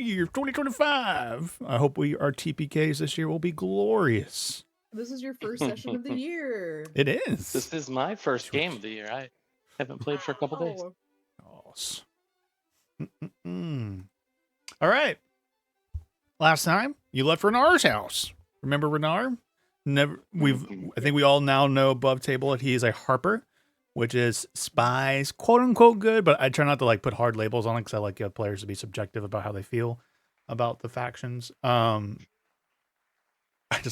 Year 2025. I hope our TPKs this year will be glorious. This is your first session of the year. It is. This is my first game of the year. I haven't played for a couple days. All right. Last time you left Renar's house. Remember Renar? I think we all now know above table that he is a harper, which is spies, quote unquote good, but I try not to like put hard labels on it because I like players to be subjective about how they feel about the factions. I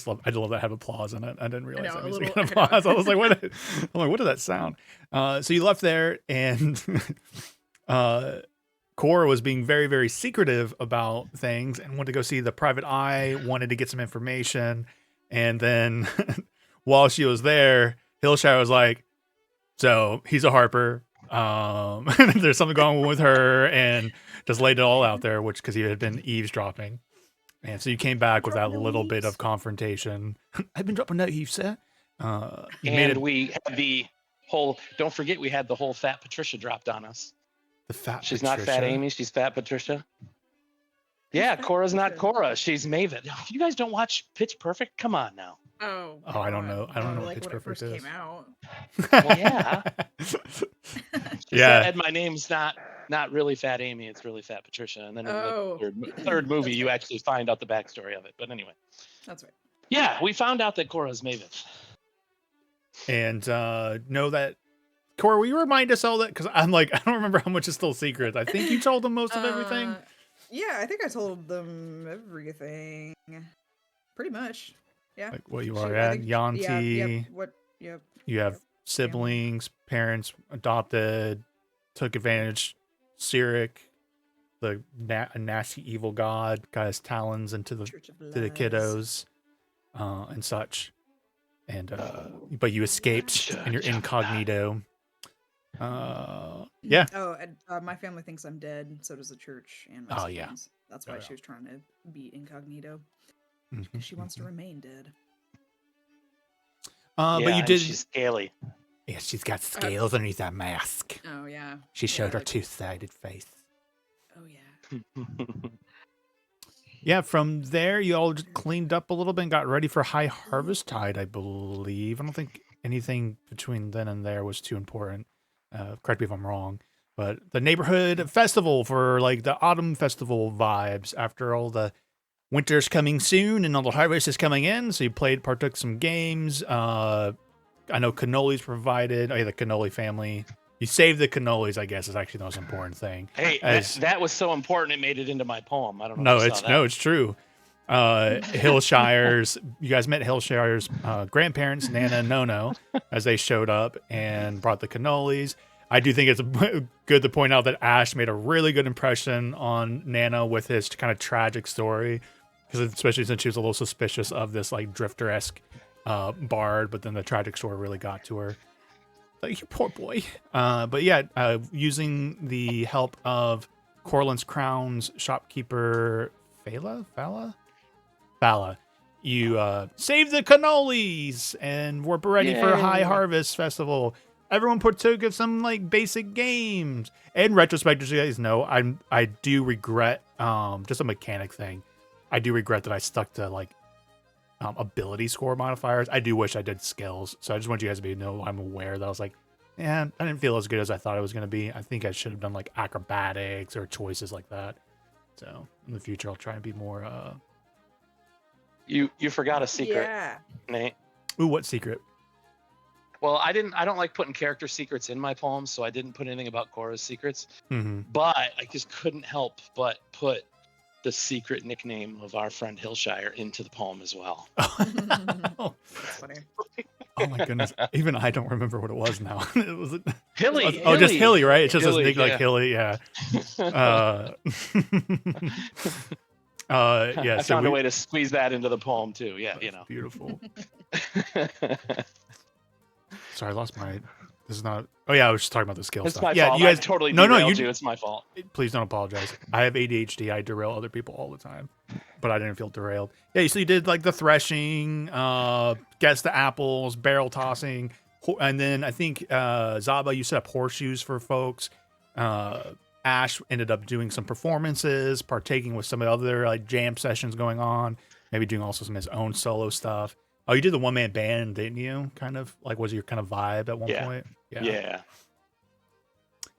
love that I have applause in it. I didn't realize I was going to applause. I was like, what did that sound? So you left there, and Cora was being very, very secretive about things and wanted to go see the private eye, wanted to get some information. And then while she was there, Hillshire was like, so he's a harper. There's something going on with her, and just laid it all out there, because he had been eavesdropping. And so you came back with that little bit of confrontation. I've been dropping that eaves, sir. We had the whole, don't forget, we had the whole Fat Patricia dropped on us. She's not Fat Amy, she's Fat Patricia. Yeah, Cora's not Cora. She's Maven. You guys don't watch Pitch Perfect? Come on now. Oh, I don't know. I don't know like what Pitch when Perfect it first is. came out. Well, yeah. She Yeah. said my name's not really Fat Amy, it's really Fat Patricia. And then in the third movie, you actually find out the backstory of it. But anyway. That's right. Yeah, we found out that Cora's Maven. And know that, Cora, will you remind us all that? Because I'm like, I don't remember how much is still secret. I think you told them most of everything. Yeah, I think I told them everything. Pretty much. Yeah. Like what you are at, Yanti. Yep. You have siblings, parents adopted, took advantage. Cyric, the nasty evil god, got his talons into the kiddos, and such. And but you escaped, and you're incognito. Yeah. Oh, and my family thinks I'm dead. So does the church and my siblings. That's why she was trying to be incognito. Because she wants to remain dead. But you did. She's scaly. Yeah, she's got scales underneath that mask. Oh yeah. She showed her two-sided face. Oh yeah. Yeah, from there you all cleaned up a little bit and got ready for High Harvest Tide, I believe. I don't think anything between then and there was too important. Correct me if I'm wrong. But the neighborhood festival for like the autumn festival vibes after all the winter's coming soon and all the harvest is coming in. So you partook some games. I know cannolis provided. Oh yeah, the cannoli family. You saved the cannolis, I guess, is actually the most important thing. Hey, that was so important it made it into my poem. I don't know. No, it's true. Hillshire's, you guys met Hillshire's grandparents, Nana and Nono, as they showed up and brought the cannolis. I do think it's good to point out that Ash made a really good impression on Nana with his kind of tragic story, because especially since she was a little suspicious of this like drifter-esque bard, but then the tragic story really got to her. Like, you poor boy. But yeah, using the help of Corlins Crown's shopkeeper, Fala, you saved the cannolis and we're ready for High Harvest Festival. Everyone partook of some like basic games. In retrospect, as you guys know, I do regret just a mechanic thing. I do regret that I stuck to like ability score modifiers. I do wish I did skills. So I just want you guys to know I'm aware that I was like, I didn't feel as good as I thought it was going to be. I think I should have done like acrobatics or choices like that. So in the future, I'll try and be more. You forgot a secret, Nate. Ooh, what secret? Well, I don't like putting character secrets in my poems, so I didn't put anything about Cora's secrets. Mm-hmm. But I just couldn't help but put the secret nickname of our friend Hillshire into the poem as well. Oh, funny. Oh my goodness! Even I don't remember what it was now. It was Hilly. Oh, just Hilly, right? It's just Hilly, a nick like Hilly, yeah. Yeah. I found a way to squeeze that into the poem too. Yeah, Beautiful. Sorry, I lost my. This is not. Oh yeah, I was just talking about the skill stuff. My Yeah, fault. you guys I totally no, you. It's my fault. Please don't apologize. I have ADHD. I derail other people all the time, but I didn't feel derailed. Yeah, so you did like the threshing, guess the apples, barrel tossing, and then I think Zaba, you set up horseshoes for folks. Ash ended up doing some performances, partaking with some of the other like jam sessions going on, maybe doing also some of his own solo stuff. Oh, you did the one man band, didn't you? Kind of like was your kind of vibe at one point? Yeah.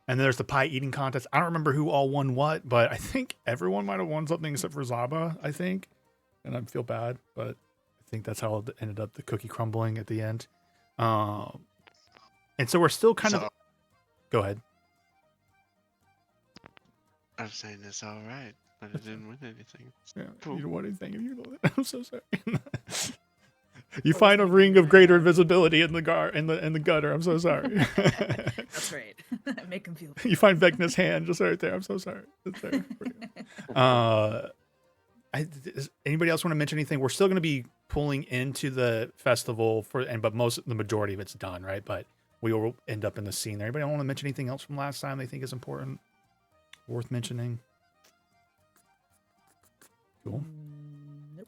And then there's the pie eating contest. I don't remember who all won what, but I think everyone might have won something except for Zaba, I think. And I feel bad, but I think that's how it ended up, the cookie crumbling at the end. And so we're still kind of... Go ahead. I'm saying it's all right, but it didn't win anything. Yeah, cool. You didn't win anything. I'm so sorry. You find a ring of greater invisibility in the gutter. I'm so sorry. That's right. Make him feel. You find Vecna's hand just right there. I'm so sorry. Does anybody else want to mention anything? We're still going to be pulling into the festival but the majority of it's done, right? But we will end up in the scene there. Anybody want to mention anything else from last time they think is important, worth mentioning? Cool. Nope.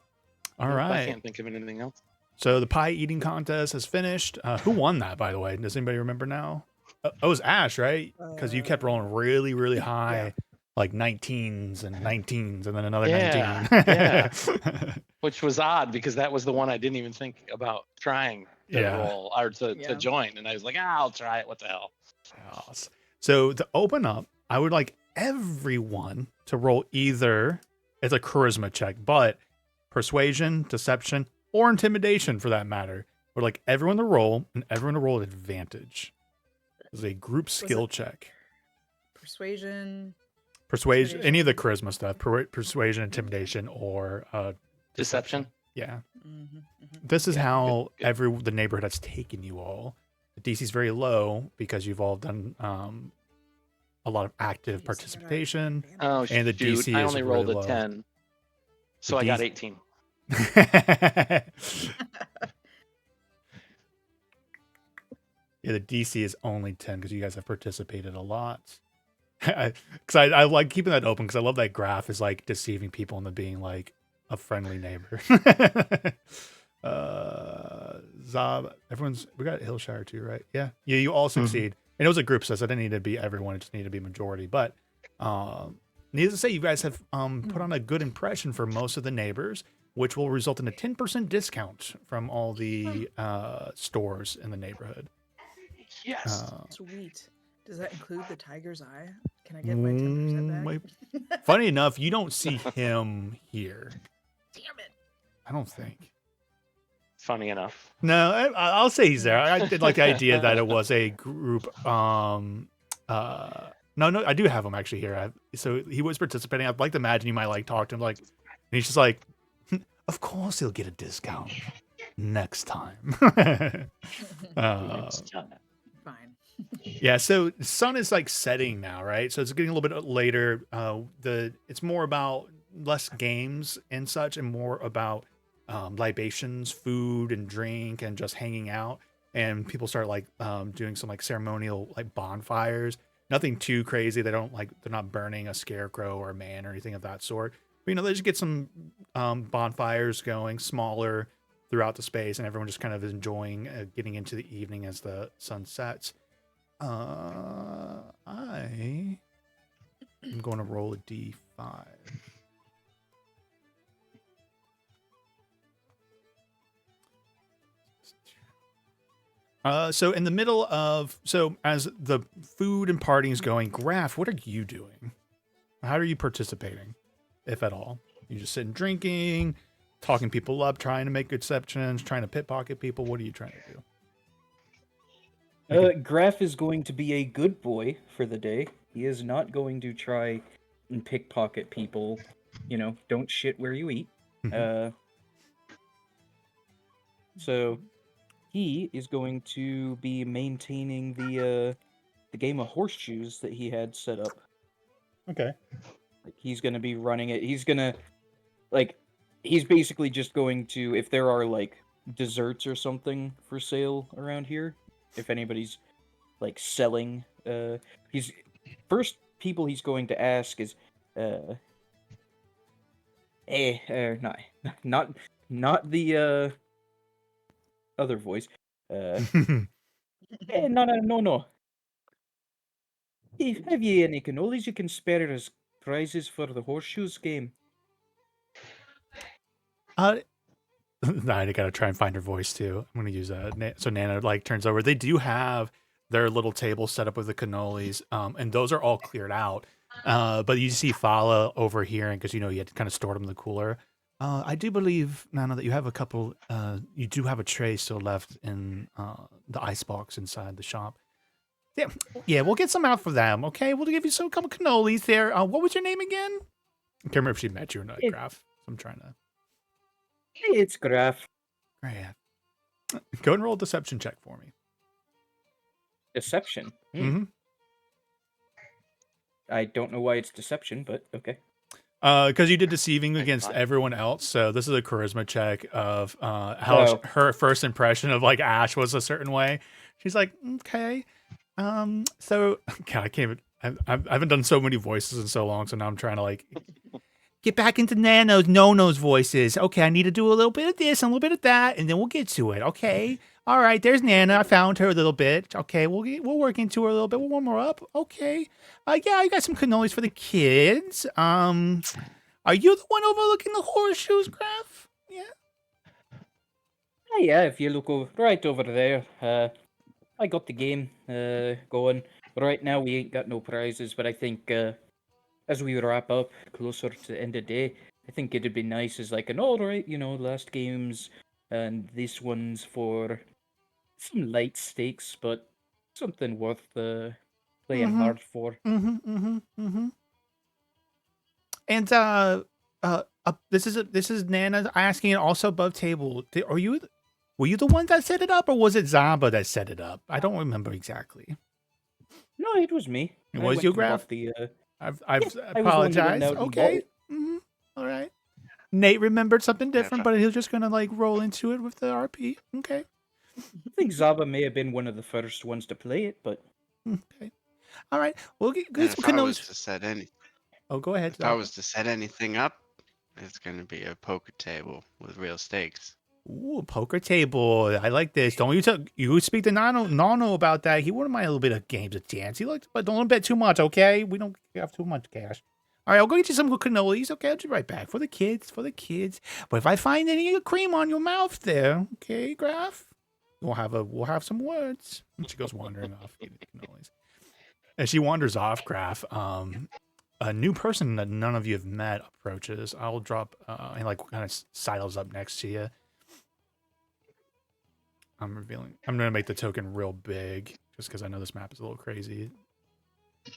All right. I can't think of anything else. So the pie eating contest has finished. Who won that, by the way? Does anybody remember now? It was Ash, right? Because you kept rolling really, really high, like 19s and 19s, and then another 19. Yeah. Which was odd because that was the one I didn't even think about trying to roll or to join, and I was like, I'll try it. What the hell? So to open up, I would like everyone to roll either it's a charisma check, but persuasion, deception, or intimidation for that matter. Or like everyone to roll, and everyone to roll at advantage. It's a group skill check. Persuasion, any of the charisma stuff. Persuasion, intimidation, or deception. Yeah. This is how the neighborhood has taken you all. The DC is very low because you've all done a lot of active participation. Oh, and the DC I only is rolled really a 10, so I got 18. Yeah, the DC is only 10 because you guys have participated a lot. Because I like keeping that open because I love that graph is like deceiving people into being like a friendly neighbor. Zob, we got Hillshire too, right? Yeah, you all succeed. And it was a group, so it didn't need to be everyone; it just needed to be majority. But needless to say, you guys have put on a good impression for most of the neighbors, which will result in a 10% discount from all the stores in the neighborhood. Yes. Sweet. Does that include the tiger's eye? Can I get my 10% back? Funny enough, you don't see him here. Damn it. I don't think. Funny enough. No, I'll say he's there. I did like the idea that it was a group. No, I do have him actually here. So he was participating. I'd like to imagine you might like talk to him, like, and he's just like, of course he'll get a discount next time. Fine. Yeah, so sun is like setting now, right? So it's getting a little bit later. It's more about less games and such, and more about libations, food and drink, and just hanging out. And people start like doing some like ceremonial like bonfires. Nothing too crazy. They're not burning a scarecrow or a man or anything of that sort. But, they just get some bonfires going, smaller throughout the space, and everyone just kind of enjoying getting into the evening as the sun sets. I am going to roll a D5. So in the middle of, as the food and partying is going, Graf, what are you doing? How are you participating, if at all? You just sitting drinking, talking people up, trying to make exceptions, trying to pickpocket people? What are you trying to do? Graf is going to be a good boy for the day. He is not going to try and pickpocket people. Don't shit where you eat. So he is going to be maintaining the game of horseshoes that he had set up. Okay. He's going to be running it. He's basically just going to, if there are like desserts or something for sale around here, if anybody's like selling, he's going to ask is, not the other voice. No. Have you any cannolis you can spare as prizes for the horseshoes game? I gotta try and find her voice too. I'm gonna use so Nana like turns over. They do have their little table set up with the cannolis, and those are all cleared out. But you see Fala over here, and because you had to kind of store them in the cooler. I do believe, Nana, that you have a couple. You do have a tray still left in the icebox inside the shop. Yeah, we'll get some out for them. Okay, we'll give you some couple cannolis there. What was your name again? I can't remember if she met you or not, Graf. I'm trying to. Hey, it's Graf. Graf. Go and roll a deception check for me. Deception? Mm-hmm. I don't know why it's deception, but okay. Because you did deceiving against everyone else, so this is a charisma check of how her first impression of like Ash was a certain way. She's like, okay, so God, I can't. I haven't done so many voices in so long, so now I'm trying to like get back into Nono's voices. Okay, I need to do a little bit of this and a little bit of that, and then we'll get to it. Okay, all right. There's Nana. I found her a little bit. Okay, we'll work into her a little bit. We'll warm her up. Okay. Yeah, I got some cannolis for the kids. Are you the one overlooking the horseshoes, Graf? Yeah. Yeah, if you look right over there, I got the game going. Right now, we ain't got no prizes, but I think as we wrap up closer to the end of the day, I think it'd be nice as like an alright, last games and this one's for some light stakes, but something worth playing hard for. And this is Nana asking also above table. Were you the one that set it up, or was it Zaba that set it up? I don't remember exactly. No, it was me. It was you, Graf? I apologize. Okay. All right. Nate remembered something different, but he was just gonna like roll into it with the RP. Okay. I think Zaba may have been one of the first ones to play it, but okay. All right. We'll get if I was to set Oh, go ahead. If I was to set anything up, it's going to be a poker table with real stakes. Ooh, poker table. I like this. Don't you speak to Nono about that. He wouldn't mind a little bit of games of chance. But don't bet too much, okay? We don't have too much cash. All right, I'll go get you some cannolis. Okay, I'll be right back. For the kids. But if I find any cream on your mouth there, okay, Graf, we'll have some words. And she goes wandering off eating cannolis. As she wanders off, Graf, a new person that none of you have met approaches. I'll drop and like kind of sidles up next to you. I'm gonna make the token real big just because I know this map is a little crazy.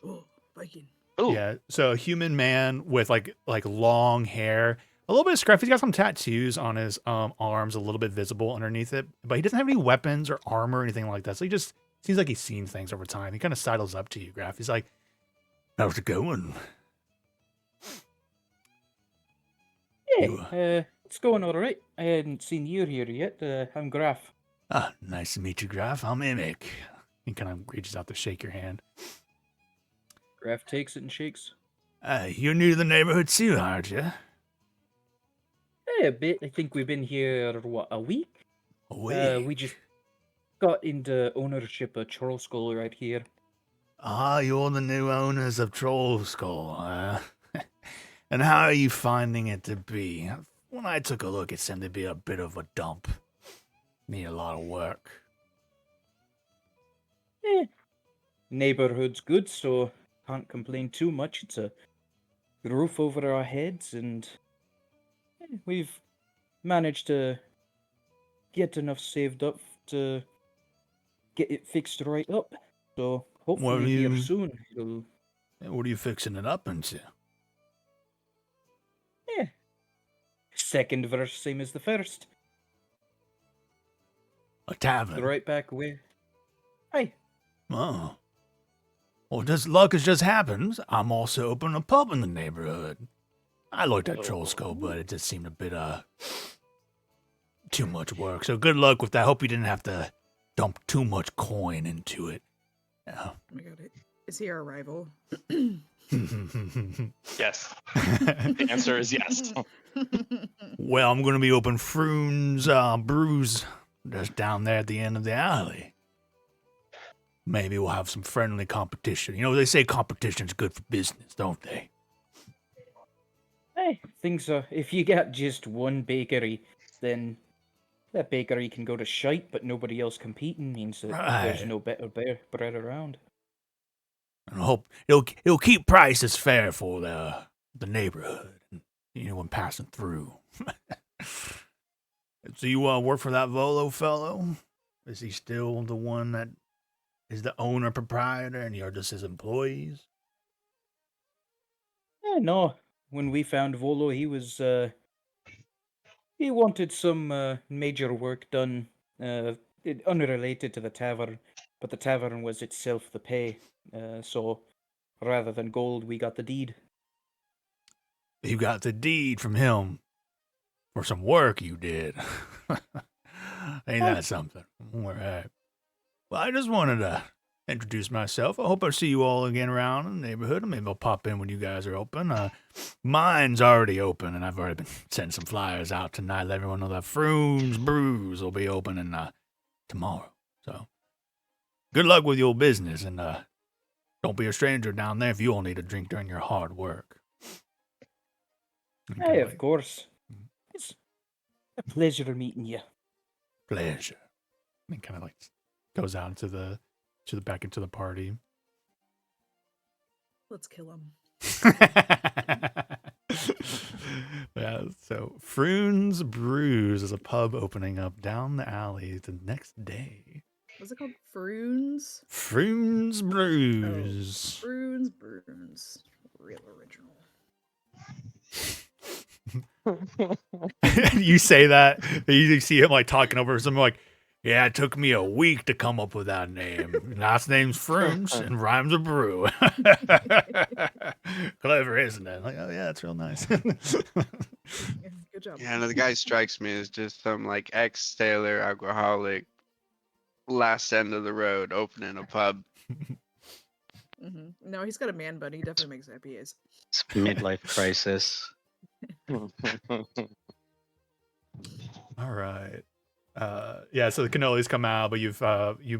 Oh, Viking. Ooh. Yeah, so a human man with like long hair, a little bit of scruff. He's got some tattoos on his arms, a little bit visible underneath it, but he doesn't have any weapons or armor or anything like that. So he just seems like he's seen things over time. He kind of sidles up to you, Graf. He's like, "How's it going?" Yeah, it's going all right. I hadn't seen you here yet. I'm Graf. Ah, nice to meet you, Graf. I'm Imik. He kind of reaches out to shake your hand. Graf takes it and shakes. You're new to the neighborhood too, aren't you? Yeah, a bit. I think we've been here, a week? A week? We just got into ownership of Trollskull right here. Ah, you're the new owners of Trollskull, And how are you finding it to be? When I took a look, it seemed to be a bit of a dump. Need a lot of work. Neighborhood's good, so can't complain too much. It's a roof over our heads, and we've managed to get enough saved up to get it fixed right up. So hopefully here soon. What are you fixing it up into? Second verse, same as the first. A tavern. Right back away. Hi. Oh. Well, luck has just happened. I'm also opening a pub in the neighborhood. I looked at Trollskull, but it just seemed a bit too much work. So good luck with that. I hope you didn't have to dump too much coin into it. Yeah. Oh my god, is he our rival? Yes. The answer is yes. Well, I'm going to be open Froon's Brews just down there at the end of the alley. maybe we'll have some friendly competition. You know, they say competition's good for business, don't they? I think so. If you got just one bakery, then that bakery can go to shite, but nobody else competing means that there's no better bread around. I hope it'll keep prices fair for the neighborhood, you know, when passing through. So you work for that Volo fellow? Is he still the one that is the owner proprietor, and you're just his employees? No. When we found Volo, he was he wanted some major work done, unrelated to the tavern, but the tavern was itself the pay. So rather than gold, we got the deed. You got the deed from him for some work you did. Ain't that something? All right. Well, I just wanted to introduce myself. I hope I see you all again around in the neighborhood. Maybe I'll pop in when you guys are open. Mine's already open, and I've already been sending some flyers out tonight. Let everyone know that Froon's Brews will be opening tomorrow. So good luck with your business, and don't be a stranger down there if you all need a drink during your hard work. Hey, of course. It's a pleasure meeting you. Pleasure. And kind of like goes out into the back into the party. Let's kill him. Yeah, so Froon's Brews is a pub opening up down the alley the next day. What's it called? Froon's? Froon's Brews. Oh, Froon's Brews. Real original. You say that, you see him like talking over something like, yeah, it took me a week to come up with that name. Last name's Froon's and rhymes a brew. Clever, isn't it? Like, oh yeah, that's real nice. Good job. Yeah, no, the guy strikes me as just some like ex-sailor alcoholic, last end of the road, opening a pub. Mm-hmm. No, he's got a man bun. He definitely makes IPAs. It's midlife crisis. All right. Yeah, so the cannolis come out, but you've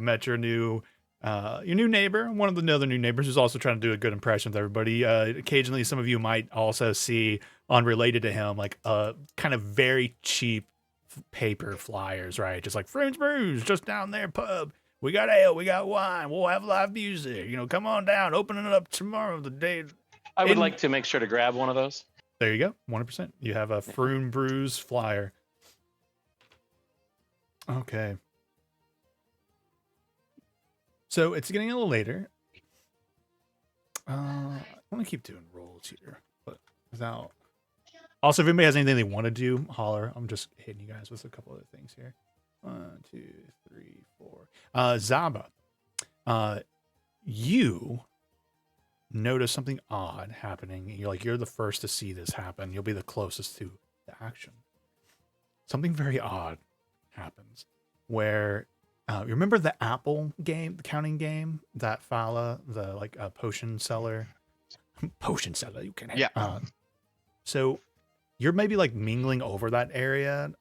met your new neighbor, one of the other new neighbors who's also trying to do a good impression with everybody. Occasionally, some of you might also see, unrelated to him, like kind of very cheap paper flyers, right? Just like Froon's Brews, just down there, pub. We got ale, we got wine, we'll have live music. You know, come on down, opening it up tomorrow. The day. I would like to make sure to grab one of those. There you go, 100%. You have a Froon Brews flyer. Okay. So it's getting a little later. I want to keep doing rolls here, but without. Also, if anybody has anything they want to do, holler. I'm just hitting you guys with a couple other things here. 1, 2, 3, 4. Zaba, you notice something odd happening. You're the first to see this happen. You'll be the closest to the action. Something very odd happens where you remember the Apple game, the counting game that Fala, the potion seller, you can hit. Yeah. So you're maybe like mingling over that area.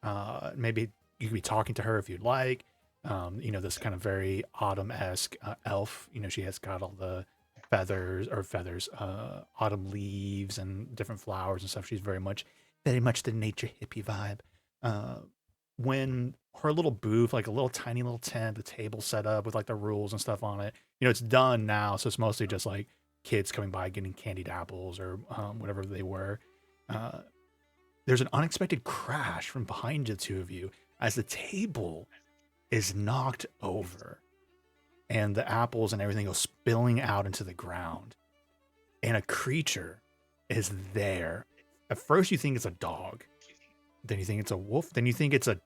Maybe you could be talking to her if you'd like. This kind of very autumn-esque elf. She has got all the autumn leaves and different flowers and stuff. She's very much the nature hippie vibe. When her little booth, like a little tiny little tent, the table set up with like the rules and stuff on it, it's done now. So it's mostly just like kids coming by getting candied apples or whatever they were. There's an unexpected crash from behind the two of you as the table is knocked over and the apples and everything go spilling out into the ground. And a creature is there. At first you think it's a dog. Then you think it's a wolf. Then you think it's a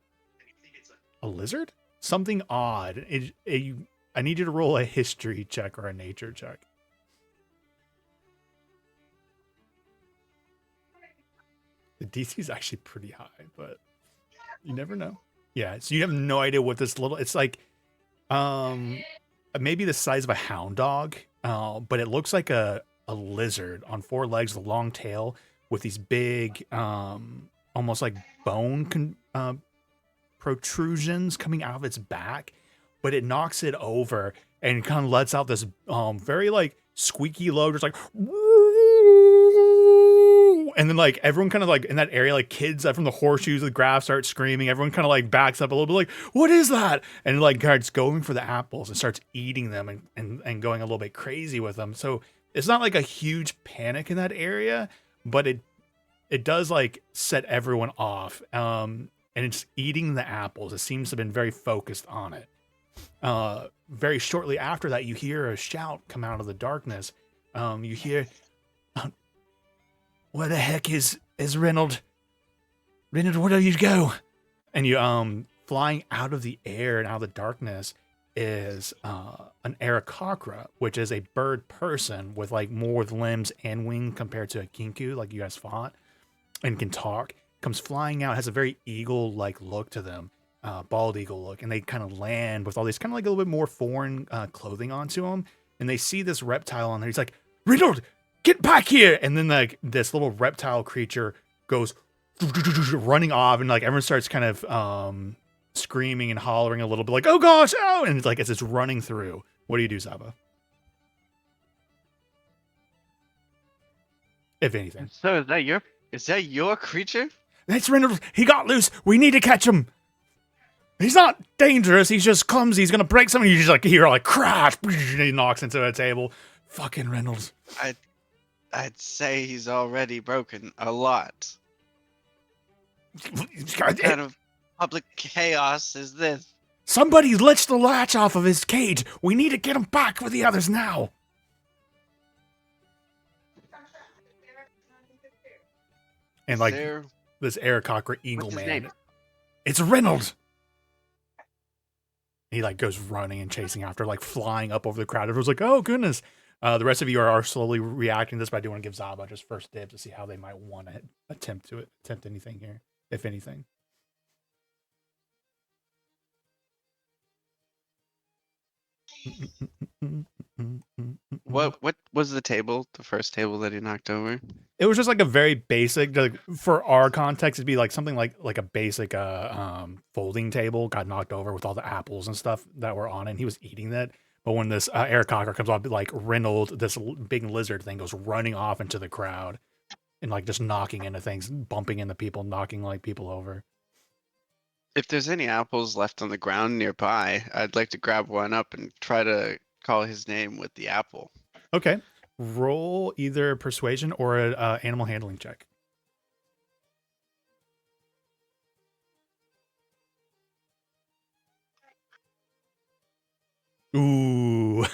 lizard? Something odd. I need you to roll a history check or a nature check. The DC is actually pretty high, but you never know. Yeah, so you have no idea what this little... It's like maybe the size of a hound dog, but it looks like a lizard on 4 legs, with a long tail, with these big... almost like bone protrusions coming out of its back, but it knocks it over and kind of lets out this very like squeaky low, just like, and then like everyone kind of like in that area, like kids from the horseshoes, the graph start screaming. Everyone kind of like backs up a little bit, like, what is that? And like starts going for the apples and starts eating them and going a little bit crazy with them. So it's not like a huge panic in that area, but it does like set everyone off. And it's eating the apples. It seems to have been very focused on it. Very shortly after that, you hear a shout come out of the darkness. You hear, where the heck is Reynold? Reynold, where do you go? And you flying out of the air and out of the darkness is an Aarakocra, which is a bird person with like more with limbs and wings compared to a Kinku, like you guys fought, and can talk. Comes flying out, has a very eagle-like look to them, bald eagle look, and they kind of land with all these kind of like a little bit more foreign clothing onto them, and they see this reptile on there. He's like, Reynold, get back here! And then like this little reptile creature goes running off, and like everyone starts kind of screaming and hollering a little bit, like, oh gosh, oh! And it's like as it's running through. What do you do, Zaba? If anything. So is that your creature? That's Reynold. He got loose. We need to catch him. He's not dangerous. He's just clumsy. He's gonna break something. You just like hear like crash. And he knocks into a table. Fucking Reynolds. I'd say he's already broken a lot. What kind of public chaos is this? Somebody lit the latch off of his cage. We need to get him back with the others now. And like this Aarakocra eagle man. Name? It's Reynolds. He like goes running and chasing after, like flying up over the crowd. Everyone's like, oh goodness. The rest of you are slowly reacting to this, but I do want to give Zaba just first dibs to see how they might want to attempt anything here, if anything. What was the table? The first table that he knocked over? It was just like a very basic, like for our context, it'd be like something like a basic folding table got knocked over with all the apples and stuff that were on it. And he was eating that. But when this Aarakocra comes off, like Reynold, this big lizard thing goes running off into the crowd and like just knocking into things, bumping into people, knocking like people over. If there's any apples left on the ground nearby, I'd like to grab one up and try to call his name with the apple. Okay. Roll either persuasion or an animal handling check. Ooh.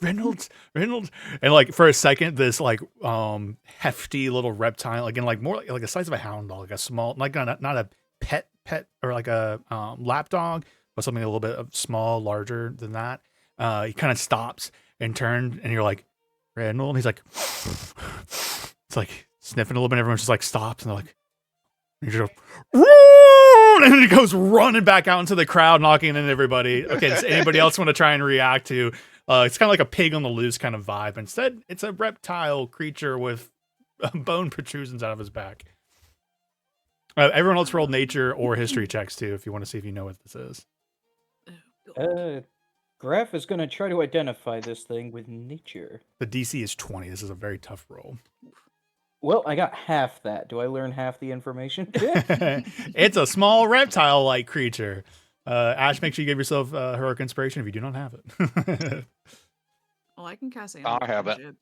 Reynolds. And like for a second, this like hefty little reptile, again, like more like the size of a hound dog, like a small, like not a pet or like a lap dog, but something a little bit of small, larger than that. He kind of stops and turned, and you're like, Reynolds. He's like, it's like sniffing a little bit. Everyone's just like stops, and they're like, and you just go, and then he goes running back out into the crowd, knocking into everybody. Okay, does anybody else want to try and react to? It's kind of like a pig on the loose kind of vibe. Instead, it's a reptile creature with bone protrusions out of his back. Everyone else rolled nature or history checks too, if you want to see if you know what this is. Graf is going to try to identify this thing with nature. The DC is 20. This is a very tough roll. Well, I got half that. Do I learn half the information? It's a small reptile-like creature. Ash, make sure you give yourself heroic inspiration if you do not have it. Well, I can cast it. I have it.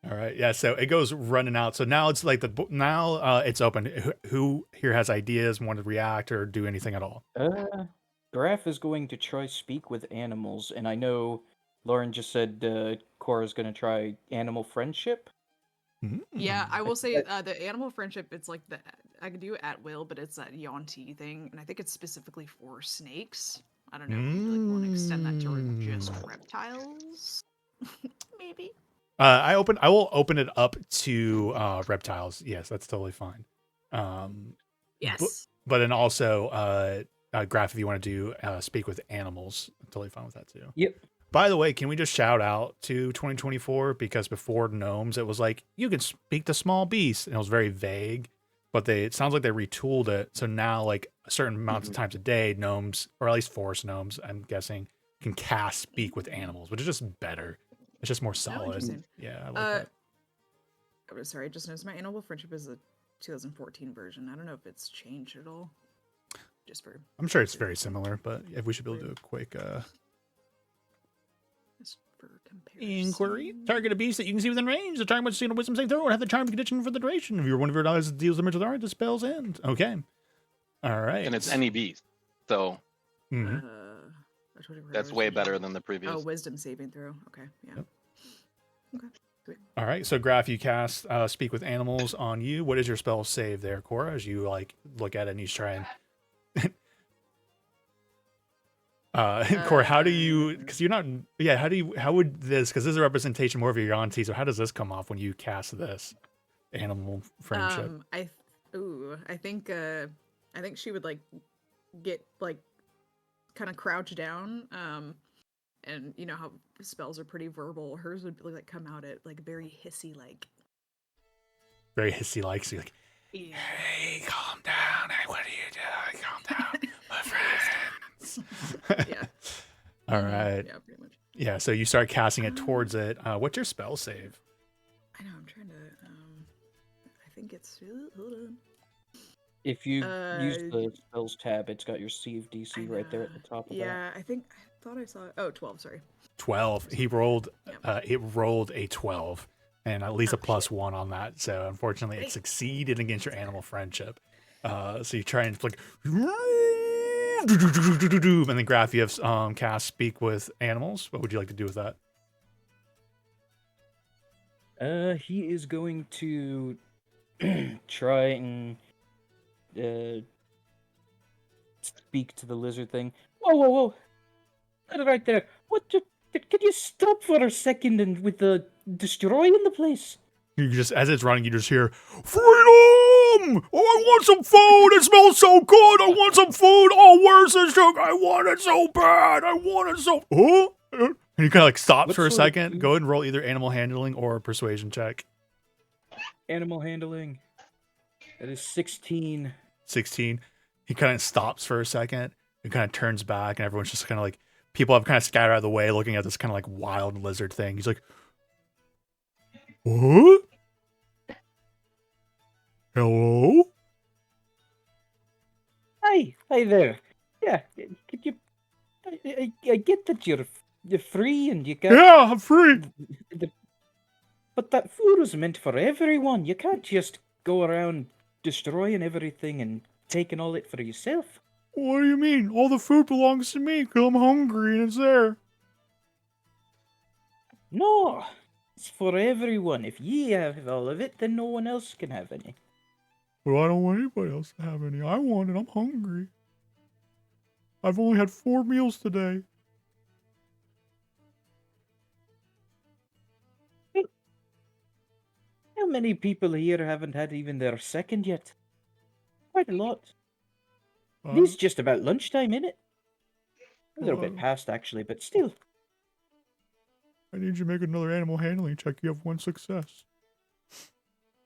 All right, yeah. So it goes running out. So now it's like it's open. Who here has ideas, want to react or do anything at all? Graf is going to try speak with animals, and I know Lauren just said Cora's going to try animal friendship. Yeah, I will say the animal friendship, it's like I can do it at will, but it's that Yuan-ti thing, and I think it's specifically for snakes. I don't know if you want to extend that to just reptiles. Maybe. I will open it up to reptiles. Yes, that's totally fine. Yes. But then also Graf, if you want to do speak with animals, I'm totally fine with that too. Yep. By the way, can we just shout out to 2024? Because before gnomes, it was like, you can speak to small beasts. And it was very vague, but it sounds like they retooled it. So now like a certain amounts of times a day, gnomes, or at least forest gnomes, I'm guessing, can cast speak with animals, which is just better. It's just more solid. interesting. Yeah, I like that. I'm sorry, I just noticed my Animal Friendship is a 2014 version. I don't know if it's changed at all. Just for I'm sure it's very similar, but if we should be able to do a quick just for comparison. inquiry. Target a beast that you can see within range. The target must see a wisdom saving throw or have the charm condition for the duration. If you're one of your allies that deals damage with art, the spell's end. Okay. All right. And it's any beast. So Mhm. that's way better than the previous. Oh, wisdom saving throw. Okay. Yeah. Yep. Okay. Sweet. All right. So, Graph, you cast Speak with Animals on you. What is your spell save there, Cora? As you like look at it and you try and. Cora, how do you? Because you're not. Yeah. How would this? Because this is a representation more of your Yanti. So, how does this come off when you cast this Animal Friendship? I think she would like get like kind of crouch down. And you know how spells are pretty verbal. Hers would like come out at like very hissy like. Very hissy like. So you're like, Yeah. hey, calm down. Hey, what are you doing? Calm down, my friends. Yeah. All right. Yeah, pretty much. Yeah. So you start casting it towards it. What's your spell save? I know. I'm trying to. I think it's. Hold on. If you use the spells tab, it's got your CFDC right there at the top of that. Yeah, I thought I saw. Oh, 12. Sorry. 12. He rolled. Yep. It rolled a 12, and at least a +1 on that. So unfortunately, it Great. succeeded against your Animal Friendship. So you try and like, and then Graph, you have cast Speak with Animals. What would you like to do with that? He is going to try and speak to the lizard thing. Whoa! Right there. What? Can you stop for a second and with the destroying the place? You just, as it's running, you just hear, freedom! Oh, I want some food! It smells so good! I want some food! Oh, where's this sugar? I want it so bad! I want it so... Huh? And he kind of like stops for a second. Go ahead and roll either animal handling or a persuasion check. Animal handling. That is 16. 16. He kind of stops for a second and kind of turns back, and everyone's just kind of like, people have kind of scattered out of the way looking at this kind of like wild lizard thing. He's like, what? Hello? Hi there. Yeah, could you? I get that you're free and you got. Yeah, I'm free. But that food was meant for everyone. You can't just go around destroying everything and taking all it for yourself. What do you mean? All the food belongs to me because I'm hungry and it's there. No, it's for everyone. If ye have all of it, then no one else can have any. Well, I don't want anybody else to have any. I want it. I'm hungry. I've only had 4 meals today. How many people here haven't had even their second yet? Quite a lot. It is just about lunchtime, innit? A little bit past, actually, but still. I need you to make another animal handling check. You have 1 success.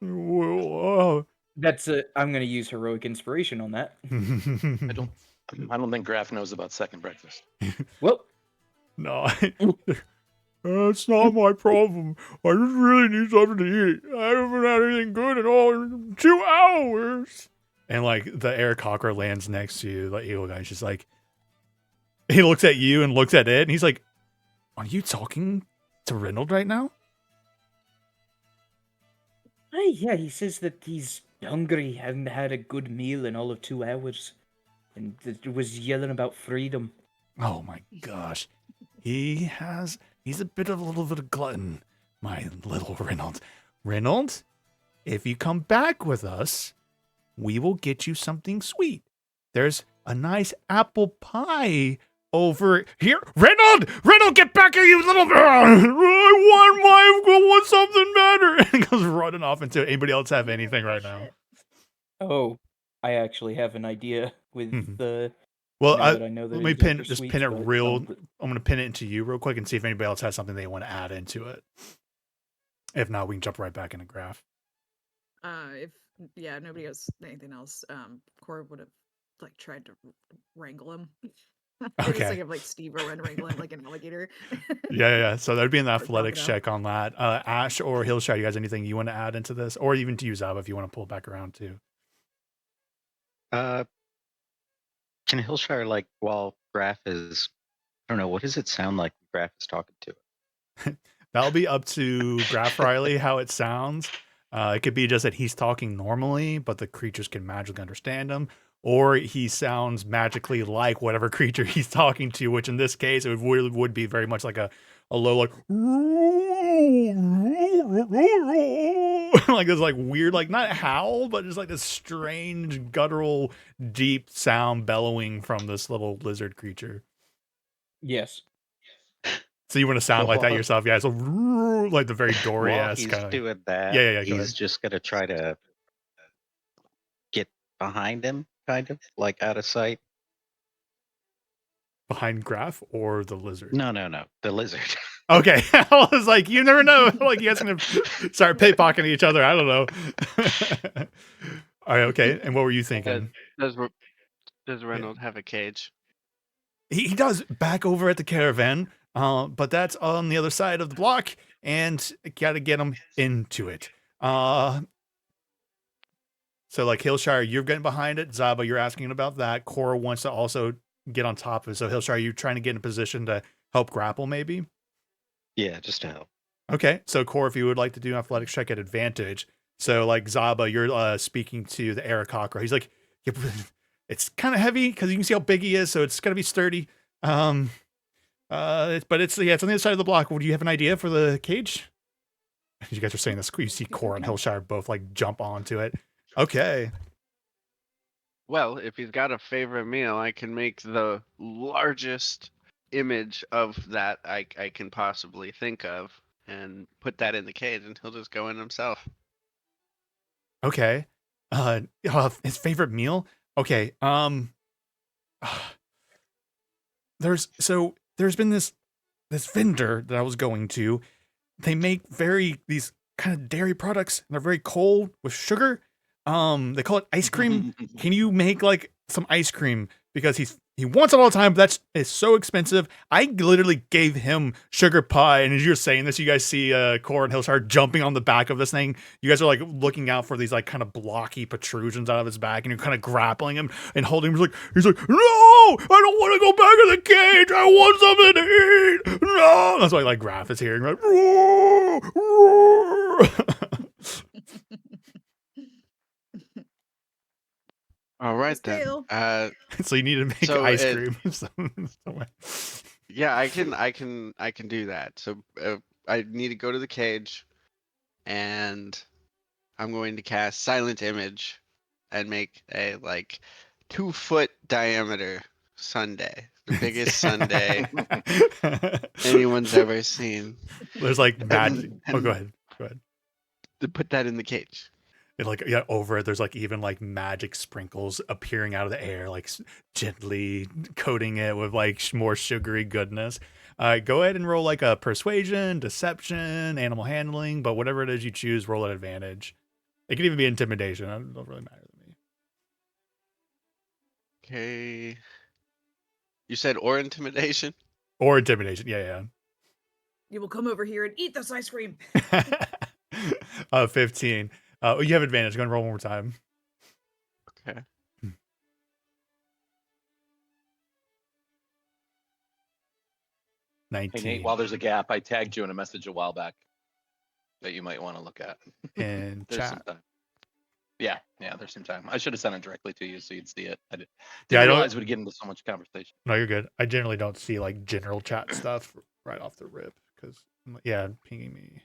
Well, That's I'm gonna use heroic inspiration on that. I don't think Graph knows about second breakfast. Well, no, that's not my problem. I just really need something to eat. I haven't had anything good at all in 2 hours. And like the air cocker lands next to you. The eagle guy's just like, he looks at you and looks at it, and he's like, "Are you talking to Reynold right now?" yeah, he says that he's hungry, hadn't had a good meal in all of 2 hours, and was yelling about freedom. Oh my gosh. He's a little bit of glutton, my little Reynold. Reynold, if you come back with us, we will get you something sweet. There's a nice apple pie over here. Reynold, get back here, you little... I want something better. And he goes running off into it. Anybody else have anything right now? Oh, I actually have an idea with the... Well, let me pin it real. I'm gonna pin it into you real quick and see if anybody else has something they want to add into it. If not, we can jump right back into Graph. If nobody has anything else, Cora would have like tried to wrangle him. Okay. Just think of like Steve Irwin wrangling like an alligator. Yeah. So that'd be an Or athletics crocodile. check on that. Ash or Hillshire, you guys, anything you want to add into this, or even to use Zaba if you want to pull it back around too? Can Hillshire, like, while Graf is, I don't know, what does it sound like Graf is talking to it? That'll be up to Graf Riley how it sounds. It could be just that he's talking normally, but the creatures can magically understand him, or he sounds magically like whatever creature he's talking to, which in this case it would be very much like a low, like like this like weird, like not howl, but just like this strange guttural deep sound bellowing from this little lizard creature. Yes. So you want to sound like that yourself, yeah? So like the very Dory-esque kind of doing that. Yeah. He's just gonna try to get behind him, kind of like out of sight. Behind Graf or the lizard? No, the lizard. Okay, I was like, you never know. Like you guys gonna start pickpocketing each other. I don't know. All right, okay. And what were you thinking? Does Reynolds have a cage? He does back over at the caravan, but that's on the other side of the block, and got to get him into it. So like Hillshire, you're getting behind it. Zaba, you're asking about that. Cora wants to also get on top of it. So Hillshire, you're trying to get in a position to help grapple, maybe? Yeah, just to help. Okay, so Cora, if you would like to do an athletics check at advantage. So like Zaba, you're speaking to the Aarakocra. He's like, yeah, it's kind of heavy because you can see how big he is, so it's gonna be sturdy. But it's on the other side of the block. Would you have an idea for the cage? You guys are saying this. You see Cora and Hillshire both like jump onto it. Okay. Well, if he's got a favorite meal, I can make the largest image of that I can possibly think of and put that in the cage, and he'll just go in himself. Okay. His favorite meal? Okay. There's been this vendor that I was going to. They make these kind of dairy products, and they're very cold with sugar. They call it ice cream. Can you make like some ice cream? Because he wants it all the time, but it's so expensive. I literally gave him sugar pie, and as you're saying this, you guys see Cora and Hillshire jumping on the back of this thing. You guys are like looking out for these like kind of blocky protrusions out of his back, and you're kind of grappling him and holding him. He's like, no, I don't want to go back in the cage. I want something to eat. No, that's why like Graf is hearing like. Roar, roar. All right then. So you need to make ice cream. Yeah, I can do that. So I need to go to the cage, and I'm going to cast Silent Image, and make a like 2-foot diameter sundae, the biggest sundae anyone's ever seen. There's like magic. Oh, go ahead. To put that in the cage. And like over it, there's like even like magic sprinkles appearing out of the air, like gently coating it with like more sugary goodness. Go ahead and roll like a persuasion, deception, animal handling, but whatever it is you choose, roll at advantage. It can even be intimidation. It don't really matter to me. Okay. You said or intimidation? Or intimidation, yeah. You will come over here and eat this ice cream. 15. You have advantage. Go and roll one more time. Okay. 19. Hey, Nate, while there's a gap, I tagged you in a message a while back that you might want to look at. In There's chat. some time. Yeah, there's some time. I should have sent it directly to you so you'd see it. I didn't I realize we'd get into so much conversation. No, you're good. I generally don't see like general chat stuff right off the rip because pinging me.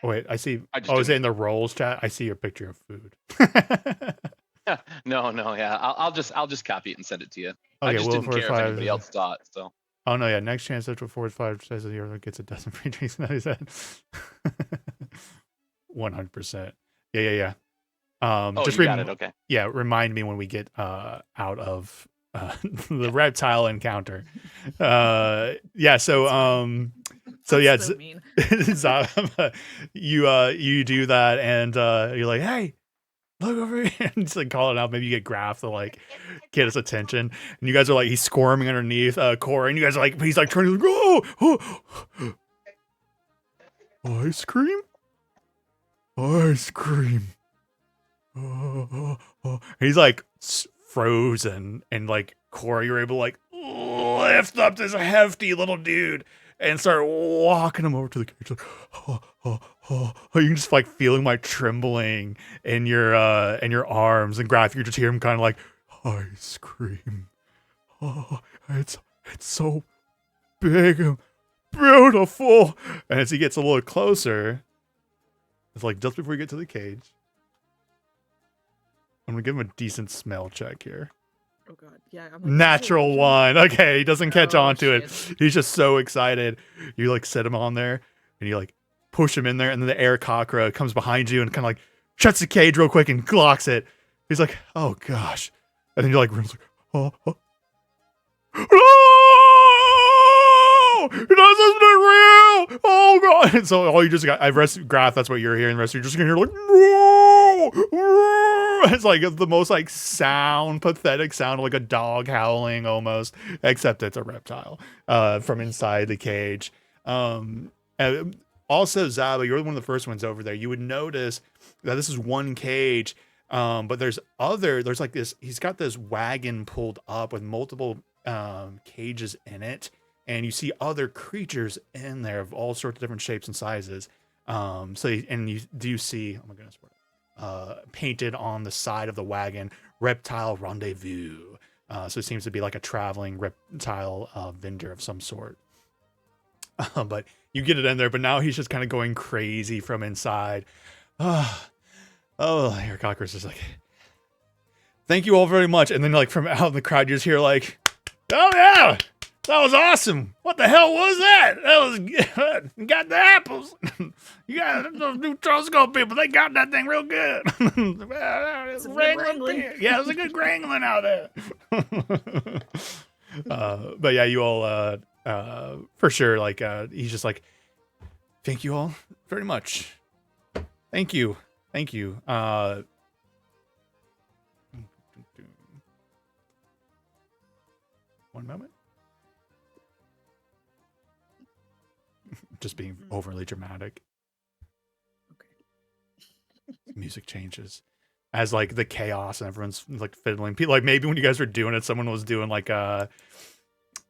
Oh, wait, I see. Is it in the rolls chat? I see your picture of food. No, yeah. I'll just copy it and send it to you. Okay, I just didn't care if anybody else saw it. So. Oh no, yeah. Next chance, Central Forward 5 says the other gets a dozen free drinks. That he said. 100%. Yeah. Just got it. Okay. Yeah, remind me when we get out of the reptile encounter. So yeah, so mean. Zaba, you do that, and you're like, hey, look over here. And he's like calling out. Maybe you get Graf to like get his attention. And you guys are like, he's squirming underneath Cora. And you guys are like, he's like turning, like, oh, ice cream? Ice cream. And he's like frozen. And like Cora, you're able to like lift up this hefty little dude and start walking him over to the cage. Like, you can just like feeling my trembling in your arms, and Graf, you just hear him kind of like, ice cream. Oh, it's so big and beautiful. And as he gets a little closer, it's like just before you get to the cage, I'm gonna give him a decent smell check here. Oh god, yeah. I'm like, Natural one. Okay, he doesn't catch on to it. shit. He's just so excited. You like set him on there, and you like push him in there, and then the Aarakocra comes behind you and kind of like shuts the cage real quick and locks it. He's like, oh gosh, and then you're like, oh. No! This isn't real! Oh god! And so all you just got, Graf, that's what you're hearing. The rest of you just gonna hear like, no! It's like the most like pathetic sound, like a dog howling almost, except it's a reptile from inside the cage. And also, Zaba, you're one of the first ones over there. You would notice that this is one cage, but there's like this. He's got this wagon pulled up with multiple cages in it, and you see other creatures in there of all sorts of different shapes and sizes. You do see, oh my goodness, painted on the side of the wagon, Reptile Rendezvous. So it seems to be like a traveling reptile vendor of some sort. But you get it in there, but now he's just kind of going crazy from inside. Aarakocra's just like, thank you all very much. And then like from out in the crowd, you just hear like, oh yeah, that was awesome. What the hell was that? That was good. You got the apples. You got those new Trosco people. They got that thing real good. It's a good wrangling. Yeah, it was a good wrangling out there. But yeah, you all for sure, like he's just like, thank you all very much. Thank you. One moment. Just being overly dramatic. Okay. Music changes as like the chaos and everyone's like fiddling. People, like maybe when you guys were doing it, someone was doing like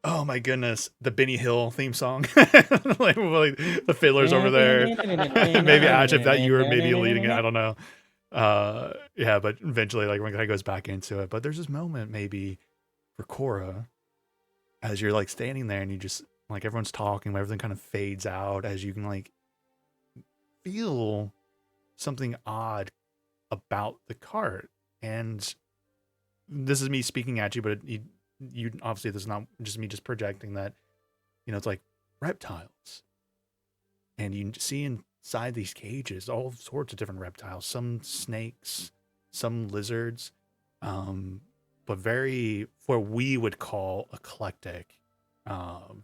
oh my goodness, the Benny Hill theme song. like the fiddlers over there. Maybe Ash, if that you were maybe leading it, I don't know. Yeah, but eventually like when it goes back into it. But there's this moment maybe for Cora as you're like standing there and you just like everyone's talking, but everything kind of fades out as you can like feel something odd about the cart. And this is me speaking at you, but you obviously, this is not just me just projecting that, you know, it's like reptiles. And you see inside these cages all sorts of different reptiles, some snakes, some lizards, but very, what we would call eclectic,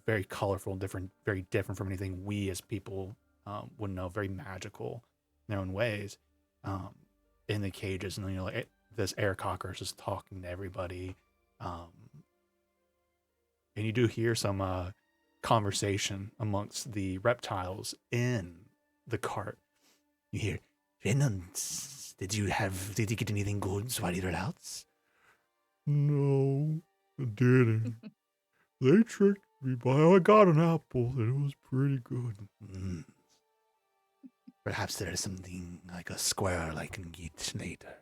very colorful, very different from anything we as people would know, very magical in their own ways, in the cages. And then, you know, like this Aarakocra is just talking to everybody. And you do hear some conversation amongst the reptiles in the cart. You hear, Renans, did you get anything good while you were out? No, I didn't. They tricked me, but I got an apple and it was pretty good. Perhaps there is something like a squirrel I can get later.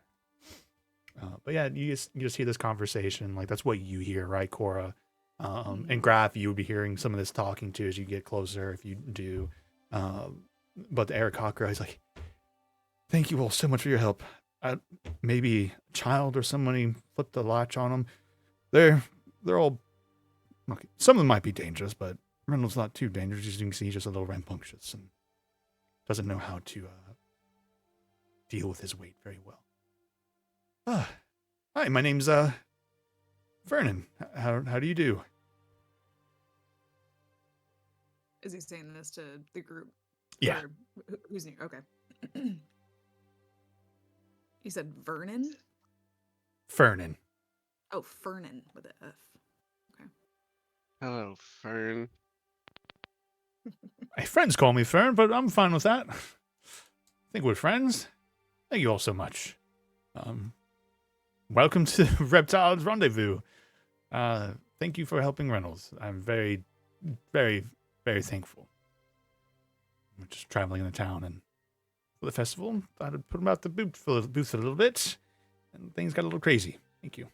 But yeah, you just hear this conversation. Like that's what you hear, right, Cora? And Graf, you would be hearing some of this talking to as you get closer, if you do. But the Aarakocra is like, thank you all so much for your help. Maybe a child or somebody flipped the latch on them. They're all okay. Some of them might be dangerous, but Reynolds not too dangerous. As you can see, he's just a little rambunctious and doesn't know how to deal with his weight very well. Hi, my name's Vernon. How do you do? Is he saying this to the group? Yeah. Or who's new? Okay. You said Vernon? Fernan. Oh, Fernan with an F. Okay. Hello, Fern. My friends call me Fern, but I'm fine with that. I think we're friends. Thank you all so much. Welcome to Reptiles Rendezvous. Thank you for helping Reynolds. I'm very, very, very thankful. I'm just traveling in the town and for the festival, thought I'd put him out the booth a little bit, and things got a little crazy. Thank you.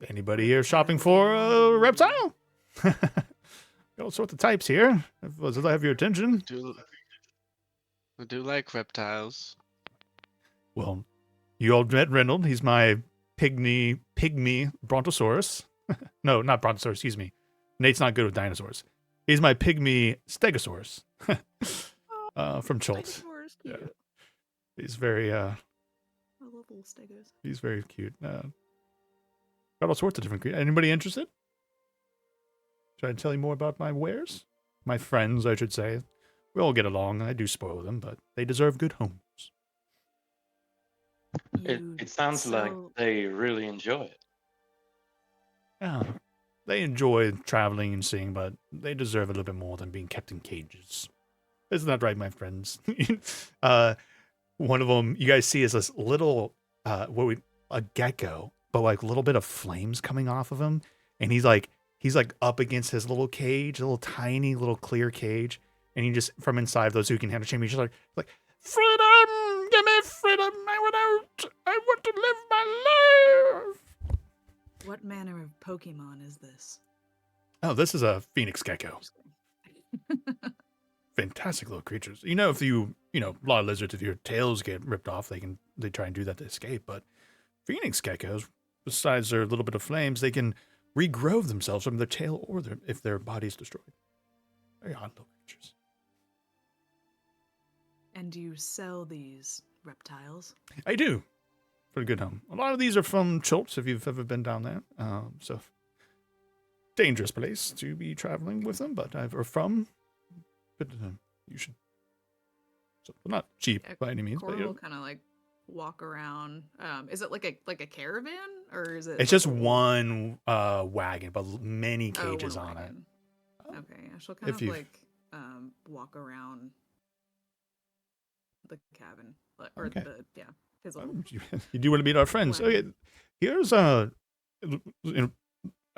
Anybody here shopping for a reptile? Got all sorts of types here. Does it have your attention? I do like reptiles. Well, you all met Reynolds. He's my pygmy brontosaurus. No, not brontosaurus, excuse me. Nate's not good with dinosaurs. He's my pygmy stegosaurus. From Choltz. Yeah. He's very I love little stegos. He's very cute. Got all sorts of different. Anybody interested? Should I tell you more about my wares? My friends, I should say. We all get along. I do spoil them, but they deserve good homes. It sounds like they really enjoy it. Yeah, they enjoy traveling and seeing, but they deserve a little bit more than being kept in cages. Isn't that right, my friends? One of them you guys see is this little, a gecko, but like a little bit of flames coming off of him, and he's like up against his little cage, a little tiny, little clear cage, and he just from inside, those who can handle shame, he's just like freedom, give me freedom, I want to live my life. What manner of Pokemon is this? Oh, this is a phoenix gecko. Fantastic little creatures. If a lot of lizards, if your tails get ripped off, they try and do that to escape. But phoenix geckos, besides their little bit of flames, they can regrow themselves from their tail or if their body is destroyed. Very odd little creatures. And do you sell these reptiles? I do. For a good home. A lot of these are from Choltz, if you've ever been down there. So dangerous place to be traveling with them, but you should. So not cheap by any means. Cora will kind of like walk around. Is it like a caravan or is it? It's just one wagon, but many cages on it. Okay, she'll kind of like walk around the cabin or okay. His you do want to meet our friends. Wagon. Okay, here's I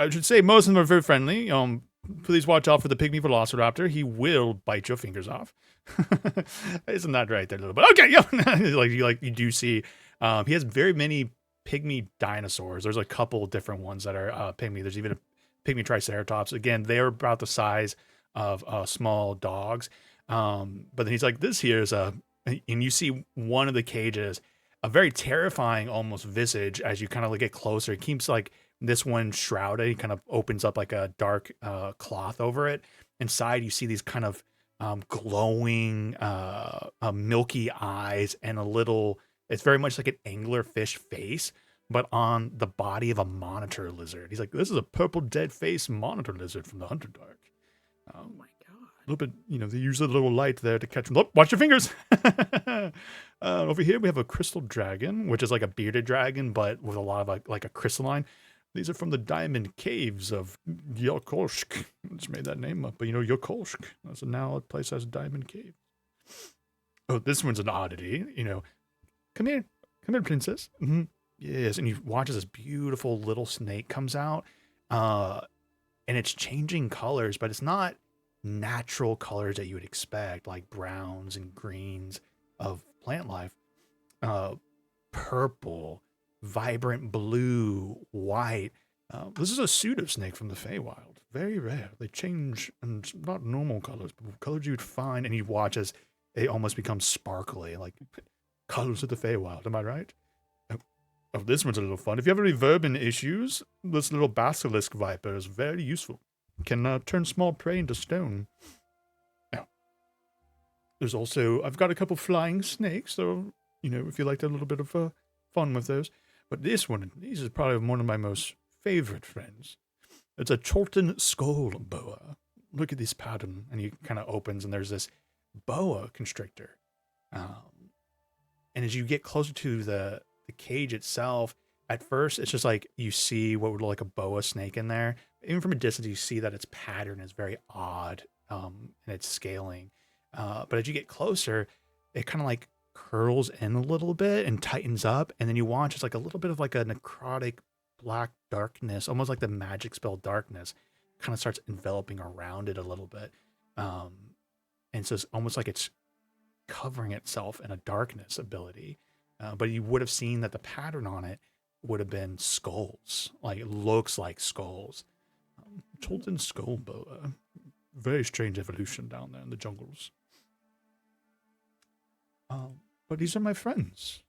should say most of them are very friendly. Please watch out for the pygmy velociraptor. He will bite your fingers off. Isn't that right there, little bit? Okay, yeah. you do see. He has very many pygmy dinosaurs. There's a couple different ones that are pygmy. There's even a pygmy triceratops. Again, they're about the size of small dogs. But then he's like, this here is and you see one of the cages, a very terrifying almost visage as you kind of get closer. It keeps like this one shrouded. He kind of opens up like a dark cloth over it. Inside, you see these kind of glowing, milky eyes and it's very much like an anglerfish face, but on the body of a monitor lizard. He's like, this is a purple dead face monitor lizard from the Underdark. Oh my god. A little bit, they use a little light there to catch them. Oh, watch your fingers. Over here, we have a crystal dragon, which is like a bearded dragon, but with a lot of like a crystalline. These are from the diamond caves of Yokolsk. I just made that name up, but Yokolsk. That's now a place that has a diamond cave. Oh, this one's an oddity. Come here, princess. Mm-hmm. Yes, and you watch as this beautiful little snake comes out, and it's changing colors, but it's not natural colors that you would expect, like browns and greens of plant life. Purple, vibrant blue, white. This is a pseudo snake from the Feywild. Very rare. They change, and not normal colors, but colors you'd find, and you watch as they almost become sparkly, like colors of the Feywild. Am I right? Oh, this one's a little fun. If you have any vermin issues, this little basilisk viper is very useful. Can turn small prey into stone. Now, there's also, I've got a couple flying snakes, so, if you like a little bit of fun with those. But these is probably one of my most favorite friends. It's a Cholton skull boa. Look at this pattern. And he kind of opens, and there's this boa constrictor. And as you get closer to the cage itself, at first it's just like you see what would look like a boa snake in there. Even from a distance, you see that its pattern is very odd, in its scaling. But as you get closer, it kind of like curls in a little bit and tightens up, and then you watch it's like a little bit of like a necrotic black darkness, almost like the magic spell darkness, kind of starts enveloping around it a little bit. And so it's almost like it's covering itself in a darkness ability. But you would have seen that the pattern on it would have been skulls. Like it looks like skulls. Cholton skull boa. Very strange evolution down there in the jungles. But these are my friends.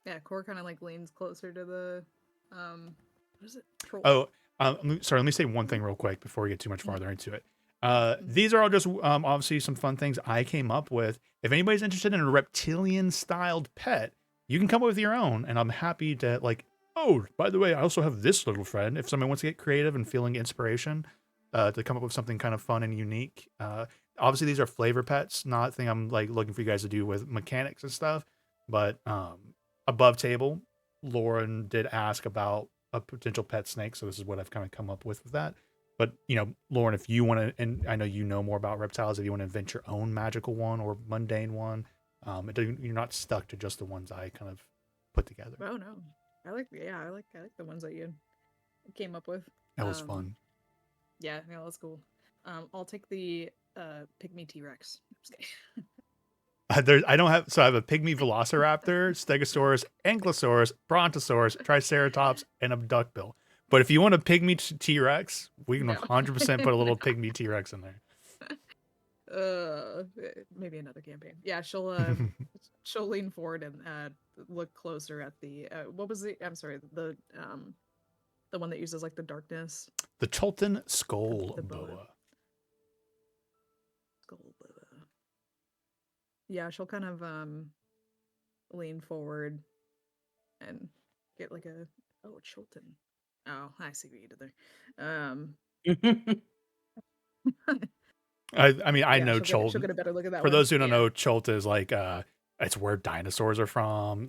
Yeah, Core kind of like leans closer to the what is it? Troll. Sorry, let me say one thing real quick before we get too much farther into it. These are all just obviously some fun things I came up with. If anybody's interested in a reptilian styled pet, you can come up with your own, and I'm happy to like, oh, by the way, I also have this little friend. If someone wants to get creative and feeling inspiration to come up with something kind of fun and unique. Obviously these are flavor pets, not thing I'm like looking for you guys to do with mechanics and stuff, but above table, Lauren did ask about a potential pet snake, so this is what I've kind of come up with that. But, you know, Lauren, if you want to, and I know you know more about reptiles, if you want to invent your own magical one or mundane one, you're not stuck to just the ones I kind of put together. Oh no, I like the ones that you came up with. That was fun. Yeah, that's cool. I'll take the pygmy T-Rex. I have a pygmy velociraptor, stegosaurus, ankylosaurus, brontosaurus, triceratops, and a duckbill. But if you want a pygmy T-Rex, we can 100% put a little pygmy T-Rex in there. Maybe another campaign. Yeah, she'll lean forward and look closer at the what was the? I'm sorry, the one that uses like the darkness. The Cholton skull boa. Skull boa. Yeah, she'll kind of lean forward and get like a Cholton. Oh, I see what you did there. I mean, I know Cholton. She'll get a better look at that. For those who don't know, Cholton is like it's where dinosaurs are from.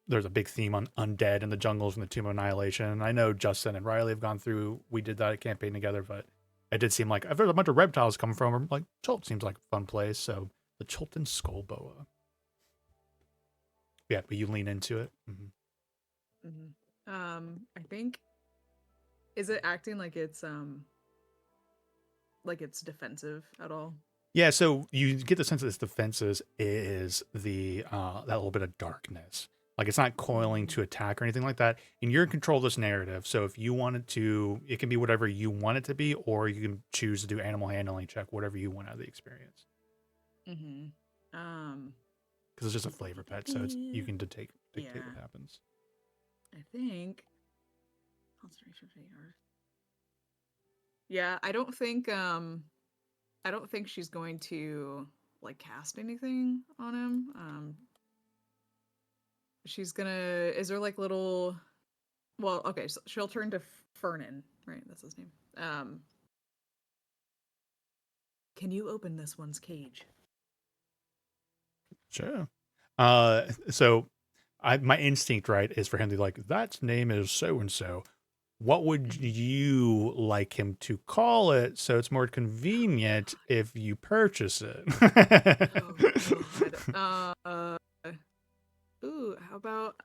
There's a big theme on undead in the jungles from the Tomb of Annihilation. I know Justin and Riley have gone through. We did that campaign together, but it did seem like if there's a bunch of reptiles coming from, like Cholton seems like a fun place. So the Cholton skull boa. Yeah, but you lean into it. Mm-hmm. Mm-hmm. I think, is it acting like it's defensive at all? Yeah, so you get the sense that its defenses is the that little bit of darkness. Like it's not coiling to attack or anything like that. And you're in control of this narrative. So if you wanted to, it can be whatever you want it to be, or you can choose to do animal handling check, whatever you want out of the experience. Mm-hmm. Because it's just a flavor pet, so you can dictate what happens. I think concentration AR. Yeah, I don't think she's going to like cast anything on him. She's gonna. Is there like little? Well, okay, so she'll turn to Fernan, right? That's his name. Can you open this one's cage? Sure. So my instinct, right, is for him to be like, that name is so and so. What would you like him to call it so it's more convenient if you purchase it? Ooh, how about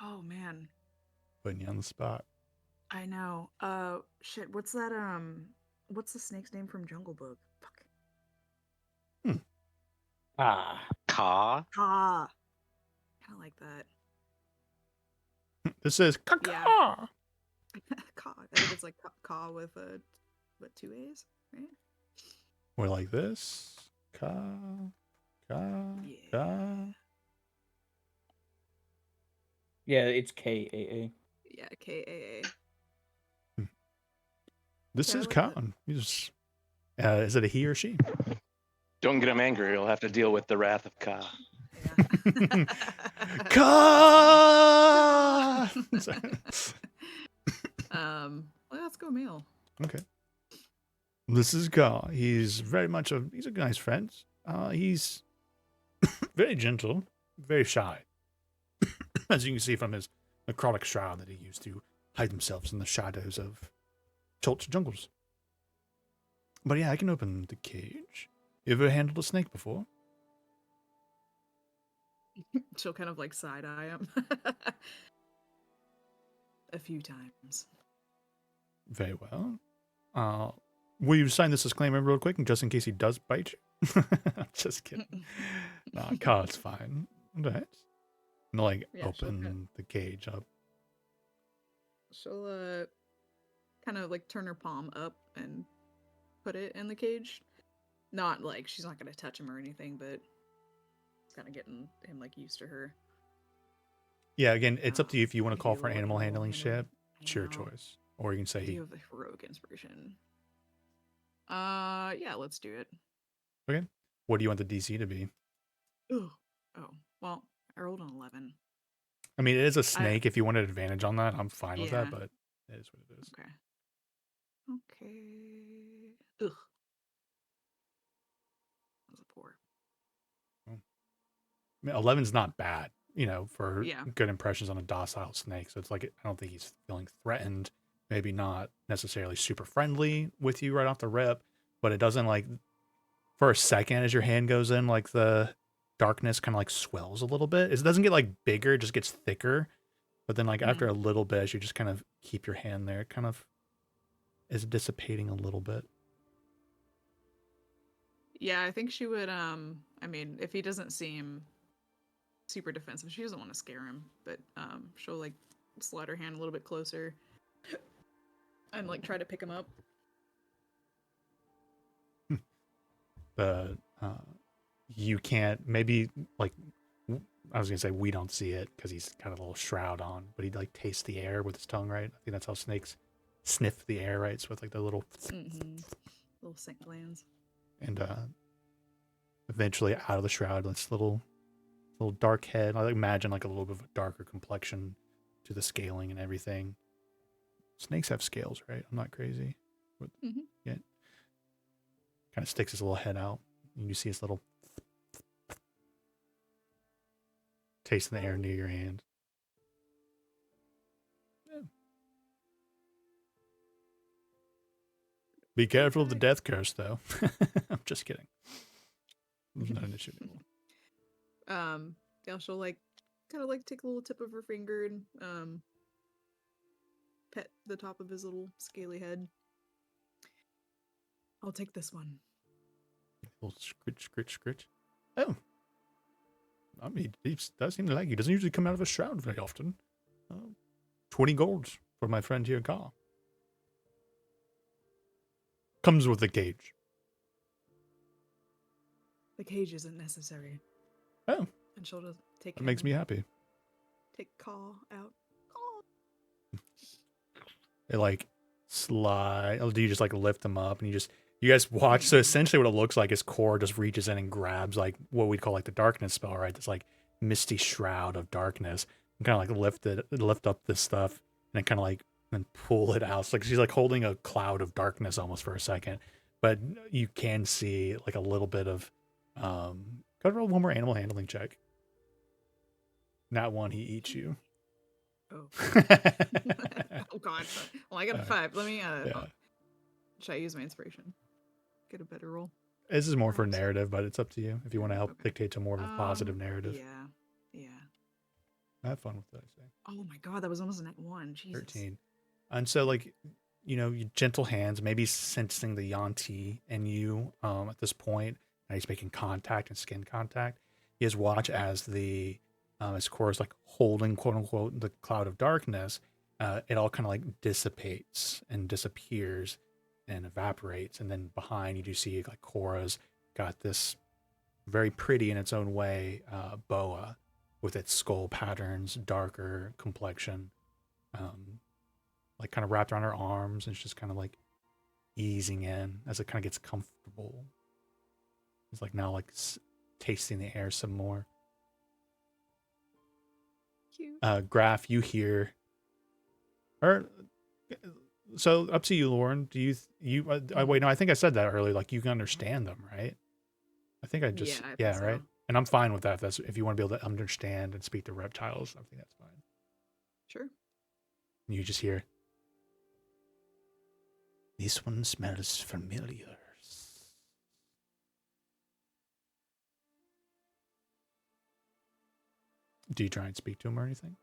oh man. Putting you on the spot. I know. Shit, what's that what's the snake's name from Jungle Book? Fuck. Ka. Ka. Kinda like that. This is Ka. Yeah. Ka. I think it's like Ka with two A's, right? Or like this. Ka. Ka. Yeah, it's KAA. Yeah, KAA. This is Khan. Is it a he or she? Don't get him angry. You'll have to deal with the wrath of Ka. Yeah. Ka! Well, let's go male. Okay. This is Gar. He's very much he's a nice friend. He's very gentle, very shy, as you can see from his necrotic shroud that he used to hide himself in the shadows of Chulch jungles. But yeah, I can open the cage. You ever handled a snake before? She'll kind of like side eye him. A few times. Very well. Will you sign this disclaimer real quick, just in case he does bite you? Just kidding. Nah, Car's fine. Right. And like open the cage up. She'll kind of like turn her palm up and put it in the cage. Not like she's not gonna touch him or anything, but it's kind of getting him like used to her. Yeah, again, it's up to you if you want to call for an animal handling ship. It's your choice, or you can say You have the heroic inspiration. Yeah, let's do it. Okay. What do you want the DC to be? Oh, well, I rolled an 11. I mean, it is a snake. If you wanted advantage on that, I'm fine with that, but it is what it is. Okay. Ugh. That was a 4. I mean, 11's not bad, for Yeah. good impressions on a docile snake. So it's like, I don't think he's feeling threatened. Maybe not necessarily super friendly with you right off the rip, but it doesn't like, for a second as your hand goes in, like the darkness kind of like swells a little bit. It doesn't get like bigger, it just gets thicker. But then like after a little bit, as you just kind of keep your hand there, it kind of is dissipating a little bit. Yeah, I think she would, I mean, if he doesn't seem super defensive, she doesn't want to scare him, but she'll like slide her hand a little bit closer and like try to pick him up. You can't, maybe like, I was gonna say we don't see it because he's got a little shroud on, but he'd like taste the air with his tongue, right? I think that's how snakes sniff the air, right? So with like the little little scent glands. And eventually out of the shroud, this little dark head. I imagine like a little bit of a darker complexion to the scaling and everything. Snakes have scales, right? I'm not crazy. Yeah. Kind of sticks his little head out, and you see his little taste in the air near your hand. Yeah. Be careful of the death curse, though. I'm just kidding. There's not an issue anymore. Yeah, she'll like kind of like take a little tip of her finger and pet the top of his little scaly head. I'll take this one. A little scritch. Oh. I mean, he does seem to like he doesn't usually come out of a shroud very often. 20 golds for my friend here, Gar. Comes with the cage. The cage isn't necessary. Oh. And she'll just take That makes me happy. Take Caw out. They like slide. Oh, do you just like lift them up and you guys watch? So essentially what it looks like is Cora just reaches in and grabs like what we'd call like the darkness spell, right? This like misty shroud of darkness and kind of like lift up this stuff and kind of like and pull it out. It's like she's like holding a cloud of darkness almost for a second, but you can see like a little bit of gotta roll one more animal handling check. Not one, he eats you. Oh. Oh god. Well, I got a 5. Let me should I use my inspiration? Get a better roll. This is more for narrative, but it's up to you if you want to help dictate to more of a positive narrative. Yeah. Have fun with that, I say. Oh my god, that was almost a net 1. Jesus. 13. And so like, your gentle hands, maybe sensing the Yuan-ti in you at this point, and he's making contact and skin contact. He has watch as as Cora's like holding quote unquote the cloud of darkness, it all kind of like dissipates and disappears and evaporates, and then behind you do see like Cora's got this very pretty in its own way boa with its skull patterns, darker complexion, like kind of wrapped around her arms, and it's just kind of like easing in as it kind of gets comfortable. It's like now like tasting the air some more. Cute. Graph, you hear, or So up to you, Lauren. Do you wait? No, I think I said that earlier. Like you can understand them, right? I think I just I think right. so. And I'm fine with that. If you want to be able to understand and speak to reptiles, I think that's fine. Sure. You just hear. This one smells familiar. Do you try and speak to him or anything?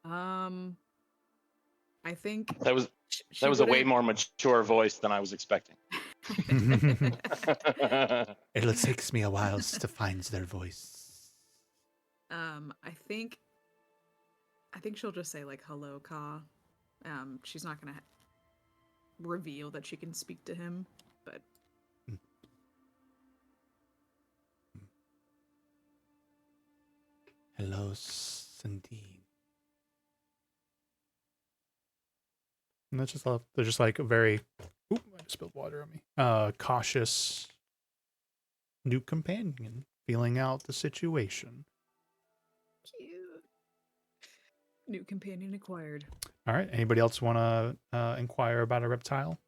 I think that was a way more mature voice than I was expecting. It takes me a while to find their voice. I think she'll just say like hello, Ka. She's not gonna reveal that she can speak to him, but hello, Sandine. And that's just they're just like a very oop, I just spilled water on me. Cautious new companion feeling out the situation. cute. New companion acquired. All right. Anybody else want to inquire about a reptile?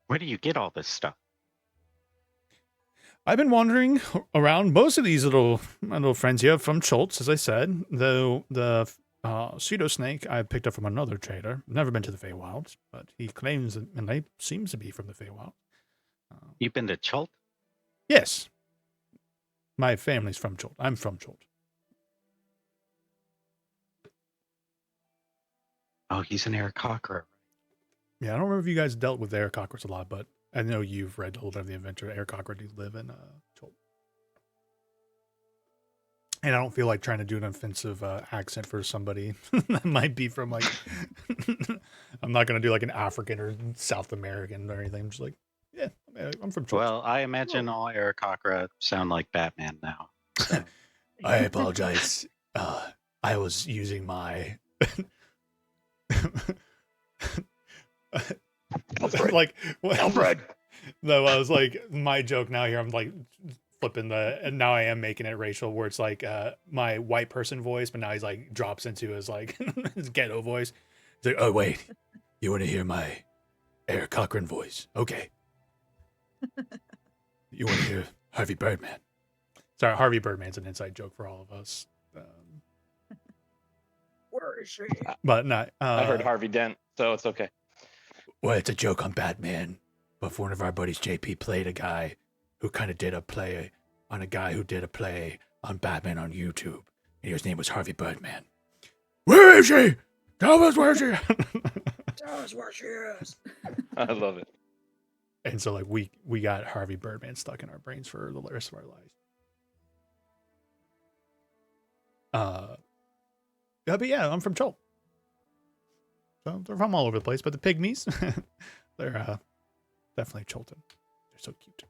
Where do you get all this stuff? I've been wandering around most of these my little friends here from Schultz, as I said. Though the pseudo snake I picked up from another trader. Never been to the Feywilds, but he claims and they seems to be from the Feywild. You've been to Chult? Yes. My family's from Chult. I'm from Chult. Oh, he's an Aarakocra. Yeah, I don't remember if you guys dealt with Aarakocras a lot, but I know you've read a little bit of the adventure. Aarakocra do live in Chult. And I don't feel like trying to do an offensive accent for somebody that might be from like, I'm not going to do like an African or South American or anything. I'm just like, yeah, I'm from Chult. Well, I imagine all Aarakocra sound like Batman now. So. I apologize. I was using my like Alfred. No, I was like my joke now here. I'm like flipping and now I am making it racial where it's like my white person voice, but now he's like drops into his like his ghetto voice. He's like, oh wait, you want to hear my Eric Cochran voice? Okay. You want to hear Harvey Birdman? Sorry, Harvey Birdman's an inside joke for all of us. Where is she? But not. I heard Harvey Dent, so it's okay. Well, it's a joke on Batman, but one of our buddies, JP, played a guy who kind of did a play on a guy who did a play on Batman on YouTube, and his name was Harvey Birdman. Where is she? Tell us where she is. Tell us where she is. I love it. And so, like, we got Harvey Birdman stuck in our brains for the rest of our lives. Yeah, but yeah, I'm from Chult. So they're from all over the place, but the pygmies, they're definitely Chultan. They're so cute.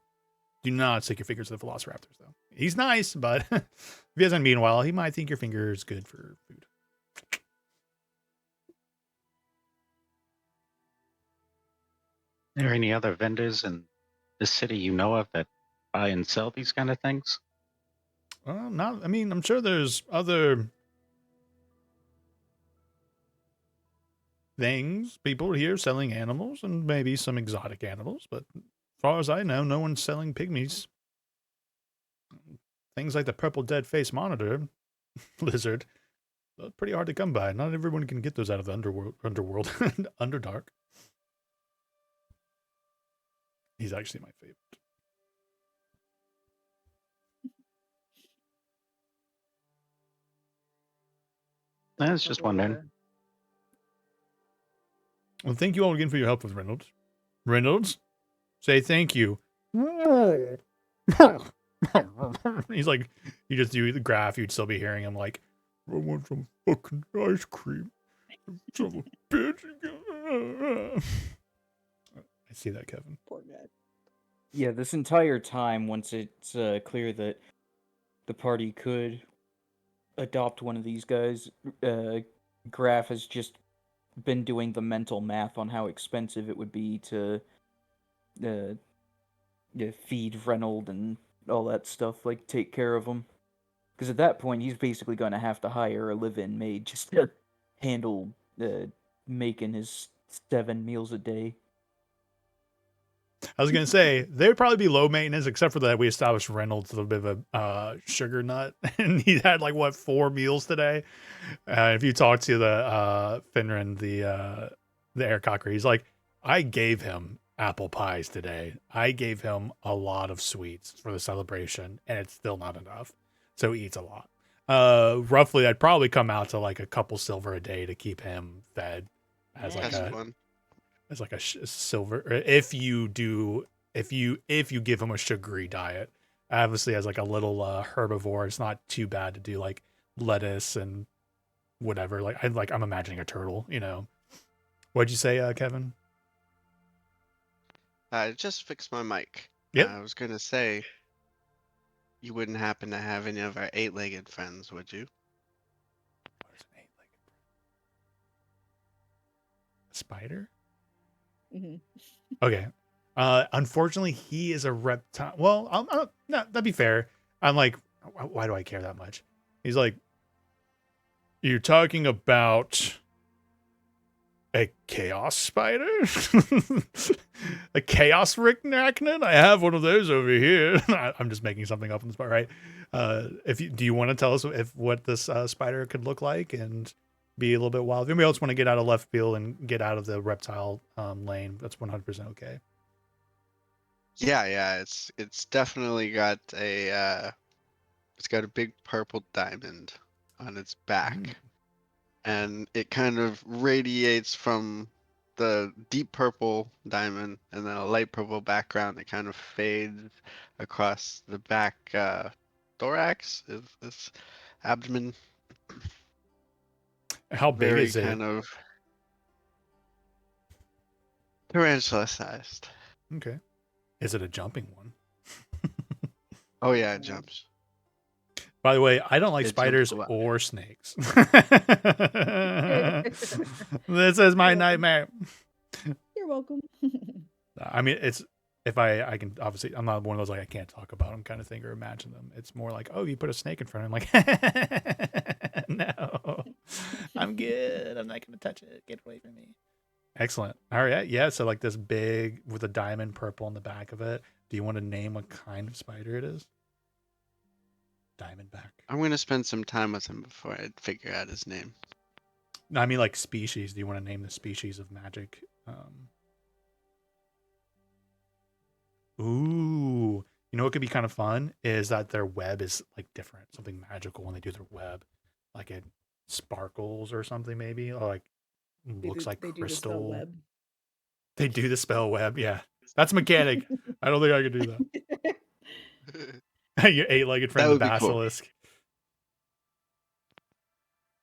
Do not stick your fingers to the velociraptors, though. He's nice, but if he hasn't been in a while, he might think your finger is good for food. Are there any other vendors in the city you know of that buy and sell these kind of things? Not. I mean, I'm sure there's other things, people here selling animals and maybe some exotic animals, but as far as I know, no one's selling pygmies. Things like the purple dead face monitor lizard, pretty hard to come by. Not everyone can get those out of the underworld Underdark. He's actually my favorite. I was just wondering. Well, thank you all again for your help with Reynolds. Reynolds, say thank you. He's like, you just do the graph, you'd still be hearing him like, I want some fucking ice cream. Son of a bitch. I see that, Kevin. Poor guy. Yeah, this entire time, once it's clear that the party could adopt one of these guys, Graf has just been doing the mental math on how expensive it would be to feed Reynold and all that stuff, like take care of him. Because at that point, he's basically going to have to hire a live-in maid just to handle making his 7 meals a day. I was gonna say they would probably be low maintenance, except for that we established Reynolds a little bit of a sugar nut, and he had like what 4 meals today. If you talk to the Finran, the aircocker, he's like, I gave him apple pies today. I gave him a lot of sweets for the celebration, and it's still not enough. So he eats a lot. Roughly, I'd probably come out to like a couple silver a day to keep him fed as like a silver. If you give him a sugary diet, obviously as like a little herbivore, it's not too bad to do like lettuce and whatever. I'm imagining a turtle. You know, what'd you say, Kevin? I just fixed my mic. Yep. I was gonna say, you wouldn't happen to have any of our 8-legged friends, would you? What is an 8-legged friend? A spider? Mm-hmm. Okay. Unfortunately, he is a reptile. Well, no, that'd be fair. I'm like, why do I care that much? He's like, you're talking about a chaos spider? A chaos arachnid? I have one of those over here. I'm just making something up on the spot, right? Do you want to tell us what this spider could look like and be a little bit wild? If anybody else want to get out of left field and get out of the reptile lane, that's 100% okay. Yeah, it's definitely got a big purple diamond on its back. And it kind of radiates from the deep purple diamond and then a light purple background that kind of fades across the back thorax, this abdomen. How big Very is it? kind of tarantula sized. Okay. Is it a jumping one? Oh yeah, it jumps. By the way, I don't like spiders or snakes. This is my nightmare. You're welcome. I mean, I can obviously, I'm not one of those like I can't talk about them kind of thing or imagine them. It's more like, oh, you put a snake in front of me. I'm like, no, I'm good. I'm not going to touch it. Get away from me. Excellent. All right. Yeah. So like this big with a diamond purple on the back of it. Do you want to name what kind of spider it is? Diamondback. I'm going to spend some time with him before I figure out his name. No, I mean like species. Do you want to name the species of magic? Ooh. You know what could be kind of fun is that their web is like different. Something magical when they do their web. Like it sparkles or something maybe. Or like looks like crystal. They do the spell web. Yeah. That's mechanic. I don't think I could do that. Your 8-legged friend, the basilisk.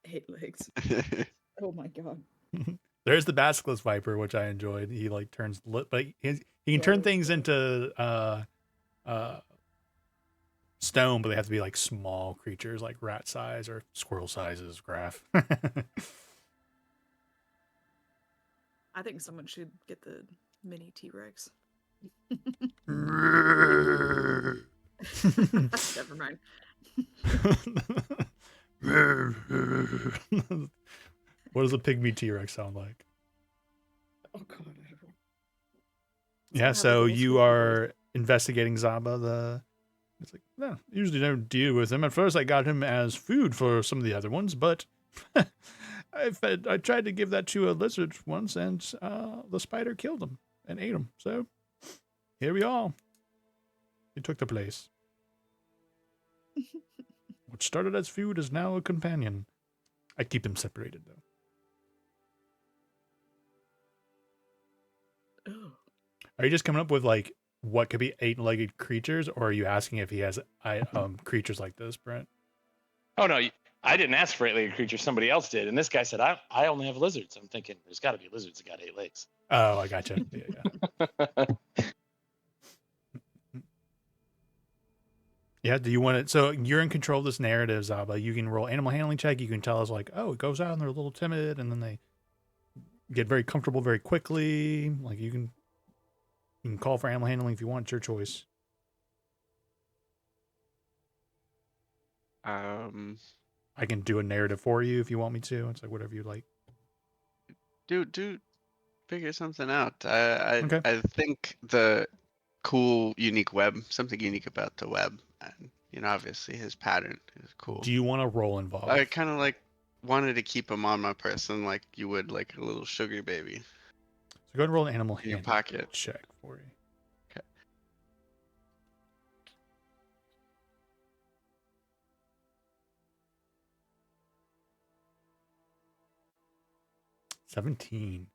Cool. 8 legs. Oh my god. There's the basilisk viper, which I enjoyed. He like turns but he can turn things into stone, but they have to be like small creatures, like rat size or squirrel sizes. Graph. I think someone should get the mini T-Rex. Never mind. What does a pygmy T-Rex sound like? Oh god, I don't know. Yeah, so you are investigating Zaba. It's like, no, usually don't deal with him. At first, I got him as food for some of the other ones, but I tried to give that to a lizard once, and the spider killed him and ate him. So here we are. He took the place. What started as food is now a companion. I keep them separated, though. Oh. Are you just coming up with like what could be 8-legged creatures, or are you asking if he has creatures like this, Brent? Oh no, I didn't ask for 8-legged creatures. Somebody else did, and this guy said I only have lizards. I'm thinking there's got to be lizards that got 8 legs. Oh, I gotcha. Yeah. Yeah, do you want it? So you're in control of this narrative, Zaba. You can roll animal handling check. You can tell us like, oh, it goes out and they're a little timid, and then they get very comfortable very quickly. Like you can call for animal handling if you want. It's your choice. I can do a narrative for you if you want me to. It's like whatever you like. Do figure something out. Okay. I think the cool, unique web, something unique about the web, and obviously his pattern is cool. Do you want a roll involved? I kind of like wanted to keep him on my person like you would like a little sugar baby. So go ahead and roll an animal in your handling pocket. check for you. Okay. 17.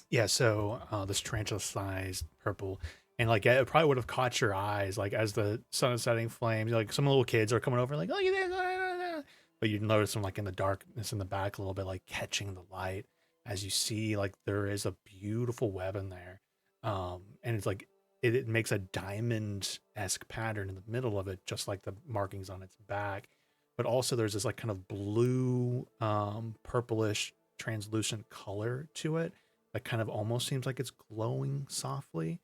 Yeah, so this tarantula-sized purple, and like it probably would have caught your eyes, like as the sun is setting, flames. Like some little kids are coming over, like look at this, but you notice them like in the darkness in the back a little bit, like catching the light as you see like there is a beautiful web in there, and it's like it makes a diamond-esque pattern in the middle of it, just like the markings on its back, but also there's this like kind of blue, purplish, translucent color to it that kind of almost seems like it's glowing softly.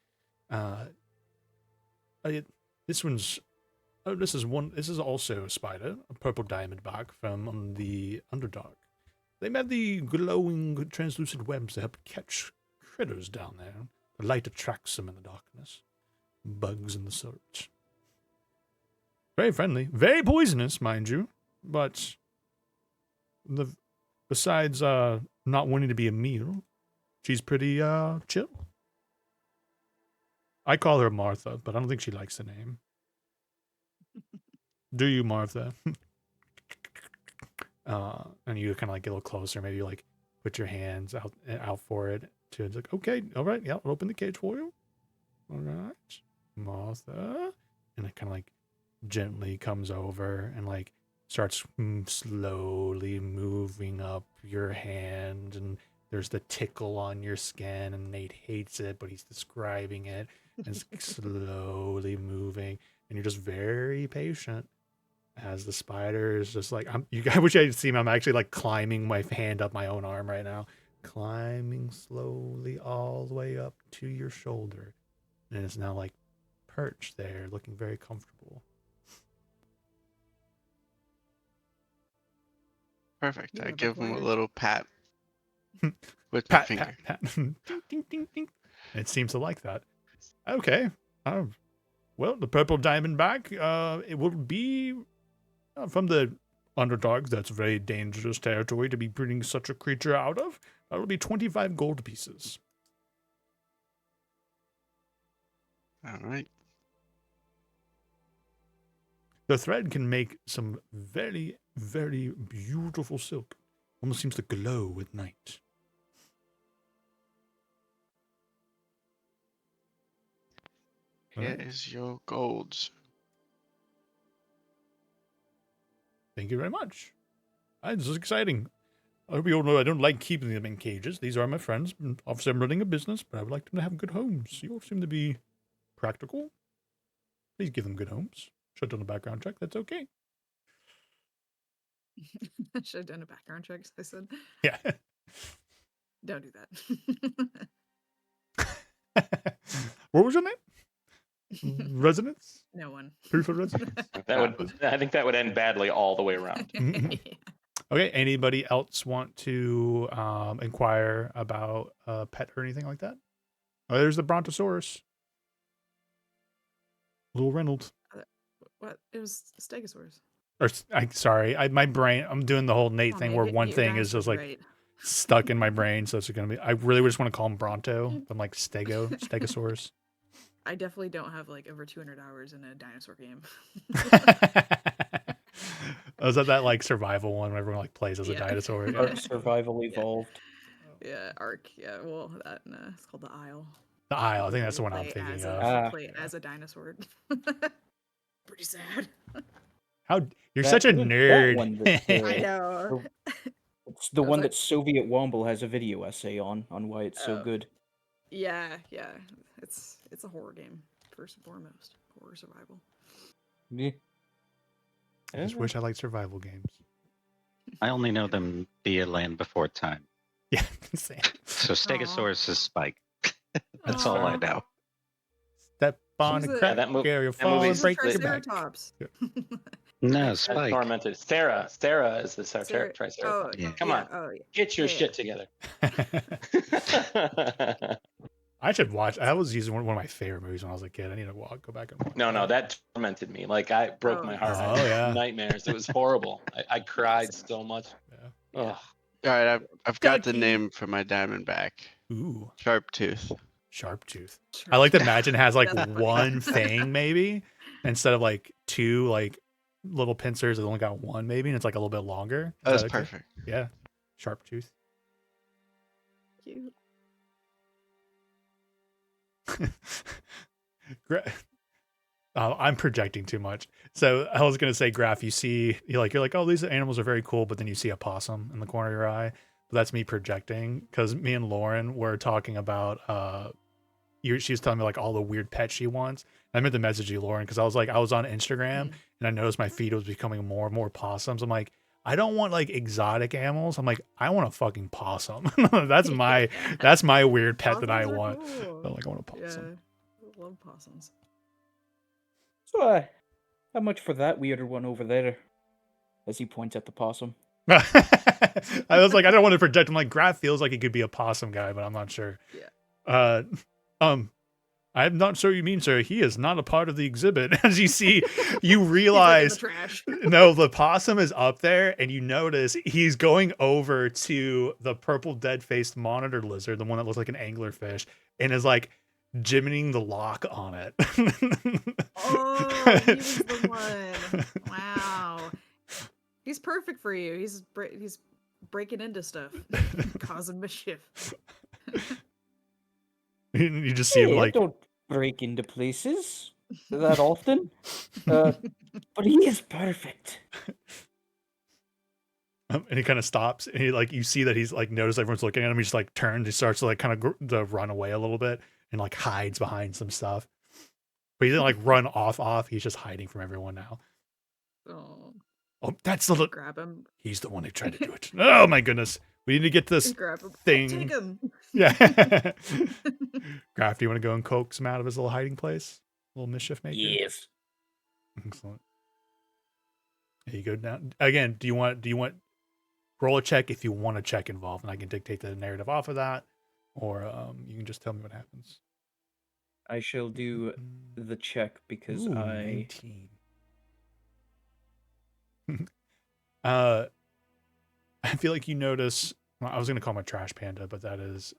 This is also a spider, a purple diamondback from the Underdark. They made the glowing translucent webs to help catch critters down there. The light attracts them in the darkness. Bugs and the sort. Very friendly, very poisonous, mind you, but besides not wanting to be a meal, she's pretty chill. I call her Martha, but I don't think she likes the name. Do you, Martha? And you kind of like get a little closer. Maybe you like put your hands out for it. It's like, okay, all right, yeah, I'll open the cage for you. All right, Martha. And it kind of like gently comes over and like starts slowly moving up your hand, and there's the tickle on your skin, and Nate hates it, but he's describing it, and it's slowly moving, and you're just very patient as the spider is just like, you guys wish I could see him. I'm actually like climbing my hand up my own arm right now, climbing slowly all the way up to your shoulder, and it's now like perched there, looking very comfortable. Perfect. Yeah, I the give him a glider. little pat with my Pat, finger. pat, pat. Ding, ding, ding, ding. It seems to like that. Okay. Well, the purple diamondback, it will be from the Underdark. That's very dangerous territory to be breeding such a creature out of. That will be 25 gold pieces. All right. The thread can make some very, very beautiful silk. Almost seems to glow with night. Here is your golds. Thank you very much. This is exciting. I hope you all know I don't like keeping them in cages. These are my friends. Obviously, I'm running a business, but I would like them to have good homes. You all seem to be practical. Please give them good homes. Shut down the background check. That's okay. Should have done a background check, I said. Yeah. Don't do that. What was your name? Residence? No one. Proof of residence? I think that would end badly all the way around. Mhm. Okay, anybody else want to inquire about a pet or anything like that? Oh, there's the Brontosaurus. Little Reynolds. What? It was Stegosaurus. Or, sorry, my brain, I'm doing the whole Nate Come on, thing man, where get one your thing is dinosaurs just like right. stuck in my brain, so it's going to be, I really just want to call him Bronto. I'm like Stegosaurus. I definitely don't have like over 200 hours in a dinosaur game. Was that like survival one where everyone like plays as a Yeah. dinosaur? Yeah. Ark Survival Evolved. Yeah, Ark. Yeah, well, that it's called the Isle. The Isle, I think that's the You one I'm play thinking as of. Ah. Play as a dinosaur. Pretty sad. How you're That- such a that nerd. one that's, I know. It's the I was one like- that Soviet Womble has a video essay on why it's so Oh. good. Yeah. It's a horror game first and foremost. Horror survival. Yeah. I just wish I liked survival games. I only know them via Land Before Time. Yeah, same. So Stegosaurus is Spike. That's all I Aw. know. Step on She's a a- crack, that you'll movie- fall and She's a break your back. Triceratops. No, Spike. Tormented. Sarah is the Triceratops. Oh, Yeah. Come on, get your shit together. I should watch. I was using one of my favorite movies when I was a kid. I need to go back and watch. No, that tormented me. Like I broke my heart. I had nightmares. It was horrible. I cried so much. Yeah. Ugh. All right, I've got the name for my Diamondback. Ooh, Sharptooth. Sharptooth. I like to imagine it has like That's funny. one thing maybe instead of like two like little pincers. It only got one maybe, and it's like a little bit longer. That's that okay? perfect. Yeah, Sharptooth. Cute. I'm projecting too much. So I was gonna say, Graph, you're like, oh, these animals are very cool, but then you see a possum in the corner of your eye. But that's me projecting, because me and Lauren were talking about she was telling me like all the weird pets she wants. I meant to message you, Lauren, because I was on Instagram and I noticed my feed was becoming more and more possums. I'm like, I don't want like exotic animals. I'm like, I want a fucking possum. that's my weird pet that I Possums are want. cool. I'm like, I want a possum. Yeah, love possums. So, how much for that weirder one over there? As he points at the possum. I was like, I don't want to project. I'm like, Graph feels like he could be a possum guy, but I'm not sure. Yeah. I'm not sure you mean, sir. He is not a part of the exhibit. As you see, you realize He's like in the trash. no, the possum is up there, and you notice he's going over to the purple dead-faced monitor lizard, the one that looks like an anglerfish, and is like jimmining the lock on it. Oh, he was the one. Wow. He's perfect for you. He's breaking into stuff, causing mischief. You just see him like, I don't break into places that often, but he is perfect. and he kind of stops, and he like, you see that he's like noticed everyone's looking at him. He just like turns, he starts to like kind of to run away a little bit, and like hides behind some stuff. But he didn't like run off. He's just hiding from everyone now. Oh, that's the grab him. He's the one who tried to do it. Oh my goodness. We need to get this thing. Take him. Yeah. Graph, do you want to go and coax him out of his little hiding place? Little mischief maker? Yes. Excellent. There you go down. Again, do you want roll a check if you want a check involved, and I can dictate the narrative off of that, or you can just tell me what happens. I shall do the check because Ooh, I 19. I feel like you notice. Well, I was gonna call him a trash panda, but that is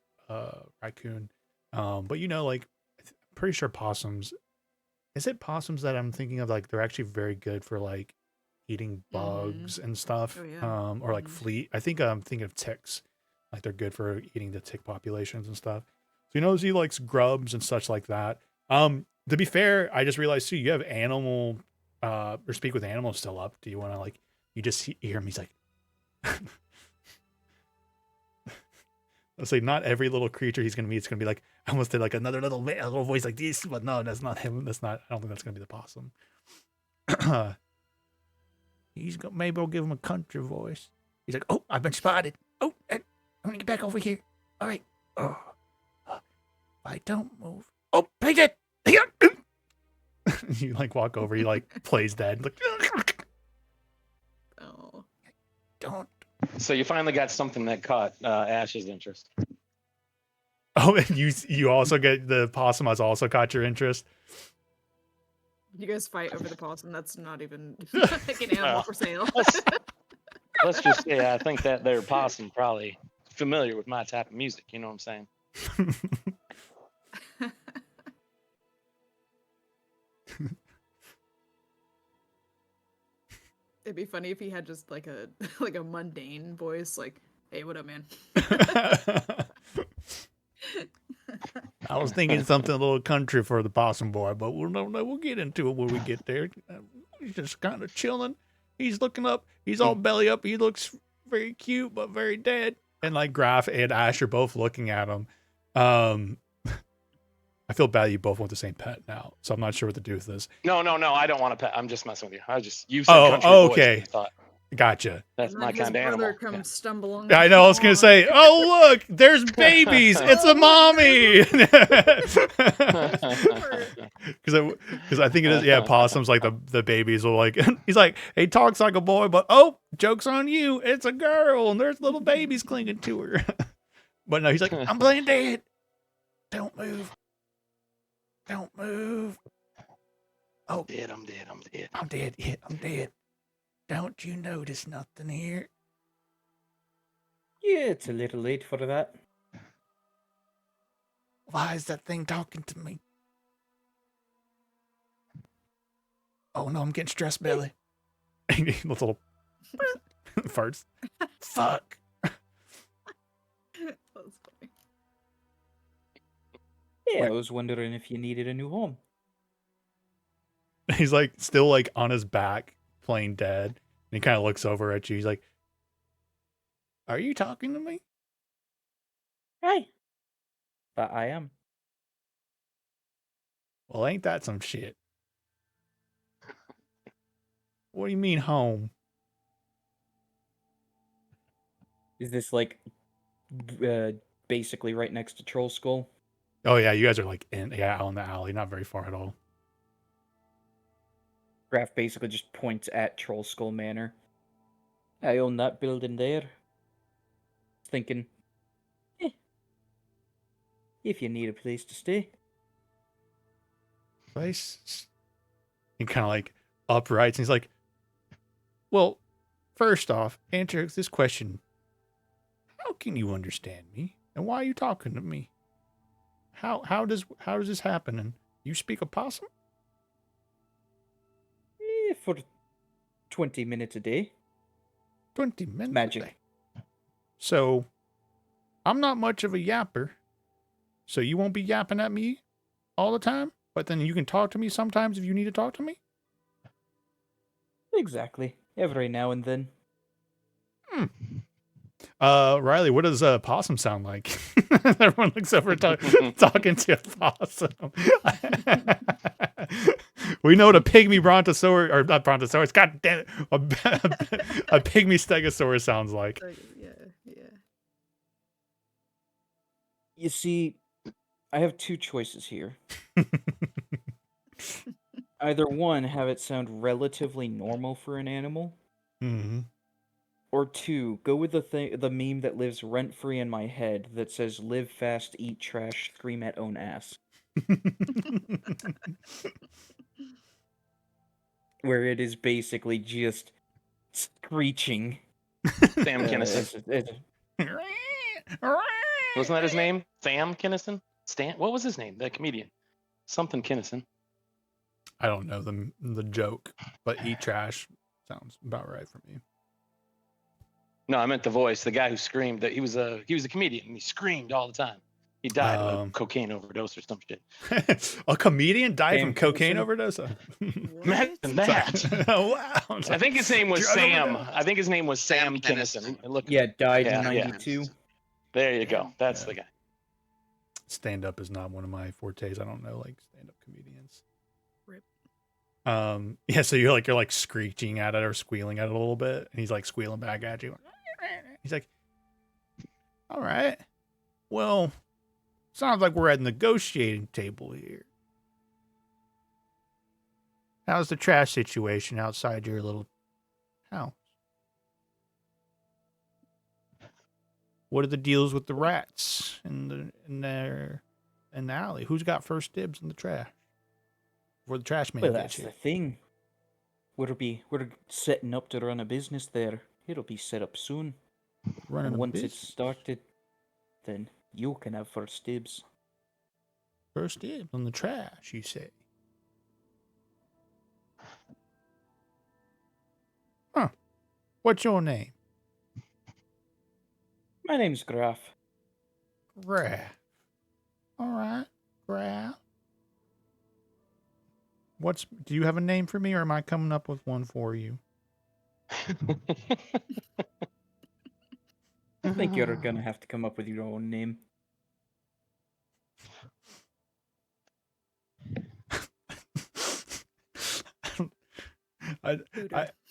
raccoon. But you know, like, I'm pretty sure possums. Is it possums that I'm thinking of? Like, they're actually very good for like eating bugs and stuff. Oh, yeah. Or like flea. I think I'm thinking of ticks. Like, they're good for eating the tick populations and stuff. So he knows he likes grubs and such like that. To be fair, I just realized too, you have animal or speak with animals still up. Do you want to like? You just hear him. He's like, let's say not every little creature he's gonna meet is gonna be like. I almost did like another little voice like this, but no, that's not him. That's not. I don't think that's gonna be the possum. Maybe I'll give him a country voice. He's like, oh, I've been spotted. Oh, I'm gonna get back over here. All right. Oh, I don't move. Oh, Pigeon. You like walk over. He like plays dead. Like. Oh. Don't. So you finally got something that caught Ash's interest. Oh, and you also get the possum has also caught your interest. You guys fight over the possum. That's not even like an animal for sale. Let's just say I think that their possum probably familiar with my type of music. You know what I'm saying? It'd be funny if he had just like a mundane voice, like, "Hey, what up, man?" I was thinking something a little country for the possum boy, but we'll get into it when we get there. He's just kind of chilling. He's looking up. He's all belly up. He looks very cute, but very dead. And like Graph and Ash are both looking at him. I feel bad you both want the same pet now, so I'm not sure what to do with this. No, I don't want a pet. I'm just messing with you. You said country okay. Voice, I thought, Gotcha. that's my kind of animal. Comes stumbling. I know. I was gonna say, oh look, there's babies. It's a mommy. Because I think it is. Yeah, possums like the babies will like. He's like, he talks like a boy, but oh, joke's on you. It's a girl, and there's little babies clinging to her. But no, he's like, I'm playing dead. Don't move. Don't move. Oh, I'm dead. I'm dead. I'm dead. Yeah, I'm dead. Don't you notice nothing here? Yeah, it's a little late for that. Why is that thing talking to me? Oh no, I'm getting stressed belly. Little farts. Fuck. That's funny. Yeah, I was wondering if you needed a new home. He's like still like on his back playing dead. And he kind of looks over at you. He's like, are you talking to me? Hey. But I am. Well, ain't that some shit? What do you mean home? Is this like basically right next to Troll Skull? Oh yeah, you guys are like out in the alley, not very far at all. Graf basically just points at Troll Skull Manor. I own that building there. Thinking, if you need a place to stay. Place? He kind of like uprights and he's like, well, first off, answer this question. How can you understand me? And why are you talking to me? How does this happen? And you speak opossum? For 20 minutes a day. 20 minutes Magic. a day. So, I'm not much of a yapper. So you won't be yapping at me all the time? But then you can talk to me sometimes if you need to talk to me? Exactly. Every now and then. Riley, what does a possum sound like? Everyone looks over talking to a possum. We know what a pygmy brontosaurus, or not brontosaurus, god damn it, a pygmy stegosaurus sounds like. Yeah. You see, I have two choices here. Either one, have it sound relatively normal for an animal. Mm-hmm. Or two, go with the meme that lives rent-free in my head that says live fast, eat trash, scream at own ass. Where it is basically just screeching. Sam Kinison. Wasn't that his name? Sam Kinison? Stan? What was his name? That comedian. Something Kinison. I don't know the joke, but eat trash sounds about right for me. No, I meant the voice. The guy who screamed. That he was a comedian and he screamed all the time. He died of a cocaine overdose or some shit. A comedian died from cocaine overdose? Imagine that. Oh, wow. I think his name was Sam. I think his name was Sam Kinison. Died in 92. Yeah. There you go. That's the guy. Stand up is not one of my fortes. I don't know like stand up comedians. Rip. Yeah, so you're like screeching at it or squealing at it a little bit, and he's like squealing back at you. He's like, all right. Well, sounds like we're at a negotiating table here. How's the trash situation outside your little house? What are the deals with the rats in the alley? Who's got first dibs in the trash? Before the trash man Well, gets that's here. the thing. We're setting up to run a business there. It'll be set up soon. Running and once business. it's started, then you can have first dibs. First dibs on the trash, you say? Huh. What's your name? My name's Graf. Graf. All right, Graf. Do you have a name for me, or am I coming up with one for you? I think you're gonna have to come up with your own name.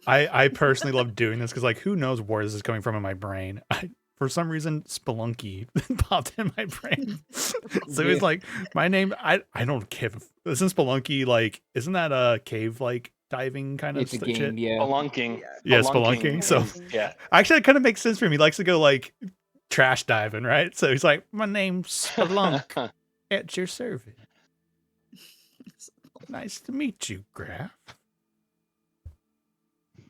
I personally love doing this because, like, who knows where this is coming from in my brain. for some reason, Spelunky popped in my brain. So it's like my name. I don't give. Isn't Spelunky like? Isn't that a cave like diving kind of It's a shit? game, yeah. Spelunking. Yeah, Spelunking. So yeah, actually, it kind of makes sense for him. He likes to go like trash diving, right? So he's like, my name's Spelunk at your service. Nice to meet you, Graf.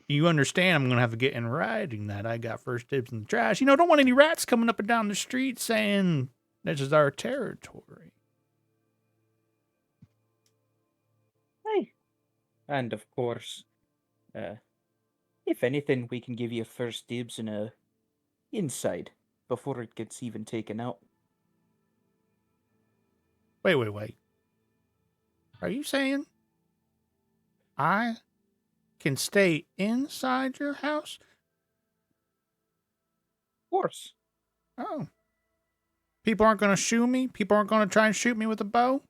You understand I'm going to have to get in writing that I got first dibs in the trash. Don't want any rats coming up and down the street saying this is our territory. Hey. And of course, if anything, we can give you first dibs in a inside before it gets even taken out. Wait. Are you saying I can stay inside your house? Of course. Oh. People aren't going to shoot me? People aren't going to try and shoot me with a bow?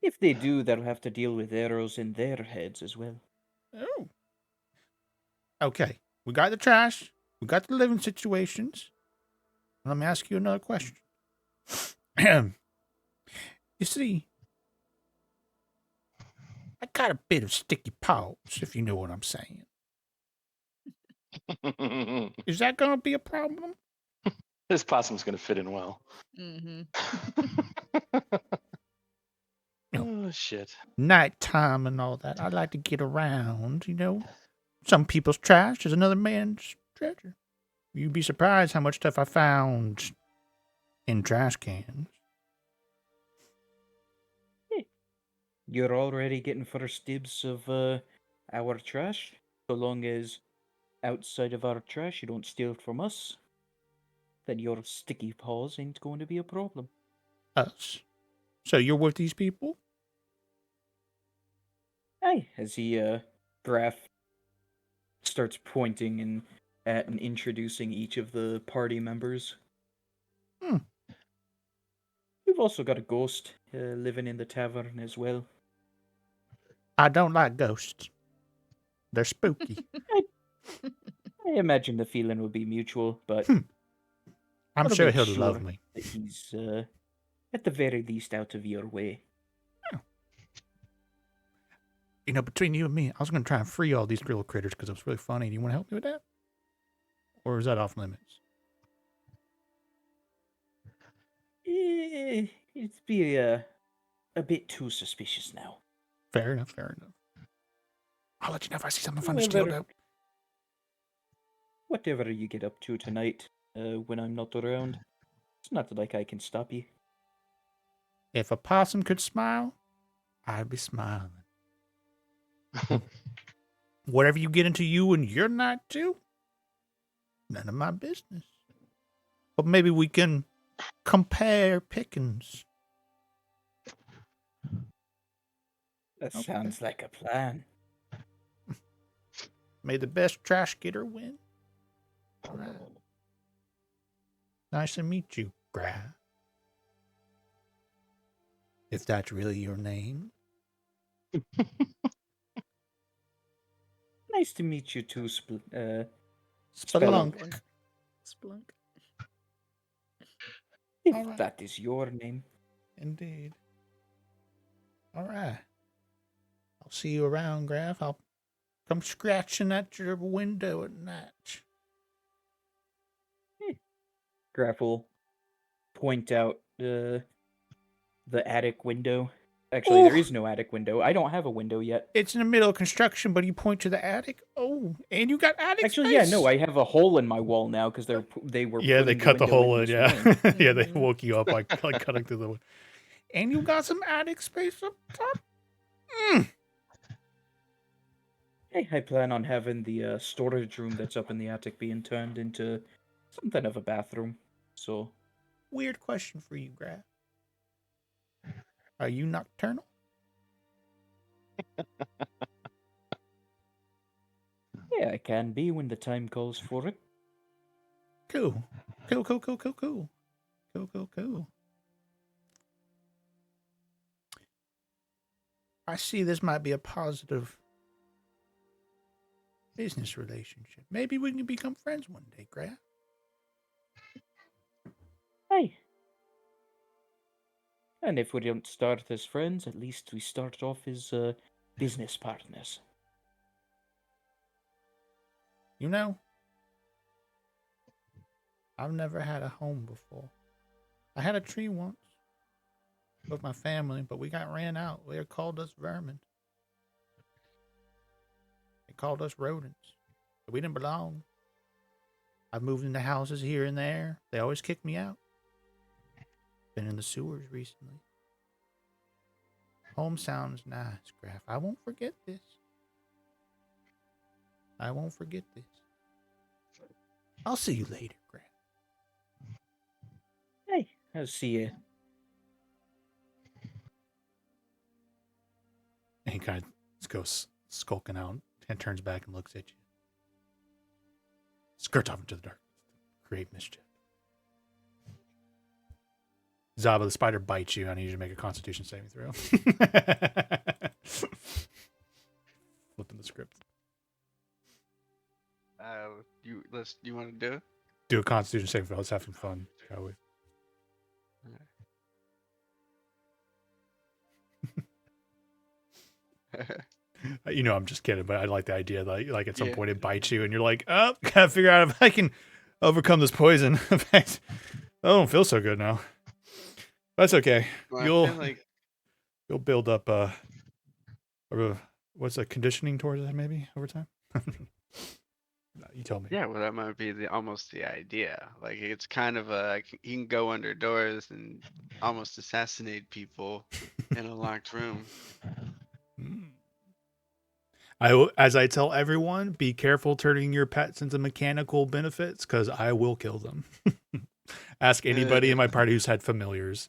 If they do, they'll have to deal with arrows in their heads as well. Oh. Okay. We got the trash. We got the living situations. Let me ask you another question. You see, I got a bit of sticky paws, if you know what I'm saying. Is that going to be a problem? This possum's going to fit in well. Mm-hmm. Oh, shit. Nighttime and all that. I like to get around, Some people's trash is another man's treasure. You'd be surprised how much stuff I found in trash cans. You're already getting first dibs of our trash, so long as outside of our trash you don't steal it from us, then your sticky paws ain't going to be a problem. Us? So you're with these people? Hey, as he Graf starts pointing at and introducing each of the party members. We've also got a ghost living in the tavern as well. I don't like ghosts. They're spooky. I imagine the feeling would be mutual, but I'm sure he'll love me. That he's at the very least out of your way. Between you and me, I was going to try and free all these little critters because it was really funny. Do you want to help me with that? Or is that off limits? It'd be a bit too suspicious now. Fair enough. I'll let you know if I see something fun to steal, though. Whatever you get up to tonight, when I'm not around, it's not like I can stop you. If a possum could smile, I'd be smiling. Whatever you get into you and you're not too, none of my business. But maybe we can compare pickings. That sounds like a plan. May the best trash getter win. All right. Nice to meet you, Graf. If that's really your name. Nice to meet you too, Spelunk. Splunk. If that is your name. Indeed. All right. I'll see you around, Graf. I'll come scratching at your window at night. Graf will point out the attic window. Actually, there is no attic window. I don't have a window yet. It's in the middle of construction, but you point to the attic. Oh, and you got attic Actually, space. yeah, no, I have a hole in my wall now because they were. Yeah, they cut the hole in. Yeah, yeah, they Mm-hmm. woke you up like cutting through the wood. And you got some attic space up top. Hey, I plan on having the storage room that's up in the attic being turned into something of a bathroom. So, weird question for you, Graf. Are you nocturnal? yeah, I can be when the time calls for it. Cool. I see this might be a positive business relationship. Maybe we can become friends one day, Graf. Hey. And if we don't start as friends, at least we start off as business partners. You know, I've never had a home before. I had a tree once with my family, but we got ran out. They called us vermin. They called us rodents. But we didn't belong. I've moved into houses here and there. They always kick me out. Been in the sewers recently. Home sounds nice, Graf. I won't forget this. I won't forget this. I'll see you later, Graf. Hey, I'll see you. And he kind of goes skulking out and turns back and looks at you. Skirt off into the dark. Great mischief. Zaba the spider bites you. I need you to make a Constitution saving throw. Flipping the script. You want to do it? Do a Constitution saving throw. Let's have some fun, shall we? You know, I'm just kidding, but I like the idea that, like, at some point it bites you, and you're like, "Oh, gotta figure out if I can overcome this poison." In fact, I don't feel so good now. That's okay. Well, You'll build up what's a conditioning towards that maybe over time. You tell me. Yeah, well, that might be almost the idea. Like, it's kind of you can go under doors and almost assassinate people in a locked room. As I tell everyone, be careful turning your pets into mechanical benefits, because I will kill them. Ask anybody in my party who's had familiars.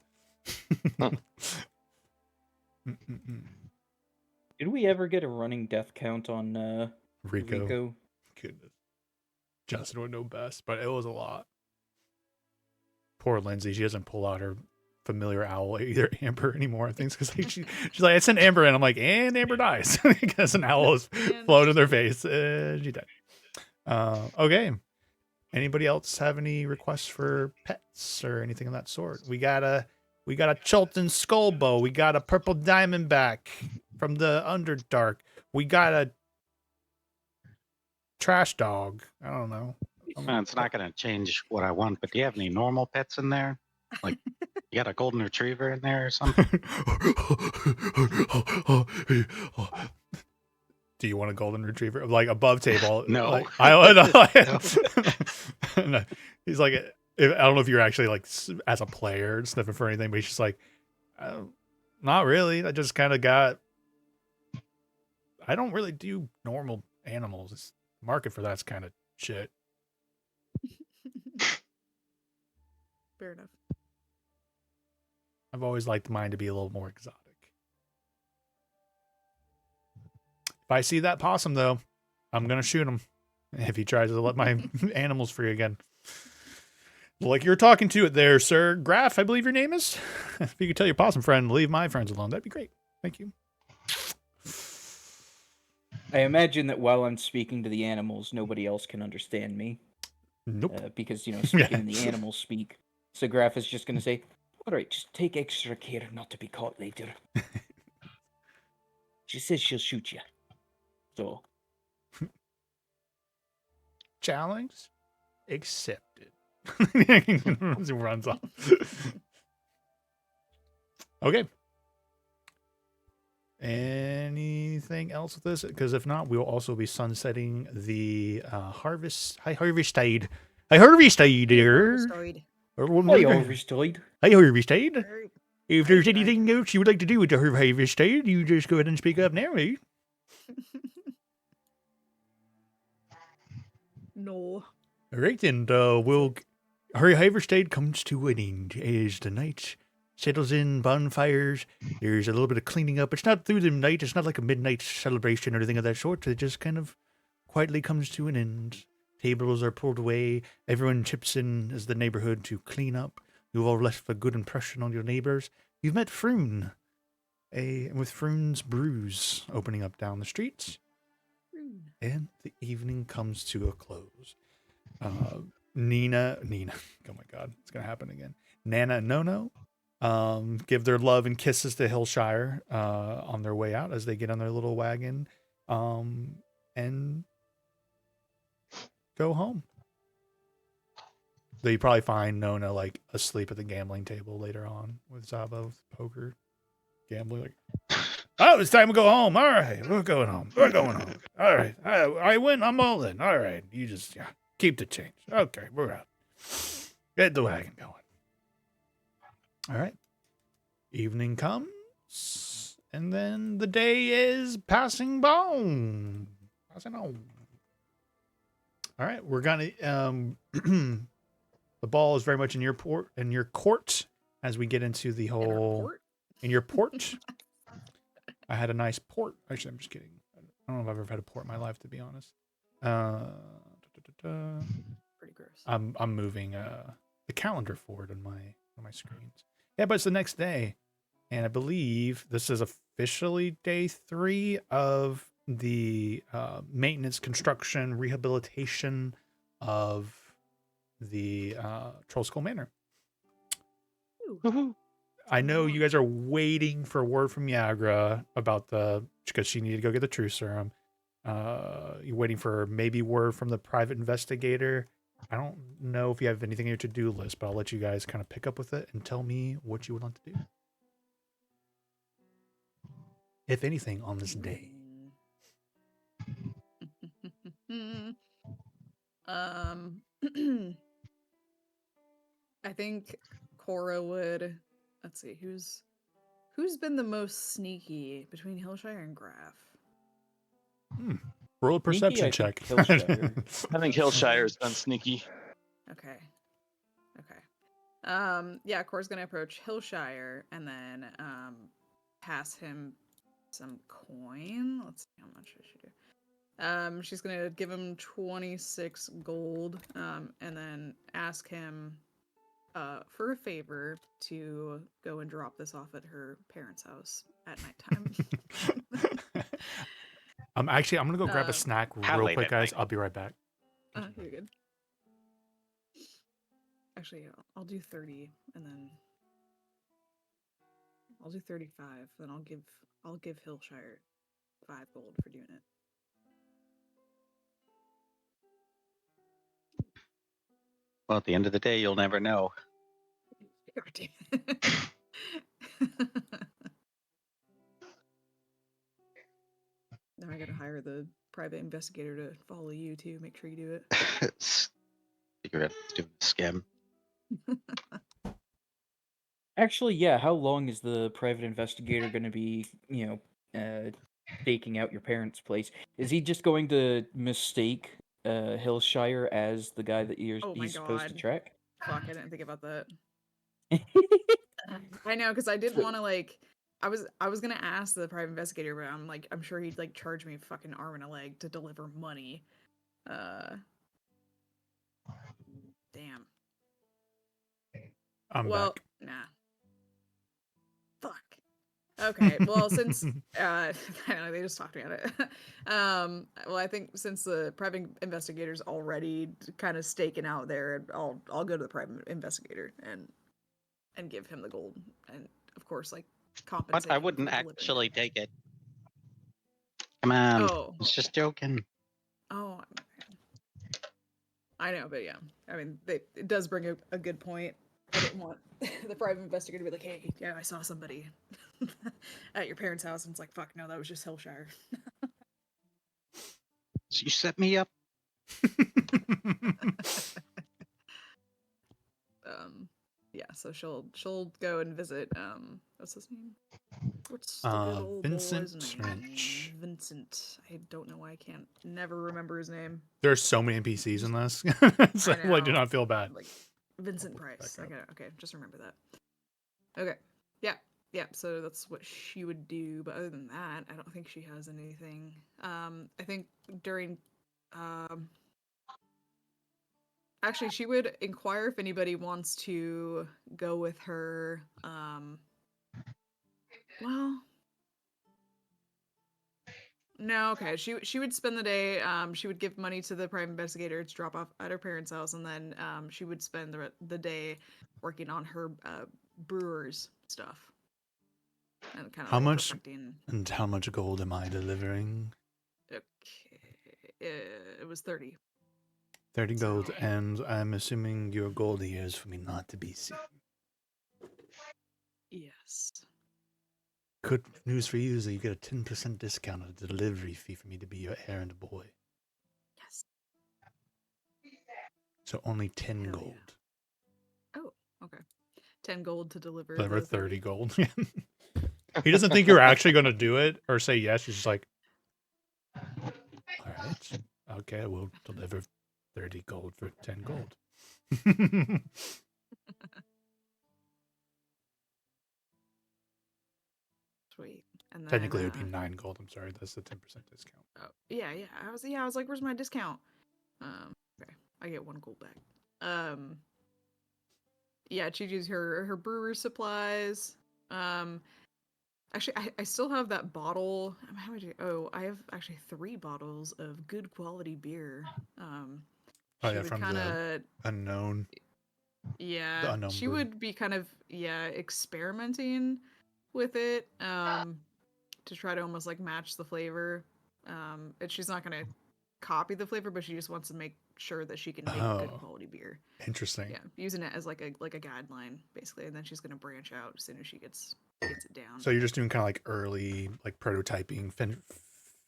Did we ever get a running death count on Rico? Goodness. Justin would know best, but it was a lot. Poor Lindsay. She doesn't pull out her familiar owl, either Amber anymore, I think, because she's like, I sent Amber in. I'm like, and Amber dies because an owl is flown in their face. And she died. Okay. Anybody else have any requests for pets or anything of that sort? We got a Chulton Skullbow. We got a purple diamondback from the Underdark. We got a trash dog. I don't know. It's not going to change what I want, but do you have any normal pets in there? Like, you got a golden retriever in there or something? Do you want a golden retriever? Like above table? No. Like, no. He's like, I don't know if you're actually like as a player sniffing for anything, but he's just like, not really. I just kind of I don't really do normal animals. The market for that's kind of shit. Fair enough. I've always liked mine to be a little more exotic. If I see that possum, though, I'm going to shoot him if he tries to let my animals free again. Like you're talking to it there, sir. Graf, I believe your name is. If you could tell your possum friend to leave my friends alone, that'd be great. Thank you. I imagine that while I'm speaking to the animals, nobody else can understand me. Nope. Because, speaking in the animal speak. So Graf is just going to say, all right, just take extra care not to be caught later. She says she'll shoot you. So. Challenge accepted. Runs off. Okay. Anything else with this? Because if not, we'll also be sunsetting the Harvest. Hi, Harvestide. Hi, Harvestide there. Hi, Harvestide. Hi, Harvestide. If there's anything else you would like to do with the Harvestide, you just go ahead and speak up now, eh? No. All right, then. Harvestide comes to an end as the night settles in, bonfires. There's a little bit of cleaning up. It's not through the night. It's not like a midnight celebration or anything of that sort. It just kind of quietly comes to an end. Tables are pulled away. Everyone chips in as the neighborhood to clean up. You've all left a good impression on your neighbors. You've met Froon, with Froon's Brews opening up down the streets. And the evening comes to a close. Nina, oh my God, it's gonna happen again. Nana and Nono, give their love and kisses to Hillshire on their way out as they get on their little wagon, and go home. Though you probably find Nona like asleep at the gambling table later on with Zaba with poker gambling. Like, oh, it's time to go home. All right, we're going home. We're going home. All right, I win. I'm all in. All right, you just keep the change. Okay, we're out. Get the wagon going. All right. Evening comes, and then the day is passing by. Passing on. All right, we're gonna the ball is very much in your court as we get into the whole in your port. I had a nice port. Actually, I'm just kidding. I don't know if I've ever had a port in my life, to be honest. Pretty gross. I'm moving the calendar forward on my screens. Yeah, but it's the next day, and I believe this is officially day 3 of the maintenance, construction, rehabilitation of the Trollskull Manor. Ooh. I know you guys are waiting for word from Yagra about because she needed to go get the true serum. You're waiting for maybe word from the private investigator. I don't know if you have anything on your to-do list, but I'll let you guys kind of pick up with it and tell me what you would like to do, if anything, on this day. I think Cora would. Let's see, who's been the most sneaky between Hillshire and Graf? Roll a perception check. I think Hillshire's been sneaky. Okay. Yeah, Cora's gonna approach Hillshire and then pass him some coin. Let's see how much I should do. She's gonna give him 26 gold, and then ask him for a favor to go and drop this off at her parents' house at nighttime. I'm gonna go grab a snack real quick, guys. I'll be right back. You're good. Actually, I'll do 30, and then I'll do 35. Then I'll give Hillshire 5 gold for doing it. Well, at the end of the day, you'll never know. Now I gotta hire the private investigator to follow you too. Make sure you do it. Figure out doing a scam. Actually, yeah. How long is the private investigator going to be, staking out your parents' place? Is he just going to mistake Hillshire as the guy that he's supposed to track? Fuck, I didn't think about that. I know, because I did want to I was gonna ask the private investigator, but I'm sure he'd charge me a fucking arm and a leg to deliver money. Damn. I'm back. Nah. Fuck. Okay, well, since I don't know, they just talked me out of it. Well, I think since the private investigator's already kind of staking out there, I'll go to the private investigator and give him the gold, and of course, compensate. But I wouldn't actually take it. Come on, I was just joking. Oh, I know, but yeah, I mean, it does bring a good point. I didn't want the private investigator to be like, "Hey, yeah, I saw somebody at your parents' house," and it's like, "Fuck, no, that was just Hillshire." So you set me up. Yeah, so she'll go and visit. What's his name? What's the good old Vincent boy's Trench. name? Vincent. I don't know why I can't never remember his name. There's so many NPCs in this, so do not feel bad. Vincent Price. Okay, just remember that. Okay, yeah. So that's what she would do. But other than that, I don't think she has anything. I think during. Actually, she would inquire if anybody wants to go with her. Well, No, okay. She would spend the day. She would give money to the private investigator to drop off at her parents' house, and then she would spend the day working on her brewer's stuff, and kind of How like much perfecting. and how much gold am I delivering? Okay, it was 30. 30 gold, and I'm assuming your goal here is for me not to be seen. Yes. Good news for you is that you get a 10% discount on the delivery fee for me to be your errand boy. Yes. So only 10 Hell gold. Yeah. Oh, okay. 10 gold to deliver. Deliver 30 gold. He doesn't think you're actually going to do it or say yes. He's just like, all right, okay, we'll deliver 30 gold for 10 gold. Sweet. And then, Technically, it would be 9 gold. I'm sorry, that's the 10% discount. Oh, yeah. I was like, where's my discount? Okay, I get 1 gold back. Yeah, she'd use her brewer supplies. Actually, I still have that bottle. How many? Oh, I have actually 3 bottles of good quality beer. Oh yeah, from the unknown. Yeah, the unknown she brew. would be kind of experimenting with it to try to almost like match the flavor. And she's not gonna copy the flavor, but she just wants to make sure that she can make good quality beer. Interesting. Yeah, using it as like a guideline basically, and then she's gonna branch out as soon as she gets it down. So you're just doing kind of like early like prototyping,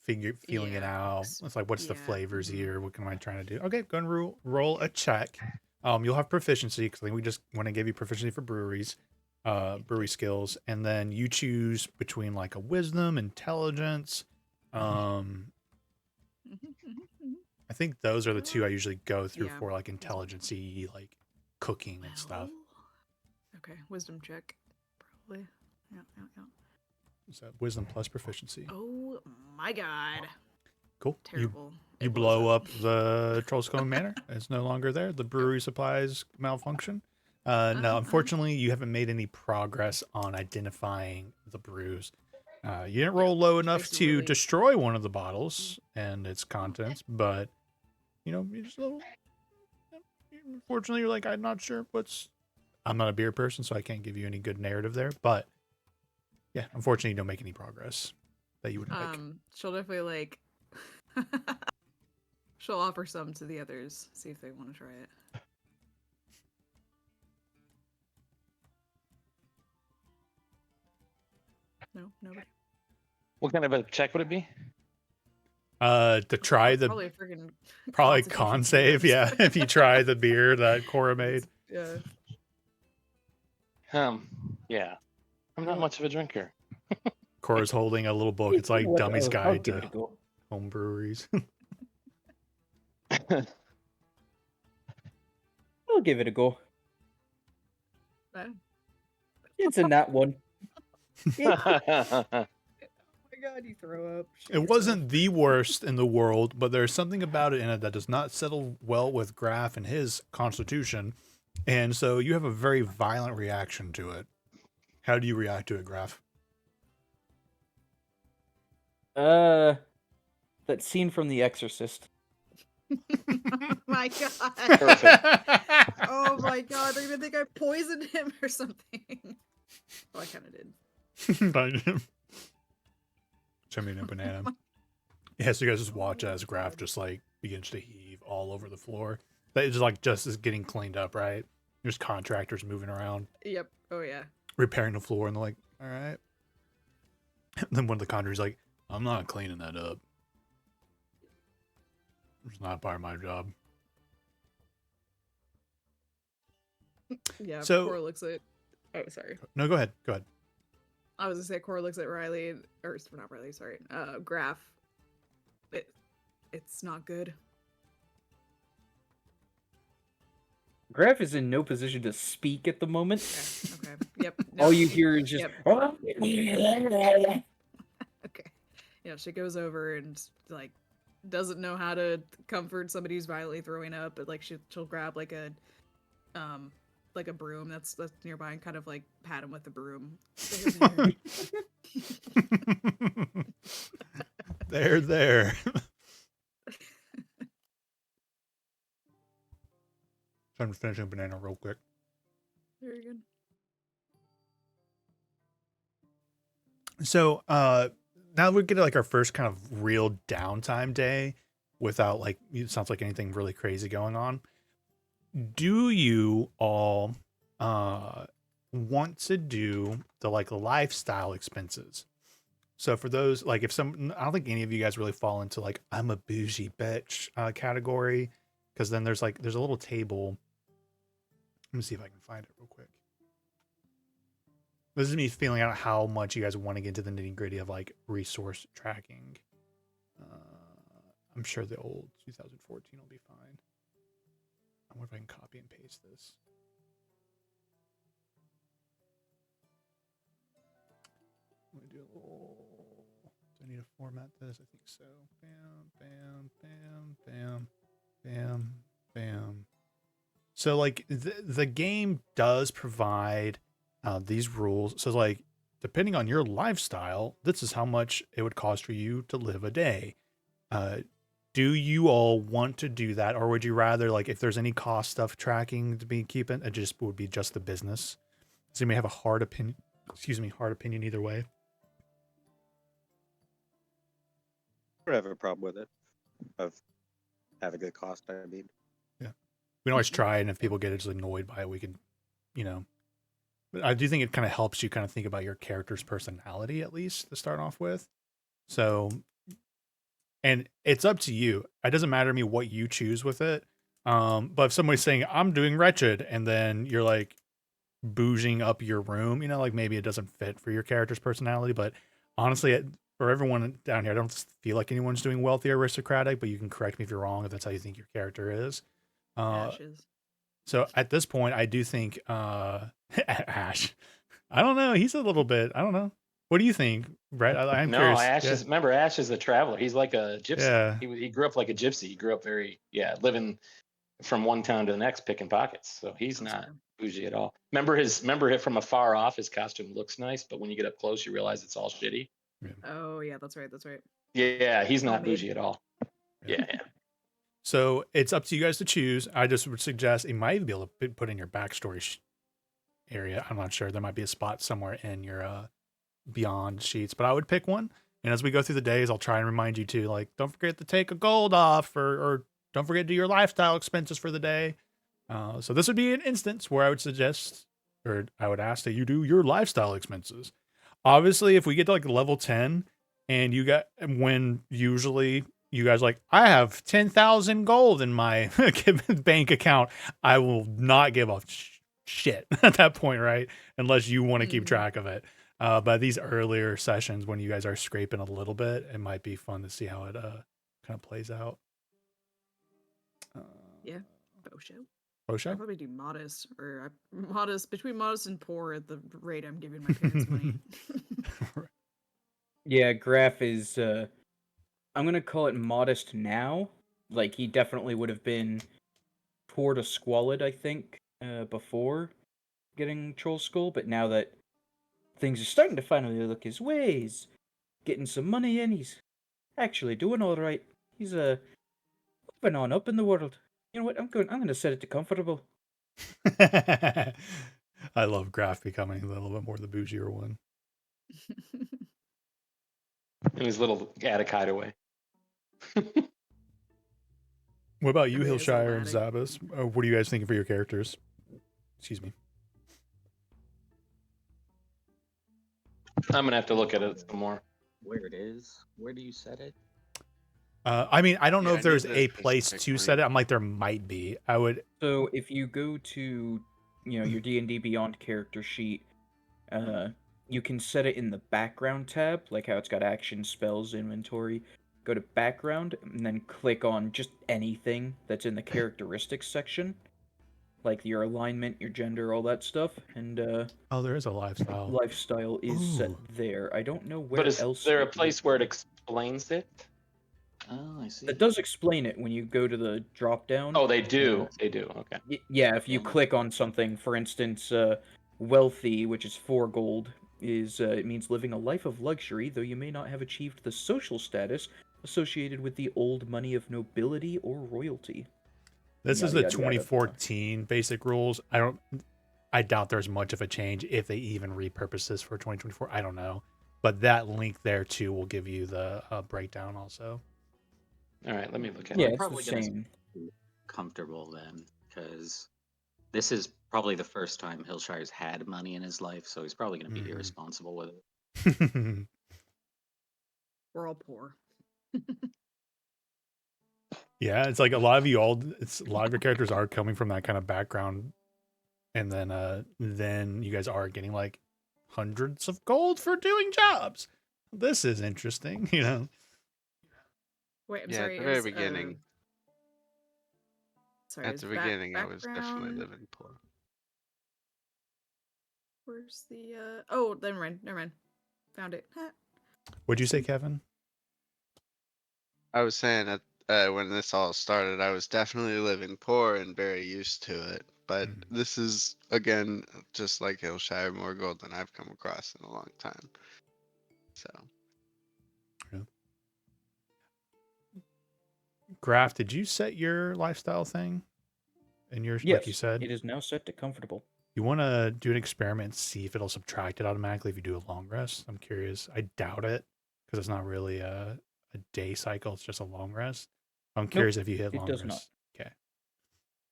feeling it out. It's like, what's the flavors here? What am I trying to do? Okay, go and roll a check. You'll have proficiency because I think we just want to give you proficiency for breweries, brewery skills, and then you choose between like a wisdom, intelligence. I think those are the 2 I usually go through for like intelligence-y, like cooking and stuff. Okay, wisdom check, probably. Yeah. So wisdom plus proficiency. Oh my god. Cool. Terrible. You blow up the Trollscone Manor. It's no longer there. The brewery supplies malfunction. No, unfortunately, you haven't made any progress on identifying the brews. You didn't roll low enough to destroy one of the bottles and its contents, but you're just a little. Unfortunately, you're like, I'm not sure what's. I'm not a beer person, so I can't give you any good narrative there. But yeah, unfortunately, you don't make any progress that you would make. She'll definitely like. She'll offer some to the others, see if they want to try it. No, nobody. What kind of a check would it be? To try the probably con save, yeah. If you try the beer that Cora made. Yeah. Yeah. I'm not much of a drinker. Cora's holding a little book. It's like Dummy's Guide to Home Breweries. I'll give it a go. It's a nat 1. Oh my god, you throw up. It wasn't the worst in the world, but there's something about it in it that does not settle well with Graf and his constitution. And so you have a very violent reaction to it. How do you react to it, Graf? That scene from The Exorcist. Oh my god. Oh my god, they're gonna think I poisoned him or something. Well, I kind of did. Show me a banana. Yeah, so you guys just watch as Graf just like begins to heave all over the floor. That is like just is getting cleaned up, right? There's contractors moving around. Yep. Oh yeah. Repairing the floor, and they're like, all right. And then one of the conjurers like, I'm not cleaning that up. It's not part of my job. Yeah, so Cora looks at. Oh, sorry. No, go ahead. Go ahead. I was gonna say Cora looks at Riley, or not Riley. Sorry, Graf. It's not good. Graf is in no position to speak at the moment. Okay. Yep. No, All you hear is just. Yep. Okay. Yeah, she goes over and like doesn't know how to comfort somebody who's violently throwing up, but like she'll grab like a broom that's nearby and kind of like pat him with the broom. There. So I'm finishing a banana real quick. Very good. So now we get like our first kind of real downtime day without like it sounds like anything really crazy going on. Do you all want to do the like lifestyle expenses? So for those like if I don't think any of you guys really fall into like I'm a bougie bitch category, because then there's a little table. Let me see if I can find it real quick. This is me feeling out how much you guys want to get into the nitty gritty of like resource tracking. I'm sure the old 2014 will be fine. I wonder if I can copy and paste this. Let me do a little. Do I need to format this? I think so. Bam, bam, bam, bam, bam, bam. So like the game does provide these rules. So like depending on your lifestyle, this is how much it would cost for you to live a day. Do you all want to do that, or would you rather like if there's any cost stuff tracking to be keeping, it just would be just the business? So you may have a hard opinion. Hard opinion either way. I don't have a problem with it. Of having a cost, I mean. Yeah, we can always try, and if people get just annoyed by it, we can, But I do think it kind of helps you kind of think about your character's personality at least to start off with. So, and it's up to you. It doesn't matter to me what you choose with it. But if somebody's saying I'm doing wretched, and then you're like bouging up your room, like maybe it doesn't fit for your character's personality. But honestly, for everyone down here, I don't feel like anyone's doing wealthy or aristocratic. But you can correct me if you're wrong if that's how you think your character is. Ashes. So at this point, I do think Ash. I don't know. He's a little bit. I don't know. What do you think, Brett? I'm curious. Ash is. Remember, Ash is a traveler. He's like a gypsy. Yeah. He grew up like a gypsy. He grew up living from one town to the next, picking pockets. So he's not bougie at all. Remember it from afar off. His costume looks nice, but when you get up close, you realize it's all shitty. Yeah. Oh yeah, that's right. Yeah, he's not bougie at all. Yeah. So it's up to you guys to choose. I just would suggest it might even be able to put in your backstory area. I'm not sure. There might be a spot somewhere in your beyond sheets, but I would pick one. And as we go through the days, I'll try and remind you to like, don't forget to take a gold off or don't forget to do your lifestyle expenses for the day. So this would be an instance where I would suggest, or I would ask that you do your lifestyle expenses. Obviously, if we get to like level 10 and when usually you guys like, I have 10,000 gold in my bank account, I will not give a shit at that point, right? Unless you want to keep track of it. But these earlier sessions when you guys are scraping a little bit, it might be fun to see how it kind of plays out. Yeah, Bo show. I'd probably do modest between modest and poor at the rate I'm giving my parents money. Yeah, Graf is I'm gonna call it modest now. Like he definitely would have been poor to squalid, I think, before getting Troll Skull, but now that things are starting to finally look his way, he's getting some money in, he's actually doing alright. He's moving on up in the world. You know what? I'm gonna set it to comfortable. I love Graf becoming a little bit more the bougier one. In his little attic hideaway. What about you, Hillshire and Zabas? What are you guys thinking for your characters? Excuse me. I'm gonna have to look at it some more. Where it is? Where do you set it? I mean, I don't know if there's a place to set it. I'm like, there might be. I would. So if you go to, your D&D Beyond character sheet, you can set it in the background tab, like how it's got action, spells, inventory. Go to background and then click on just anything that's in the characteristics section, like your alignment, your gender, all that stuff. And there is a lifestyle. Lifestyle is set there. I don't know where else. But is there a place where it explains it? Oh, I see. It does explain it when you go to the drop down. Oh, they do. They do. Okay. Yeah, if you click on something, for instance, wealthy, which is 4 gold, is it means living a life of luxury, though you may not have achieved the social status associated with the old money of nobility or royalty. This is the 2014 basic rules. I doubt there's much of a change if they even repurpose this for 2024. I don't know, but that link there too will give you the breakdown also. All right, let me look at it. Yeah, it's probably the same. Comfortable then, because this is probably the first time Hillshire's had money in his life, so he's probably going to be irresponsible with it. We're all poor. Yeah, it's like a lot of your characters are coming from that kind of background, and then you guys are getting like hundreds of gold for doing jobs. This is interesting, you know. Wait, I'm sorry. At the very beginning. Sorry, at the beginning, I was definitely living poor. Where's the oh, never mind. Found it. What'd you say, Kevin? I was saying that when this all started, I was definitely living poor and very used to it. But this is, again, just like Hillshire, more gold than I've come across in a long time. So. Yeah. Graf, did you set your lifestyle thing? And yours, yes, like you said, it is now set to comfortable. You want to do an experiment and see if it'll subtract it automatically if you do a long rest. I'm curious. I doubt it because it's not really a day cycle. It's just a long rest. I'm curious if you hit long rest. Not. Okay.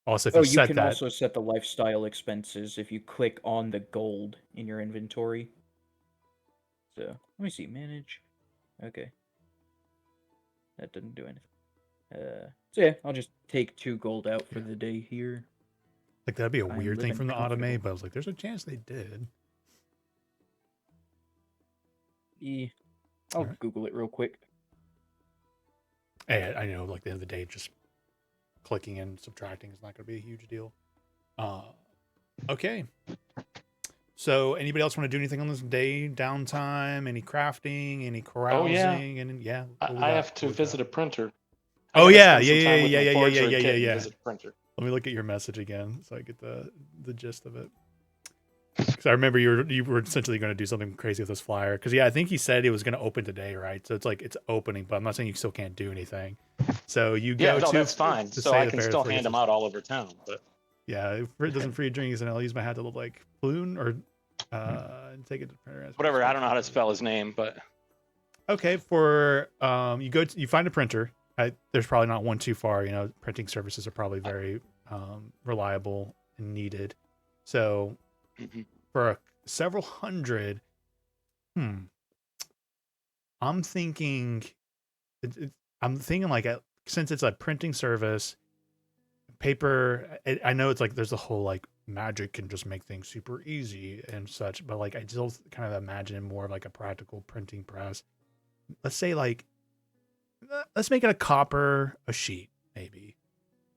Also, if you can also set the lifestyle expenses if you click on the gold in your inventory. So let me see. Manage. Okay. That didn't do anything. So yeah, I'll just take 2 gold out for the day here. Like that'd be a weird thing from the automate, but I was like, there's a chance they did. Yeah. I'll Google it real quick. Hey, I know, like at the end of the day, just clicking and subtracting is not going to be a huge deal. Okay. So, anybody else want to do anything on this day? Downtime? Any crafting? Any carousing? Oh, yeah. And yeah. I have to visit a printer. Oh yeah. Visit printer. Let me look at your message again so I get the gist of it. Because I remember you were essentially going to do something crazy with this flyer. Because I think he said it was going to open today, right? So it's like it's opening, but I'm not saying you still can't do anything. So you go to that's fine. So I can still hand them out all over town. But yeah, if it doesn't free drinks, and I'll use my hat to look like Bloon or take it to the printer. Whatever. I don't know how to spell his name, but okay. For you find a printer. There's probably not one too far. Printing services are probably very reliable and needed. So for several hundred, I'm thinking like since it's a printing service, paper. I know it's like there's a whole like magic can just make things super easy and such, but like I still kind of imagine more of like a practical printing press. Let's say like. Let's make it a copper a sheet, maybe,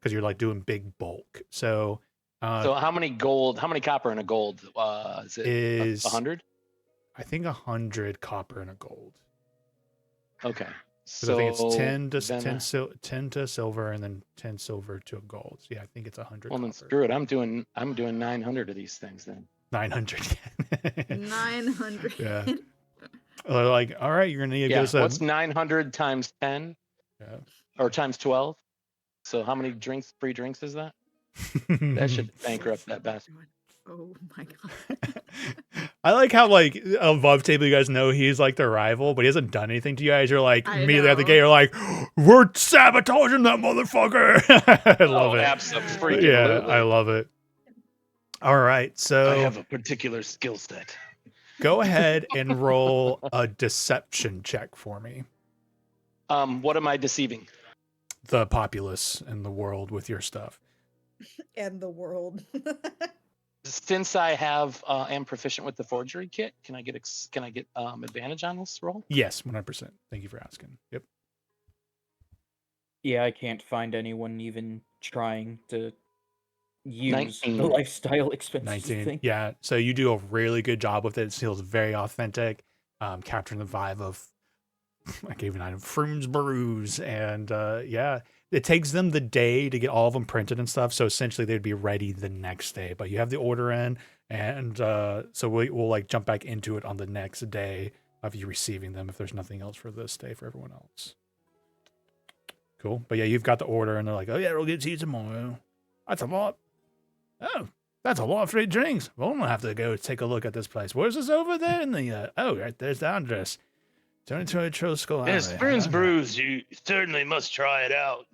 because you're like doing big bulk. So how many copper and a gold? Is it 100? I think 100 copper and a gold. Okay. So I think it's 10 to silver and then 10 silver to a gold. So yeah, I think it's 100. Well, then screw it. I'm doing 900 of these things then. 900. 900. Yeah. Like, all right, you're gonna need to go. What's 900 times 10? Yeah. Or times 12? So how many free drinks is that? That should bankrupt that bastard. Oh my god. I like how like above table you guys know he's like the rival, but he hasn't done anything to you guys. You're like immediately at the gate, you're like, we're sabotaging that motherfucker. I love it. Absolutely. Yeah, I love it. All right, so I have a particular skill set. Go ahead and roll a deception check for me. What am I deceiving? The populace and the world with your stuff. And the world. Since I am proficient with the forgery kit, can I get advantage on this roll? Yes, 100%. Thank you for asking. Yep. Yeah, I can't find anyone even trying to use 19. the lifestyle expenses 19. thing. Yeah, so you do a really good job with it. It feels very authentic, capturing the vibe of I gave an item, Frooms Brews, and it takes them the day to get all of them printed and stuff. So essentially, they'd be ready the next day. But you have the order in, and so we'll like jump back into it on the next day of you receiving them if there's nothing else for this day for everyone else. Cool. But yeah, you've got the order, and they're like, "Oh yeah, we'll get to you tomorrow." That's a lot. Oh, that's a lot of free drinks. Well, I'm gonna have to go take a look at this place. Where's this over there? In the right there's the address. 22 Troll Skull Highway. Yes, Burns Brews. You certainly must try it out.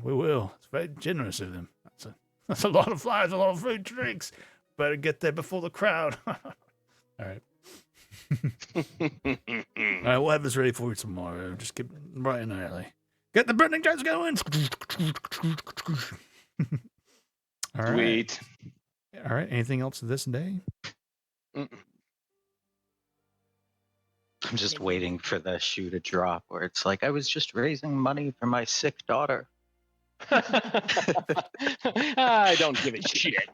We will. It's very generous of them. That's a lot of flyers, a lot of free drinks. Better get there before the crowd. All right. All right, we'll have this ready for you tomorrow. Just get bright and early. Get the burning jars going. All right. Sweet. All right. Anything else this day? I'm just waiting for the shoe to drop where it's like, I was just raising money for my sick daughter. I don't give a shit.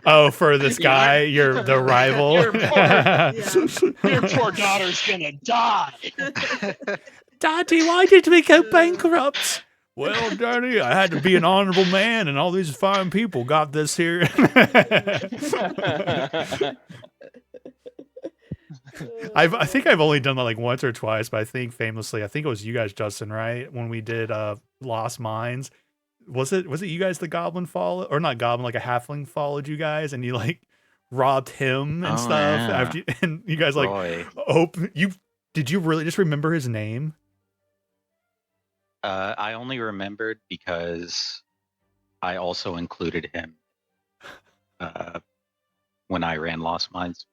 Oh, for this guy, the rival. Your poor daughter's gonna die. Daddy, why did we go bankrupt? Well, Daddy, I had to be an honorable man, and all these fine people got this here. I think I've only done that like once or twice, but I think famously, I think it was you guys, Justin, right? When we did Lost Mines. Was it you guys the goblin followed, or not goblin, like a halfling followed you guys, and you like robbed him and stuff after and you guys like did you really just remember his name? I only remembered because I also included him when I ran Lost Mines.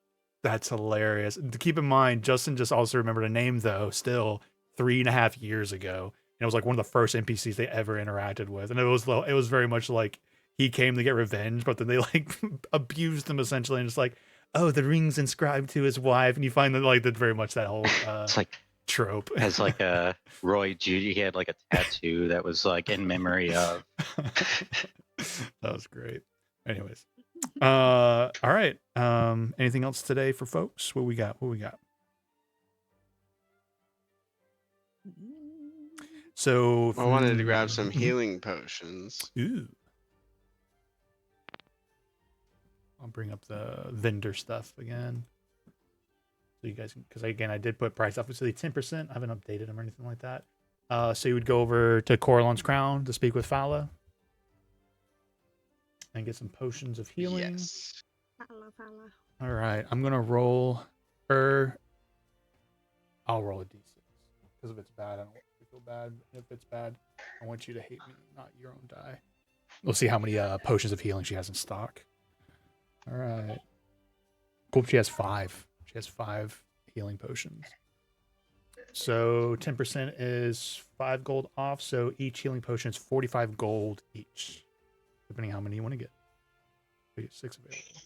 That's hilarious. Keep in mind, Justin just also remembered a name though, still 3.5 years ago. And it was like one of the first NPCs they ever interacted with. And it was very much like he came to get revenge, but then they like abused him essentially and just like, oh, the ring's inscribed to his wife. And you find that like that's very much that whole it's like trope. As like a Roy Judy, he had like a tattoo that was like in memory of. That was great. Anyways. All right. Anything else today for folks? What we got? So I wanted to grab some healing potions. Ooh. I'll bring up the vendor stuff again. So you guys, because again, I did put price obviously 10%. I haven't updated them or anything like that. So you would go over to Coralon's Crown to speak with Fala and get some potions of healing. Yes. Fala. All right, I'm gonna roll her. I'll roll a d6 because if it's bad, I don't want you to feel bad. If it's bad, I want you to hate me, not your own die. We'll see how many potions of healing she has in stock. All right. Cool. She has 5. She has 5 healing potions. So 10% is 5 gold off. So each healing potion is 45 gold each, depending on how many you want to get. We get 6 available.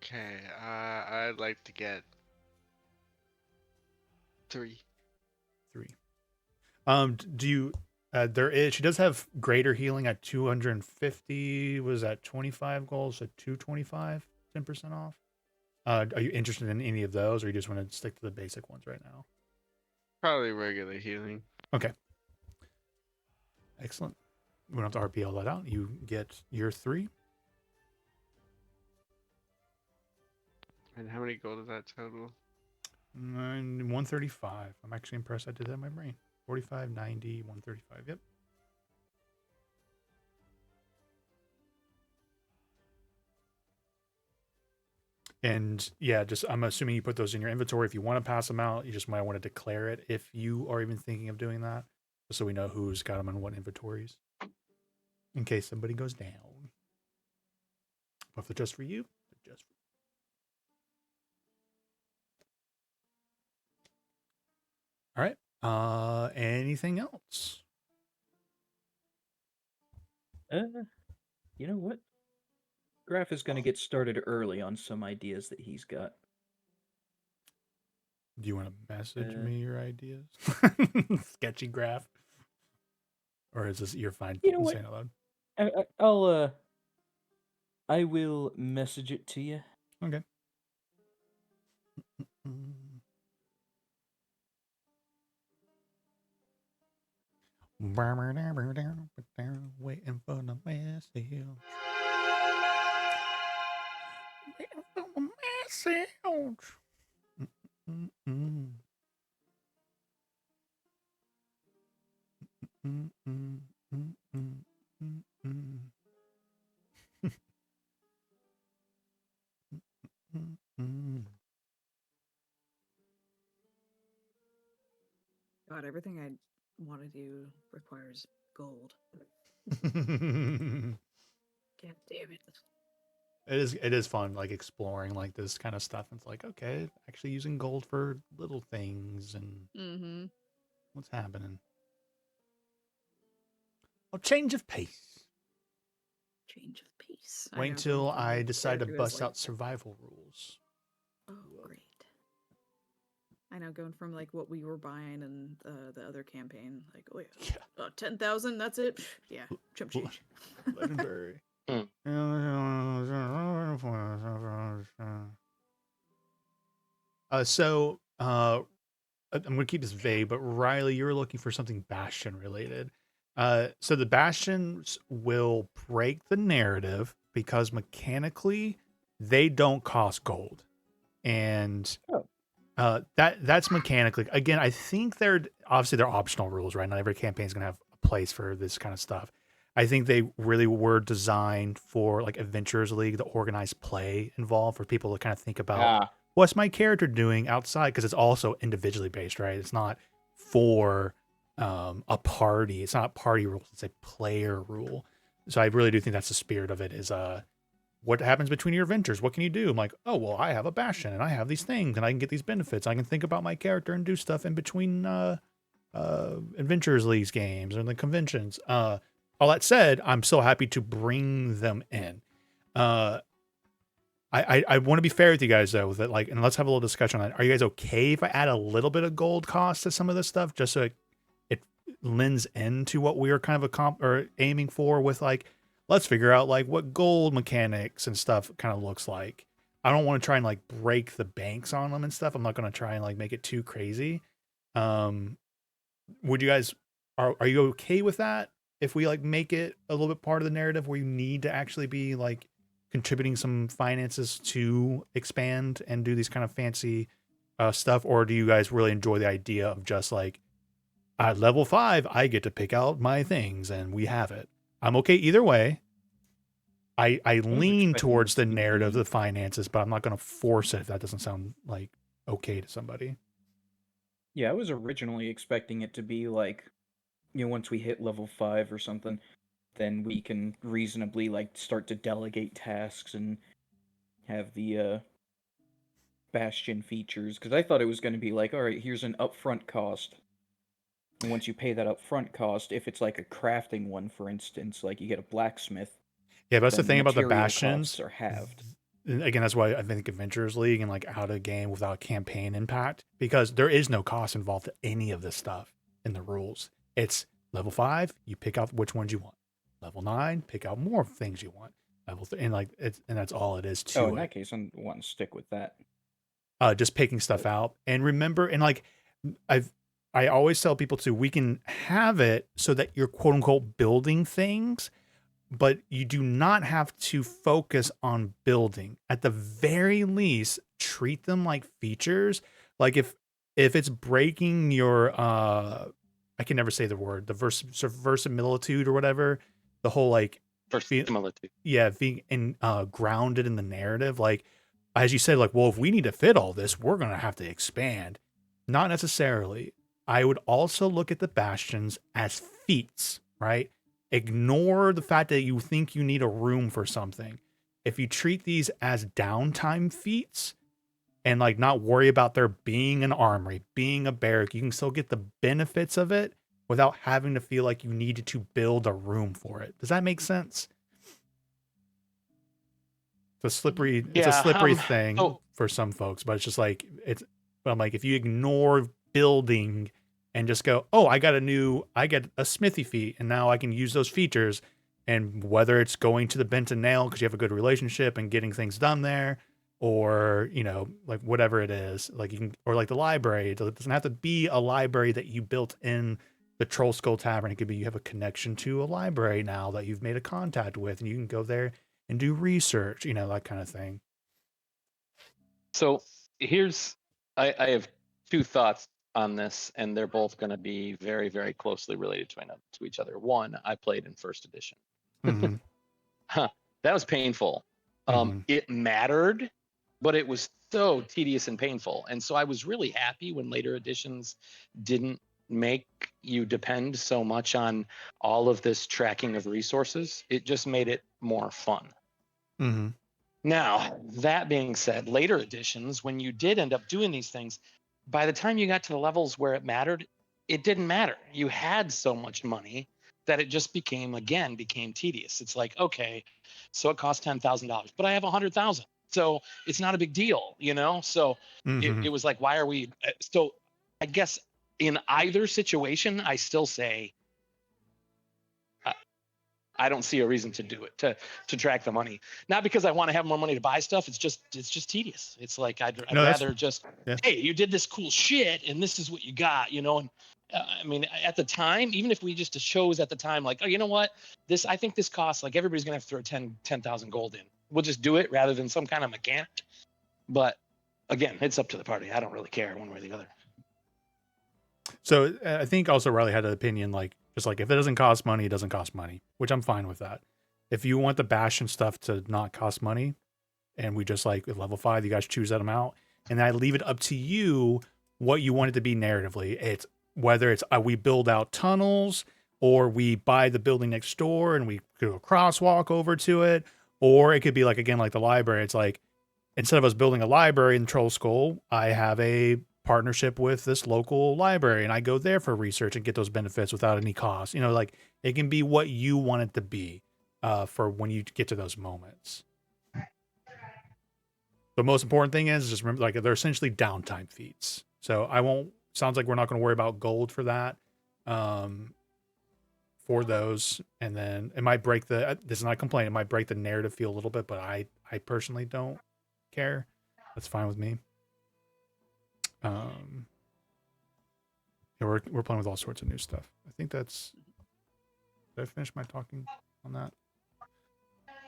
Okay, I'd like to get 3. 3. Do you? She does have greater healing at 250. Was that 25 gold? So 225, 10% off. Are you interested in any of those, or you just want to stick to the basic ones right now? Probably regular healing. Okay. Excellent. We don't have to RPL that out. You get your 3. And how many gold is that total? 135. I'm actually impressed I did that in my brain. 45, 90, 135. Yep. And yeah, just I'm assuming you put those in your inventory. If you want to pass them out, you just might want to declare it if you are even thinking of doing that, just so we know who's got them in what inventories, in case somebody goes down. But if they're just for you, they're just for you. All right. Anything else? You know what? Graf is going to get started early on some ideas that he's got. Do you want to message me your ideas? Sketchy Graf? Or is this you're fine You know what? saying it loud? I will message it to you. Okay. Waiting for the message. Waiting for the message. Mm-mm. Mm-mm. Mm-mm. Mm-mm. Mm-mm. God, everything I want to do requires gold. Mm. God damn it. It is fun, like exploring like this kind of stuff. It's like, okay, actually using gold for little things and Mm-hmm. what's happening. A change of pace. Change of pace. Wait till I decide to bust out survival rules. Oh, great. I know, going from like what we were buying and the other campaign, like, oh yeah, 10,000, that's it. Yeah, chump change. Legendary. I'm going to keep this vague, but Riley, you're looking for something Bastion related. So the Bastions will break the narrative because mechanically they don't cost gold, and that's mechanically. Again, I think they're optional rules, right? Not every campaign is going to have a place for this kind of stuff. I think they really were designed for like Adventurers League, the organized play involved, for people to kind of think about what's my character doing outside, because it's also individually based, right? It's not for a party. It's not party rules. It's a player rule. So I really do think that's the spirit of it. Is what happens between your adventures? What can you do? I'm like, oh well, I have a Bastion and I have these things and I can get these benefits. I can think about my character and do stuff in between Adventurers Leagues games and the conventions. All that said, I'm so happy to bring them in. I want to be fair with you guys though, that like, and let's have a little discussion on it. Are you guys okay if I add a little bit of gold cost to some of this stuff, just so it lends into what we are kind of aiming for with like, let's figure out like what gold mechanics and stuff kind of looks like. I don't want to try and like break the banks on them and stuff. I'm not going to try and like make it too crazy. Would you guys, are you okay with that? If we like make it a little bit part of the narrative where you need to actually be like contributing some finances to expand and do these kind of fancy stuff, or do you guys really enjoy the idea of just like at level 5 I get to pick out my things and we have it? I'm okay either way. I lean towards the narrative, the finances, but I'm not going to force it if that doesn't sound like okay to somebody. Yeah, I was originally expecting it to be like, you know, once we hit level 5 or something, then we can reasonably like start to delegate tasks and have the Bastion features. Because I thought it was going to be like, all right, here's an upfront cost, and once you pay that upfront cost, if it's like a crafting one, for instance, like you get a blacksmith. Yeah, but that's the thing about the Bastions. Are halved. Again, that's why I think Adventurers League and like out of game without campaign impact, because there is no cost involved to any of this stuff in the rules. It's level 5, you pick out which ones you want. Level 9, pick out more things you want. Level 3, and like it's, and that's all it is to in that case, I'm wanting to stick with that. Just picking stuff out. And remember, and like I always tell people too, we can have it so that you're quote unquote building things, but you do not have to focus on building. At the very least, treat them like features. Like if it's breaking your I can never say the word, the verisimilitude or whatever, the whole like verisimilitude. Yeah, being in grounded in the narrative. Like as you said, like, well, if we need to fit all this, we're gonna have to expand. Not necessarily. I would also look at the Bastions as feats, right? Ignore the fact that you think you need a room for something. If you treat these as downtime feats and like not worry about there being an armory, being a barrack, you can still get the benefits of it without having to feel like you needed to build a room for it. Does that make sense? It's a slippery thing for some folks, but it's just like but I'm like, if you ignore building and just go, oh, I get a smithy feat and now I can use those features, and whether it's going to the Benton Nail because you have a good relationship and getting things done there, or, you know, like whatever it is, like you can, or like the library, it doesn't have to be a library that you built in the Troll Skull Tavern. It could be you have a connection to a library now that you've made a contact with, and you can go there and do research, that kind of thing. So I have two thoughts on this, and they're both going to be very, very closely related to each other. One, I played in first edition. Mm-hmm. That was painful. It mattered, but it was so tedious and painful. And so I was really happy when later editions didn't make you depend so much on all of this tracking of resources. It just made it more fun. Mm-hmm. Now, that being said, later editions, when you did end up doing these things, by the time you got to the levels where it mattered, it didn't matter. You had so much money that it just became tedious. It's like, okay, so it costs $10,000, but I have 100,000. So it's not a big deal, So it was like, why are we? So I guess in either situation, I still say, I don't see a reason to do it, to track the money. Not because I want to have more money to buy stuff. It's just tedious. It's like I'd rather just, hey, you did this cool shit and this is what you got, And I mean, at the time, even if we just chose at the time, like, oh, you know what, I think this costs, like, everybody's gonna have to throw 10,000 gold in. We'll just do it rather than some kind of mechanic. But again, it's up to the party. I don't really care one way or the other. So I think also Riley had an opinion, like, just like, if it doesn't cost money, it doesn't cost money, which I'm fine with that. If you want the Bastion stuff to not cost money, and we just, like, at level 5, you guys choose that amount, and I leave it up to you what you want it to be narratively. It's whether it's we build out tunnels, or we buy the building next door and we do a crosswalk over to it, or it could be like, again, like the library. It's like, instead of us building a library in Troll Skull, I have a partnership with this local library and I go there for research and get those benefits without any cost. Like, it can be what you want it to be for when you get to those moments. The most important thing is just remember, like, they're essentially downtime feats. So sounds like we're not going to worry about gold for that, for those. And then it might break this is not a complaint, it might break the narrative feel a little bit, but I personally don't care. That's fine with me. We're playing with all sorts of new stuff. I think that's. Did I finish my talking on that?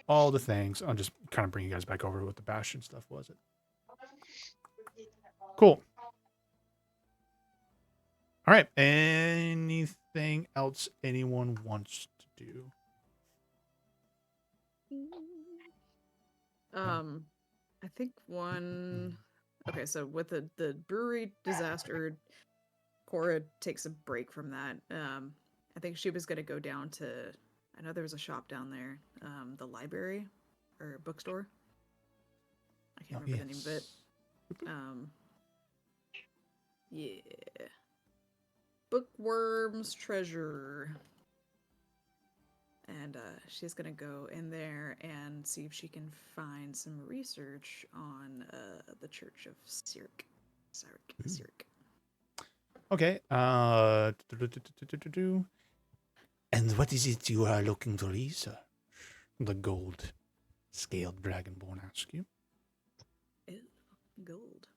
All the things. I'll just kind of bring you guys back over to what the Bastion stuff was. Cool. All right. Anything else anyone wants to do? I think one. Okay, so with the brewery disaster, Cora takes a break from that. I think she was gonna go down to. I know there was a shop down there, the library or bookstore. I can't remember the name of it. Yeah. Bookworm's Treasure. And she's gonna go in there and see if she can find some research on the Church of Sirik. Sirik. Okay. And what is it you are looking to research? The gold-scaled dragonborn asks you. Ew, gold.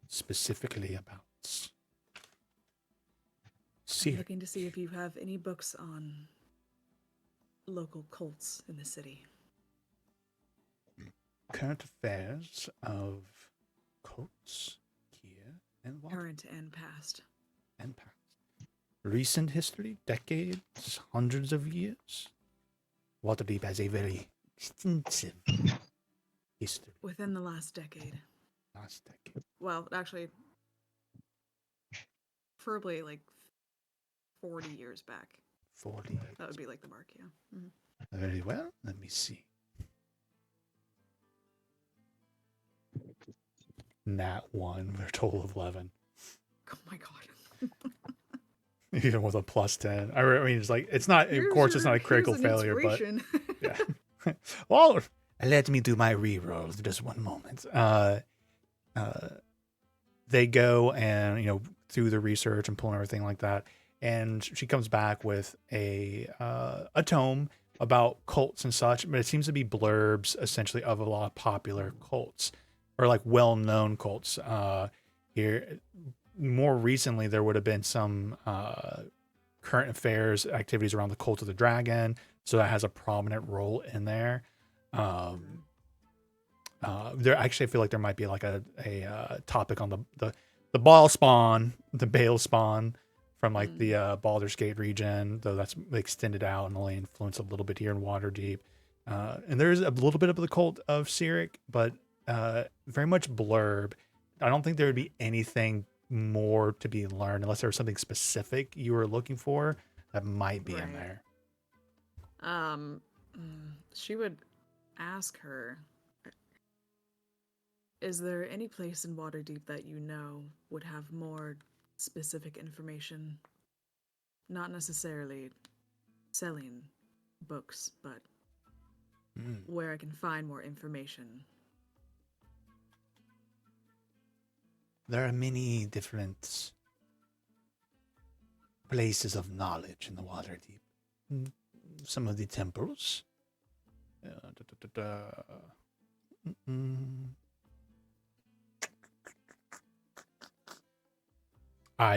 Specifically about I'm looking to see if you have any books on local cults in the city. Current affairs of cults here and what? Current and past. And past. Recent history, decades, hundreds of years. Waterdeep has a very extensive history. Within the last decade. Well, actually, preferably like 40 years back. 40. That would be like the mark, yeah. Mm-hmm. Very well. Let me see. Nat 1 for a total of 11. Oh my god. Even with a plus 10. I mean, it's like, it's not, of course, it's not a critical failure, but yeah. Well, let me do my rerolls just one moment. They go and, through the research and pulling everything like that. And she comes back with a tome about cults and such, but it seems to be blurbs essentially of a lot of popular cults or like well-known cults. Here, more recently, there would have been some current affairs activities around the cult of the dragon, so that has a prominent role in there. There actually, I feel like there might be like a topic on the Baal spawn, the Baal spawn from like the Baldur's Gate region, though that's extended out and only influenced a little bit here in Waterdeep. And there's a little bit of the cult of Cyric, but very much blurb. I don't think there would be anything more to be learned unless there was something specific you were looking for that might be in there. She would ask her, is there any place in Waterdeep that you know would have more specific information? Not necessarily selling books, but where I can find more information. There are many different places of knowledge in the Waterdeep. Some of the temples.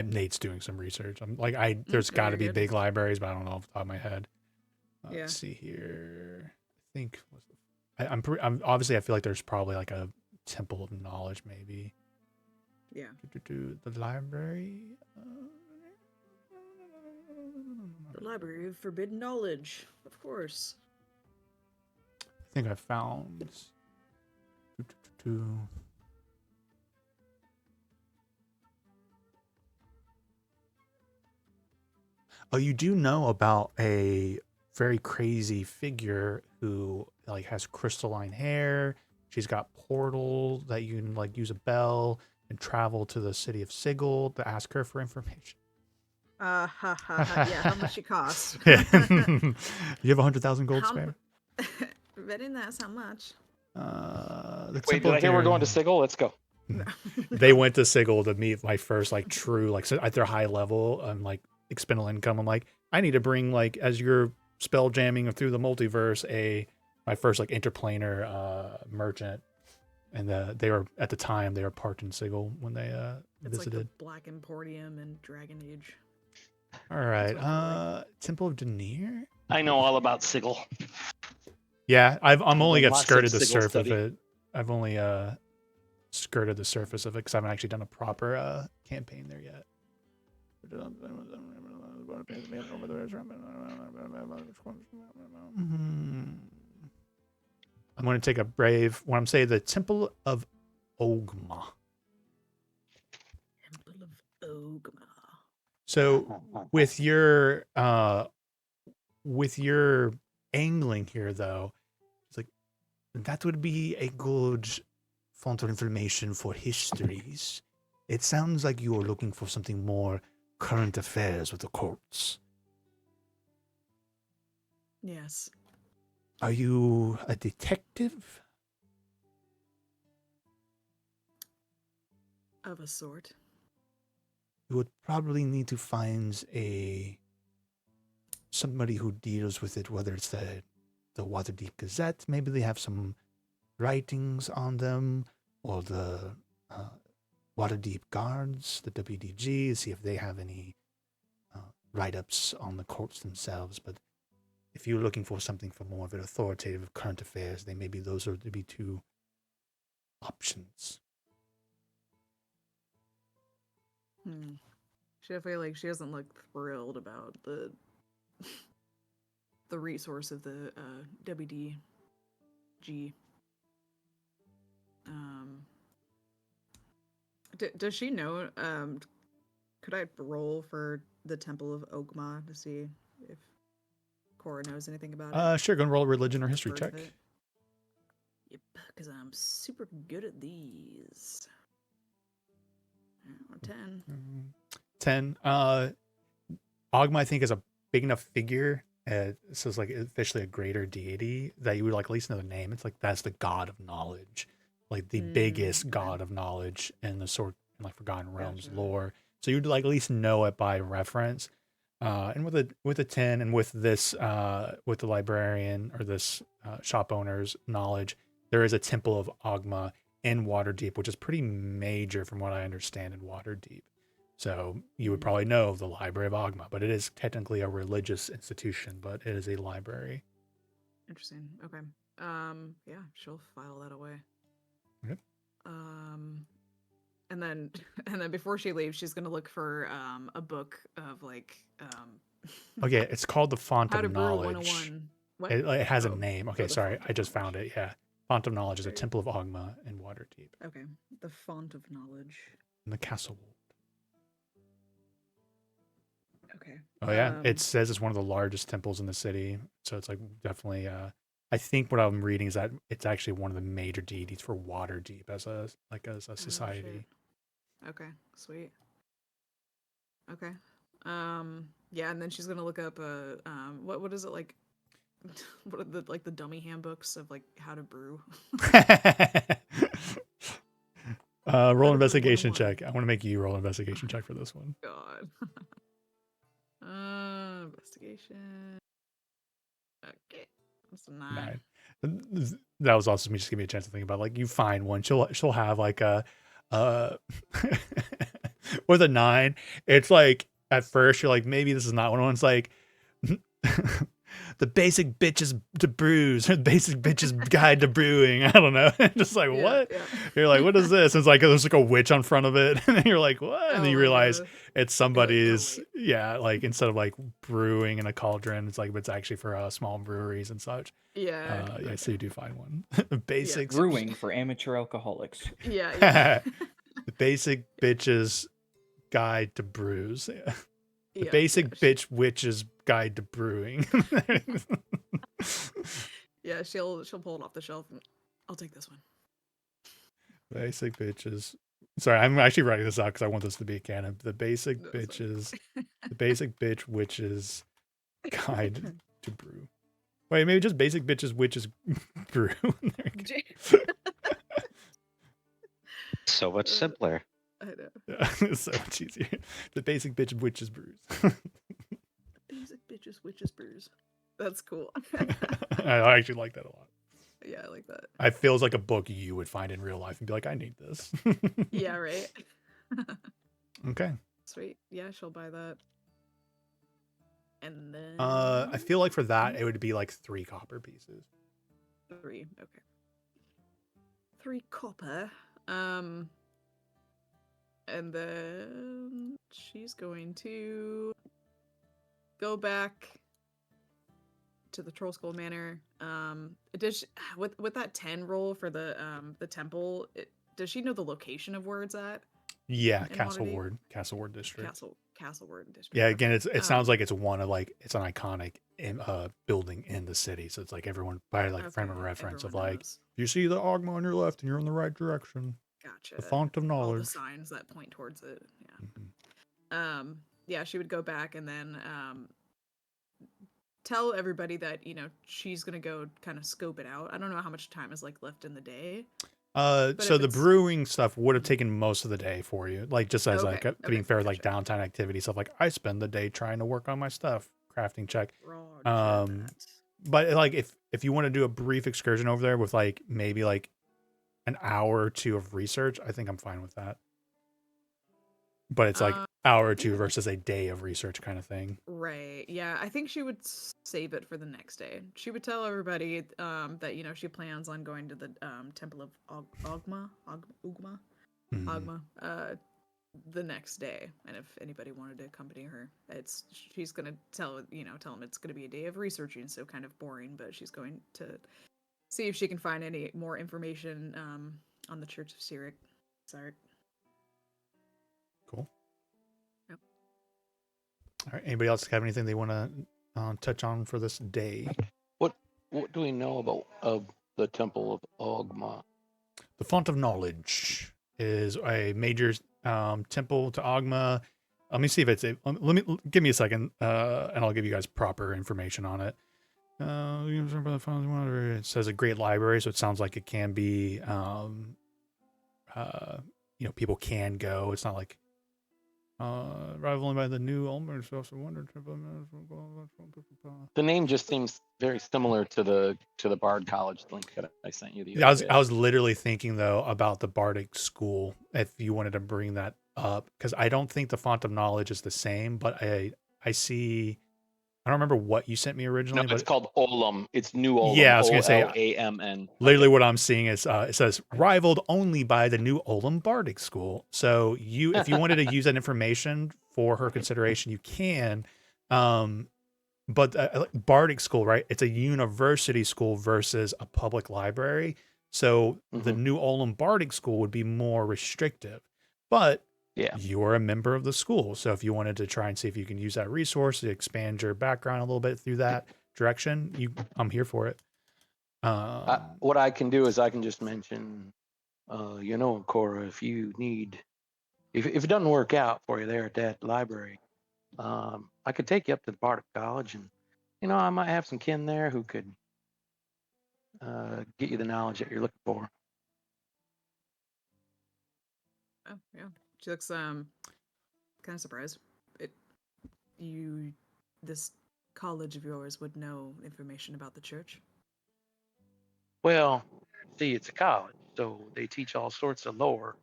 Nate's doing some research. I'm like, there's got to be big libraries, but I don't know off the top of my head. Let's see here. I think I'm obviously I feel like there's probably like a temple of knowledge, maybe. Yeah. The library. The Library of Forbidden Knowledge, of course. I think I found. Oh, you do know about a very crazy figure who like has crystalline hair. She's got portals that you can like use a bell and travel to the city of Sigil to ask her for information. Yeah, how much she costs? You have 100,000 gold spare? Very nice, how much? Wait, did I hear we're going to Sigil? Let's go. They went to Sigil to meet my first like true like at their high level like expendable income. I'm like, I need to bring like as you're spell jamming through the multiverse my first like interplanar merchant, and they were at the time they were parked in Sigil when they it's visited. Like the Black Emporium and Dragon Age. All right, Temple of Denier. I know all about Sigil. Yeah, I'm only got skirted the Sigil surface of it. I've only skirted the surface of it because I haven't actually done a proper campaign there yet. I'm going to take a brave when I'm saying the Temple of Ogma. Temple of Ogma. So with your angling here though, it's like that would be a good font of information for histories. It sounds like you are looking for something more current affairs with the courts. Yes. Are you a detective? Of a sort. You would probably need to find somebody who deals with it, whether it's the Waterdeep Gazette, maybe they have some writings on them, or the Waterdeep Guards, the WDG, see if they have any write-ups on the courts themselves. But if you're looking for something for more of an authoritative current affairs, then maybe those are to be two options. I feel like she doesn't look thrilled about the resource of the WDG. Does she know? Could I roll for the Temple of Ogma to see if Cora knows anything about it? Sure, go and roll a religion or history check. Yep, because I'm super good at these. 10. 10. Ogma, I think, is a big enough figure. So it's like officially a greater deity that you would like at least know the name. It's like that's the god of knowledge, like the biggest god of knowledge in the sort like Forgotten Realms lore. So you'd like at least know it by reference. And with a 10 and with this with the librarian or this shop owner's knowledge, there is a Temple of Ogma in Waterdeep, which is pretty major from what I understand in Waterdeep. So you would probably know of the Library of Ogma, but it is technically a religious institution, but it is a library. Interesting. Okay. Yeah, she'll file that away. Yep. And then before she leaves, she's gonna look for a book of like Okay, it's called the Font How to of Brew Knowledge. 101. What? It has a Oh, name. oh, Okay, the sorry, Font I just of found Knowledge. it. Yeah, Font of Knowledge is a Right. temple of Ogma in Waterdeep, Okay, the Font of Knowledge. in the castle wall. Okay. Oh yeah, it says it's one of the largest temples in the city, so it's like definitely. I think what I'm reading is that it's actually one of the major deities for Waterdeep as a society. Shit. Okay, sweet. Okay. Yeah, and then she's gonna look up what is it like? What are the dummy handbooks of like how to brew? Roll brew investigation 101. check. I want to make you roll an investigation check for this one. God. Investigation. Okay. That's a 9. 9. That was also me. Just give me a chance to think about like you find one. She'll have like a with a 9. It's like at first you're like maybe this is not one. It's like the basic bitches to brews, or the basic bitches guide to brewing. I don't know. Just like Yeah, what? yeah. You're like, what is this? It's like there's like a witch on front of it, and then you're like, what? And then you Oh, realize yeah. it's somebody's. wait. Yeah, like instead of like brewing in a cauldron, it's like it's actually for small breweries and such. Yeah. Yeah, so you do find one. Basics. Brewing for amateur alcoholics. Yeah. The basic bitches guide to brews. Yeah. The Yeah, basic yeah, bitch witch's guide to brewing. Yeah, she'll pull it off the shelf. And, I'll take this one. Basic bitches. Sorry, I'm actually writing this out because I want this to be canon. The basic No, it's fine. bitches. The basic bitch witch's guide to brew. Wait, maybe just basic bitches witches brew. There we go. So much simpler. I know. Yeah, it's so much easier. The basic bitch witches brews. Basic bitches, witches, brews. That's cool. I actually like that a lot. Yeah, I like that. It feels like a book you would find in real life and be like, I need this. Yeah, right. Okay. Sweet. Yeah, she'll buy that. And then I feel like for that it would be like 3 copper pieces. 3. Okay. 3 copper. And then she's going to go back to the Troll Skull Manor. Does she, with that 10 roll for the temple, does she know the location of where it's at? Yeah, In Castle Waterdeep? Ward district. Castle Ward district. Yeah, again, Okay. it sounds like it's one of like it's an iconic building in the city, so it's like everyone by like frame of Okay, reference of everyone like knows. you see the Ogma on your left and you're in the right direction. Gotcha. The Font of All the Knowledge. signs that point towards it. Yeah. Mhm. Yeah, she would go back and then tell everybody that, she's gonna go kind of scope it out. I don't know how much time is like left in the day. So if the it's- brewing stuff would have taken most of the day for you, like just as like Okay, being fair, like gotcha. downtime activity stuff. Like I spend the day trying to work on my stuff, crafting check. Roger Um, that. But like if you want to do a brief excursion over there with like maybe like an hour or 2 of research, I think I'm fine with that. But it's like hour or 2 yeah. versus a day of research kind of thing. Right. Yeah, I think she would save it for the next day. She would tell everybody that she plans on going to the Temple of Ogma, Mhm. the next day. And if anybody wanted to accompany her, she's gonna tell them it's gonna be a day of researching, so kind of boring, but she's going to see if she can find any more information on the Church of Sirik. Cool. Yep. All right. Anybody else have anything they want to touch on for this day? What do we know about the Temple of Ogma? The Font of Knowledge is a major temple to Ogma. Let me see if it's give me a second, and I'll give you guys proper information on it. It says a great library, so it sounds like it can be, people can go. It's not like rivaling by the new Ulmer. The name just seems very similar to the Bard College link that I sent you the I other day. was literally thinking though about the Bardic School. If you wanted to bring that up because I don't think the font of knowledge is the same, but I see. I don't remember what you sent me No, originally, it's but called Olam. It's New Olam. yeah, I was gonna say Olamn. literally what I'm seeing is it says rivaled only by the New Olam Bardic School. So if you wanted to use that information for her consideration, you can. But Bardic School, right? It's a university school versus a public library. So the New Olam Bardic School would be more restrictive. But you are a member of the school. So if you wanted to try and see if you can use that resource to expand your background a little bit through that direction, I'm here for it. What I can do is I can just mention, Cora, if you need, if it doesn't work out for you there at that library, I could take you up to the Bardic College, and I might have some kin there who could get you the knowledge that you're looking for. Oh yeah, she looks kind of surprised. This college of yours would know information about the church. Well, see, it's a college, so they teach all sorts of lore.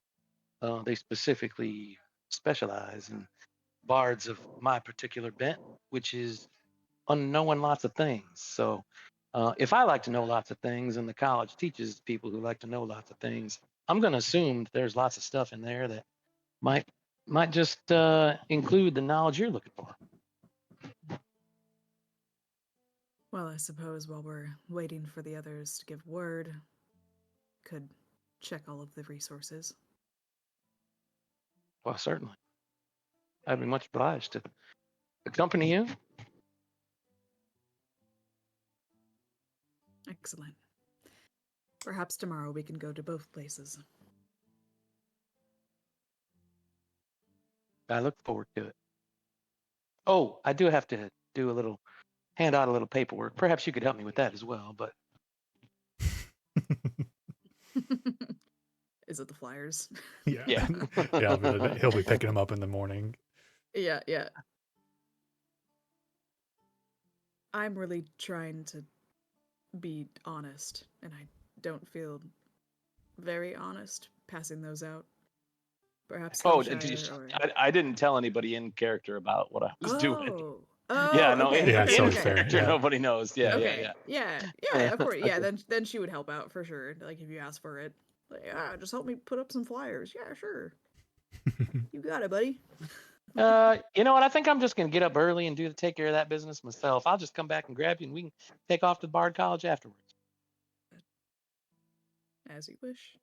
They specifically specialize in bards of my particular bent, which is unknowing lots of things. So if I like to know lots of things and the college teaches people who like to know lots of things, I'm going to assume that there's lots of stuff in there that might just include the knowledge you're looking for. Well, I suppose while we're waiting for the others to give word, could check all of the resources. Well, certainly. I'd be much obliged to accompany you. Excellent. Perhaps tomorrow we can go to both places. I look forward to it. Oh, I do have to hand out a little paperwork. Perhaps you could help me with that as well, but Is it the flyers? Yeah. Yeah. Yeah, he'll be picking them up in the morning. Yeah. I'm really trying to be honest, and I don't feel very honest passing those out. Perhaps. I didn't tell anybody in character about what I was doing. Oh, yeah, no, okay. in totally character, fair. nobody knows. Yeah, okay. yeah. Of course. Yeah, then she would help out for sure. Like if you ask for it, like just help me put up some flyers. Yeah, sure. You got it, buddy. You know what? I think I'm just gonna get up early and take care of that business myself. I'll just come back and grab you, and we can take off to the Bard College afterwards. As you wish.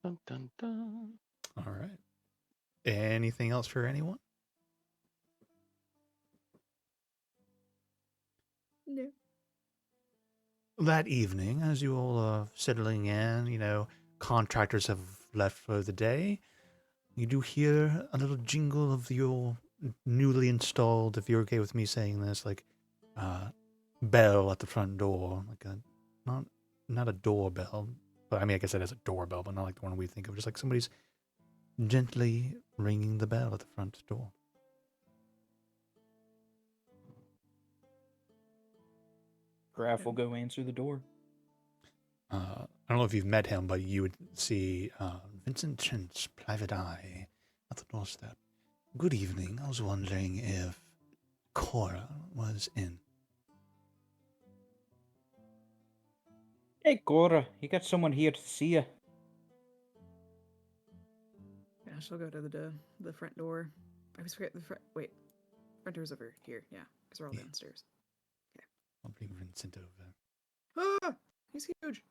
Dun, dun, dun. All right. Anything else for anyone? No. That evening, as you all are settling in, contractors have left for the day. You do hear a little jingle of your newly installed, if you're okay with me saying this, like bell at the front door, like not a doorbell, but I mean I guess it is a doorbell, but not like the one we think of, just like somebody's gently ringing the bell at the front door. Graf will go answer the door. I don't know if you've met him, but you would see Vincent Chinch, private eye, at the doorstep. Good evening. I was wondering if Cora was in. Hey, Cora, you got someone here to see you. Yeah, she'll go to the front door. I always forget the front. Wait, front door's over here. Yeah, because we're all downstairs. Okay. I'll bring Vincent over. Ah, he's huge.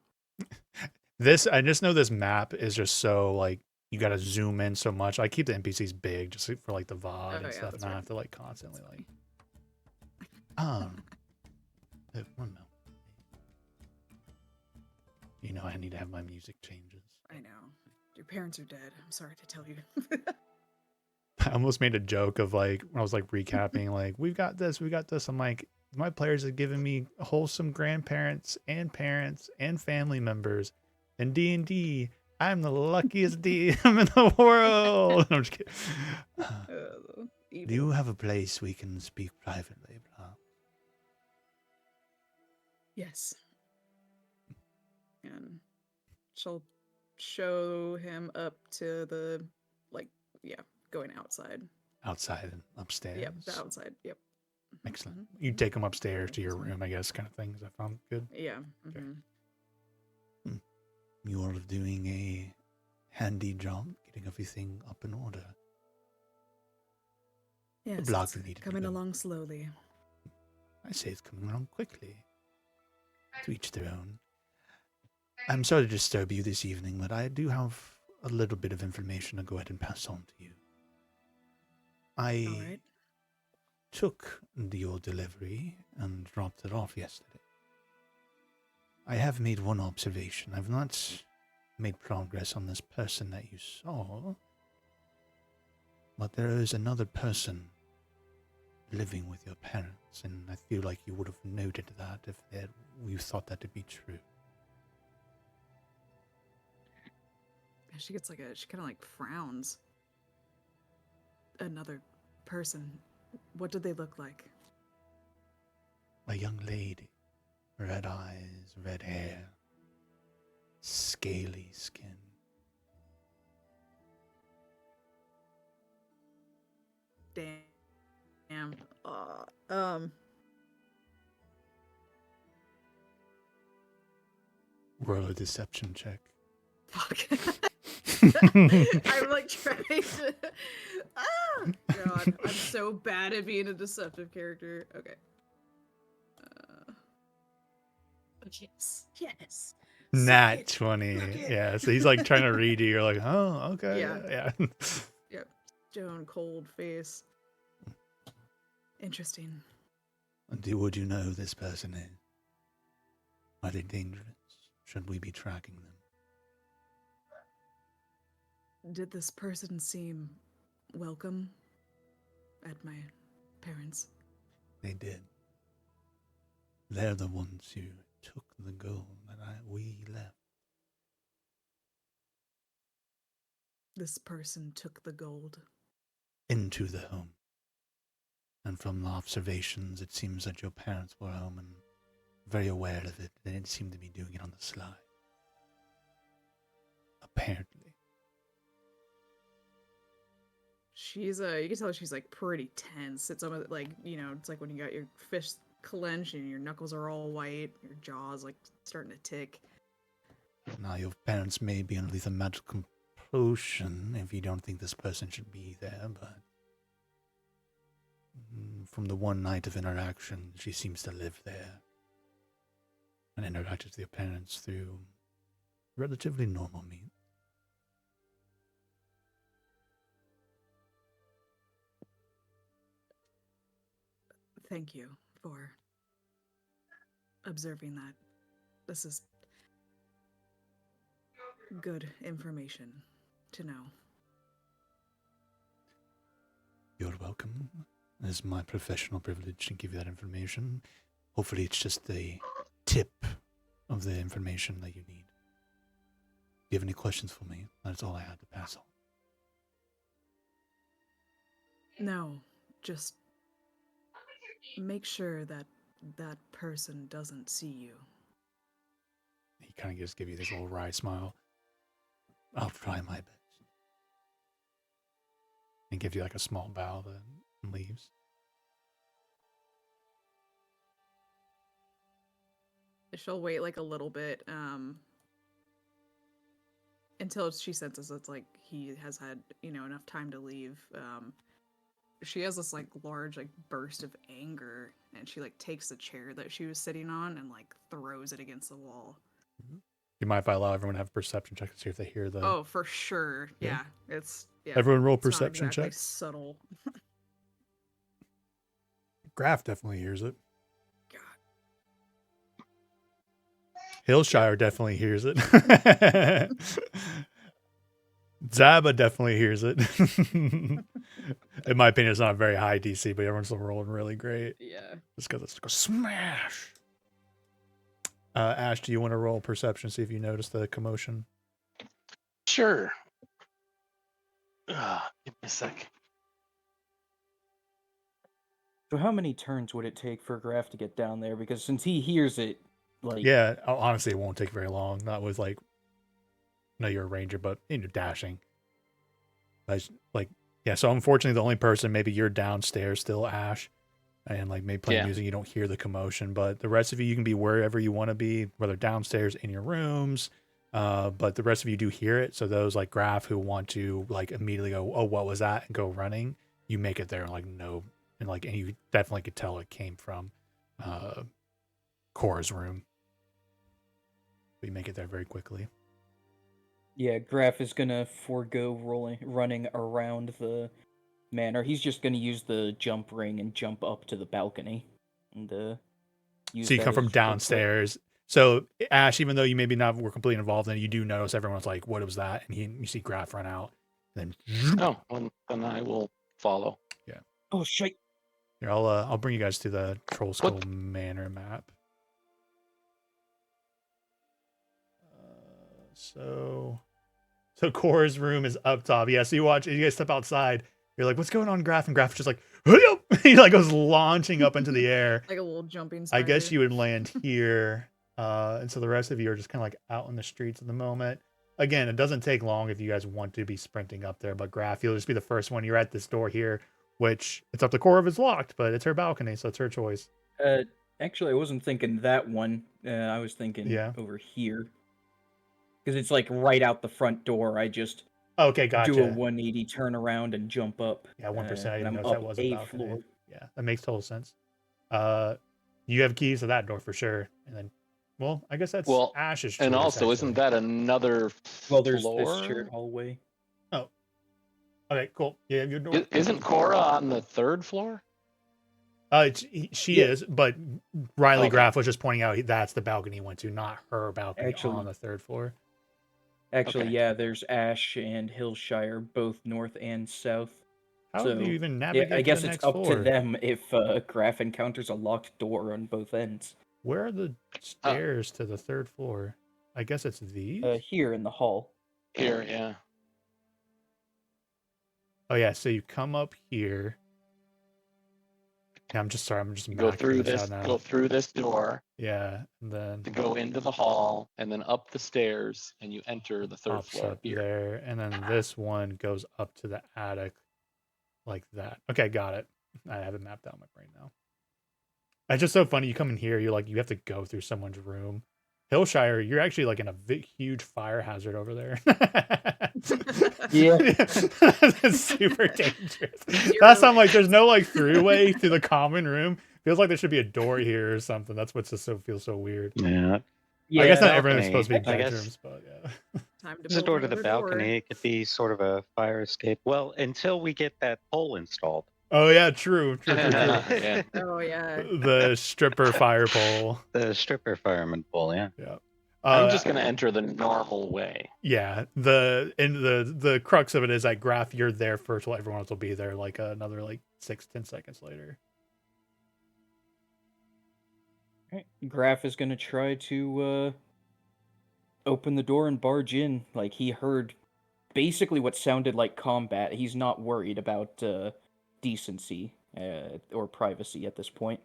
I just know this map is just so like you got to zoom in so much. I keep the NPCs big just for like the VOD and stuff, and I have to like constantly like. One moment. I need to have my music changes. I know. Your parents are dead. I'm sorry to tell you. I almost made a joke of like when I was like recapping, like we got this. I'm like, my players have given me wholesome grandparents and parents and family members. In D&D, I'm the luckiest DM in the world. I'm just kidding. Do you have a place we can speak privately, blah? Yes. And she'll show him up to the, like, yeah, going outside. Outside and upstairs. Yep, the outside. Yep. Excellent. You take him upstairs to your room, I guess, kind of thing. Does that sound good? Yeah. Okay. You're doing a handy job getting everything up in order. Yes, block it's will need to be coming done. along slowly. I say it's coming along quickly. To each their own. I'm sorry to disturb you this evening, but I do have a little bit of information to go ahead and pass on to you. I All right. took your delivery and dropped it off yesterday. I have made one observation. I've not made progress on this person that you saw, but there is another person living with your parents, and I feel like you would have noted that if you thought that to be true. She gets she kind of like frowns. Another person. What did they look like? A young lady. Red eyes, red hair, scaly skin. Damn. Roll a deception check. Fuck. I'm like trying to. God, I'm so bad at being a deceptive character. Okay. Yes. Nat 20. Yeah, so he's like trying to read you. You're like, oh, okay. Yeah. Yeah. Yep. Stone cold face. Interesting. Would you know who this person is? Are they dangerous? Should we be tracking them? Did this person seem welcome at my parents'? They did. They're the ones who took the gold that we left. This person took the gold into the home. And from the observations, it seems that your parents were home and very aware of it. They didn't seem to be doing it on the sly. Apparently. She's you can tell she's like pretty tense. It's almost like, it's like when you got your fist clenched and your knuckles are all white, your jaw's like starting to tick. Now, your parents may be underneath a magical potion if you don't think this person should be there, but from the one night of interaction, she seems to live there and interacted with your parents through relatively normal means. Thank you for observing that. This is good information to know. You're welcome. It is my professional privilege to give you that information. Hopefully it's just the tip of the information that you need. Do you have any questions for me? That's all I had to pass on. No, just make sure that that person doesn't see you. He kind of just gives you this little wry smile. I'll try my best. And gives you like a small bow and leaves. She'll wait like a little bit until she senses it's like he has had, enough time to leave. She has this like large like burst of anger, and she like takes the chair that she was sitting on and like throws it against the wall. You mind if I allow everyone to have a perception check to see if they hear the... Oh, for sure. Yeah. It's... Yeah. Everyone roll It's not perception exactly check. subtle. Graf definitely hears it. God. Hillshire definitely hears it. Zaba definitely hears it. In my opinion, it's not a very high DC, but everyone's still rolling really great. Yeah. Just because it's like a smash. Ash, do you want to roll perception, see if you notice the commotion? Sure. Give me a sec. So how many turns would it take for Graf to get down there? Because since he hears it, like... Yeah, honestly, it won't take very long. Not with, like, know you're a ranger, but dashing. Like, yeah. So unfortunately, the only person, maybe you're downstairs still, Ash, and like maybe playing music, you don't hear the commotion. But the rest of you can be wherever you want to be, whether downstairs in your rooms. But the rest of you do hear it. So those like Graf who want to like immediately go, oh, what was that, and go running, you make it there, like no, and you definitely could tell it came from Cora's room. We make it there very quickly. Yeah, Graf is gonna forego running around the manor. He's just gonna use the jump ring and jump up to the balcony. And use so you come from downstairs. So Ash, even though you maybe not were completely involved in it, you do notice everyone's like, "What was that?" And you see Graf run out. And then then I will follow. Yeah. Oh shit! Here, I'll bring you guys to the Trollskull Manor map. So Cora's room is up top. Yeah, so you guys step outside. You're like, what's going on, Graf? And Graf is just like, he like goes launching up into the air. Like a little jumping spider. I guess you would land here. And so the rest of you are just kind of like out in the streets at the moment. Again, it doesn't take long if you guys want to be sprinting up there, but Graf, you'll just be the first one. You're at this door here, which it's up to Cora if it's locked, but it's her balcony, so it's her choice. Actually, I wasn't thinking that one. I was thinking over here. Because it's like right out the front door. I just gotcha. Do a 180 turn around and jump up. Yeah, 1%. I didn't know that was a balcony. floor. Yeah, that makes total sense. You have keys to that door for sure. And then, well, I guess that's Ash's choice. And also, actually. isn't that another Well, there's floor? this shared hallway. Oh. Okay, cool. Yeah, your door. Isn't Cora on the third floor? She is, but Riley Graf was just pointing out that's the balcony he went to, not her balcony on the third floor. Actually, yeah, there's Ash and Hillshire, both north and south. How do you even navigate? I guess it's up floor? to them if Graf encounters a locked door on both ends. Where are the stairs to the third floor? I guess it's these? Here in the hall. Here, yeah. Oh, yeah, so you come up here. Yeah, I'm just go through this. Go through this door. Yeah, and then to go into the hall, and then up the stairs, and you enter the third floor up here. There, and then this one goes up to the attic, like that. Okay, got it. I have it mapped out in my brain now. It's just so funny. You come in here, you're like, you have to go through someone's room. Hillshire, you're actually like in a huge fire hazard over there. Yeah. That's super dangerous. That's I'm like, there's no like throughway to the common room. Feels like there should be a door here or something. That's what's just feels so weird. Yeah. I guess not everyone's supposed to be bedrooms, but yeah. There's a door to the balcony. It could be sort of a fire escape. Well, until we get that pole installed. Oh yeah, true. Yeah. Oh yeah. The stripper fire pole. The stripper fireman pole, yeah. Yeah. I'm just gonna enter the normal way. Yeah. The crux of it is that Graf, you're there first while everyone else will be there like another 6-10 seconds later. Right. Graf is gonna try to open the door and barge in. Like he heard basically what sounded like combat. He's not worried about decency or privacy at this point.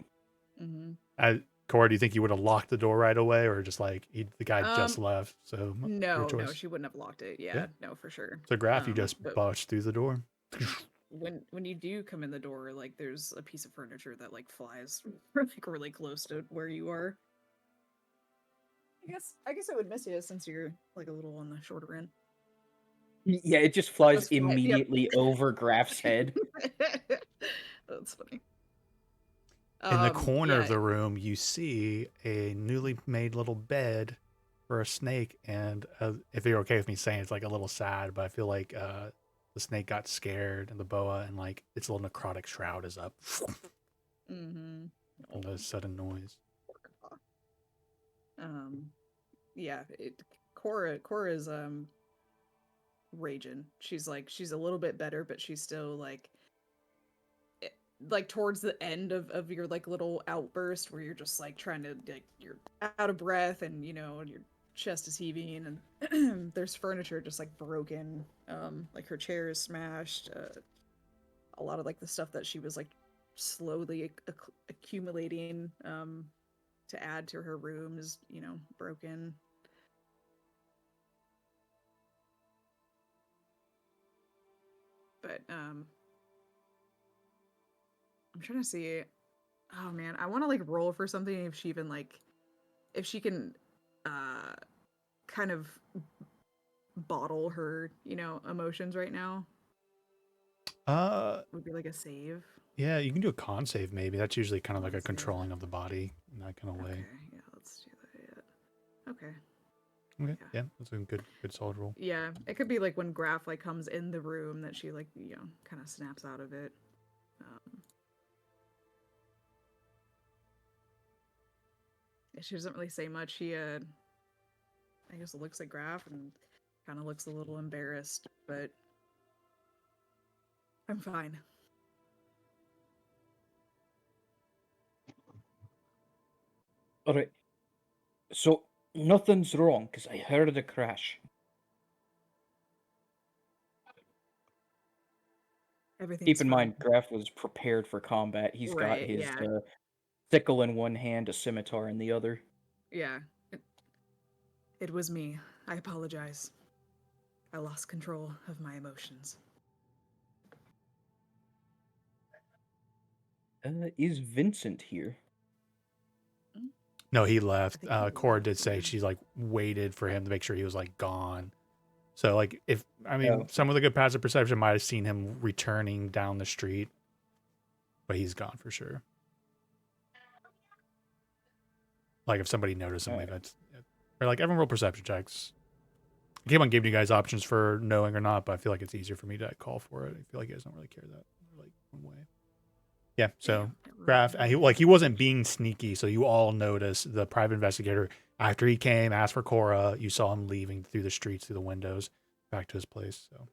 Mm-hmm. Cora, do you think you would have locked the door right away, or just like the guy just left? So no, she wouldn't have locked it. Yeah, no, for sure. So Graf, you just bust through the door. When you do come in the door, like there's a piece of furniture that like flies really close to where you are. I guess I would miss you since you're like a little on the shorter end. Yeah, it just flies immediately over Graf's head. That's funny. In the corner of the room, you see a newly made little bed for a snake, and if you're okay with me saying, it's like a little sad, but I feel like the snake got scared, and the boa, and like its little necrotic shroud is up. Mm-hmm. And a sudden noise. Yeah, Cora's raging. She's a little bit better, but she's still like towards the end of your like little outburst where you're just like trying to you're out of breath and your chest is heaving and there's furniture just like broken, like her chair is smashed, a lot of like the stuff that she was like slowly accumulating to add to her room is broken. But I'm trying to see. Oh man, I want to like roll for something if she even like if she can kind of bottle her, emotions right now. Would be like a save. Yeah, you can do a con save maybe. That's usually kind of like a Con save. controlling of the body in that kind of way. Okay, yeah, let's do that. Okay. Okay, yeah, that's a good solid roll. Yeah, it could be like when Graf like comes in the room that she like, kind of snaps out of it. She doesn't really say much. She I guess looks at Graf and kind of looks a little embarrassed, but I'm fine. All right. So nothing's wrong because I heard a crash. Everything's Keep in fine. mind, Graf was prepared for combat. He's got Right, his yeah. sickle in one hand, a scimitar in the other. Yeah. It was me. I apologize. I lost control of my emotions. Is Vincent here? No, he left. I think he Cora left, did say yeah. she like waited for him to make sure he was like gone. So like if I mean Oh. some of the good passive perception might have seen him returning down the street, but he's gone for sure. Like if somebody noticed him, Alright. maybe that's or like everyone roll perception checks. I keep on giving you guys options for knowing or not, but I feel like it's easier for me to call for it. I feel like you guys don't really care that like one way. Yeah, so Graf, he wasn't being sneaky, so you all noticed the private investigator after he came, asked for Cora. You saw him leaving through the streets, through the windows, back to his place. So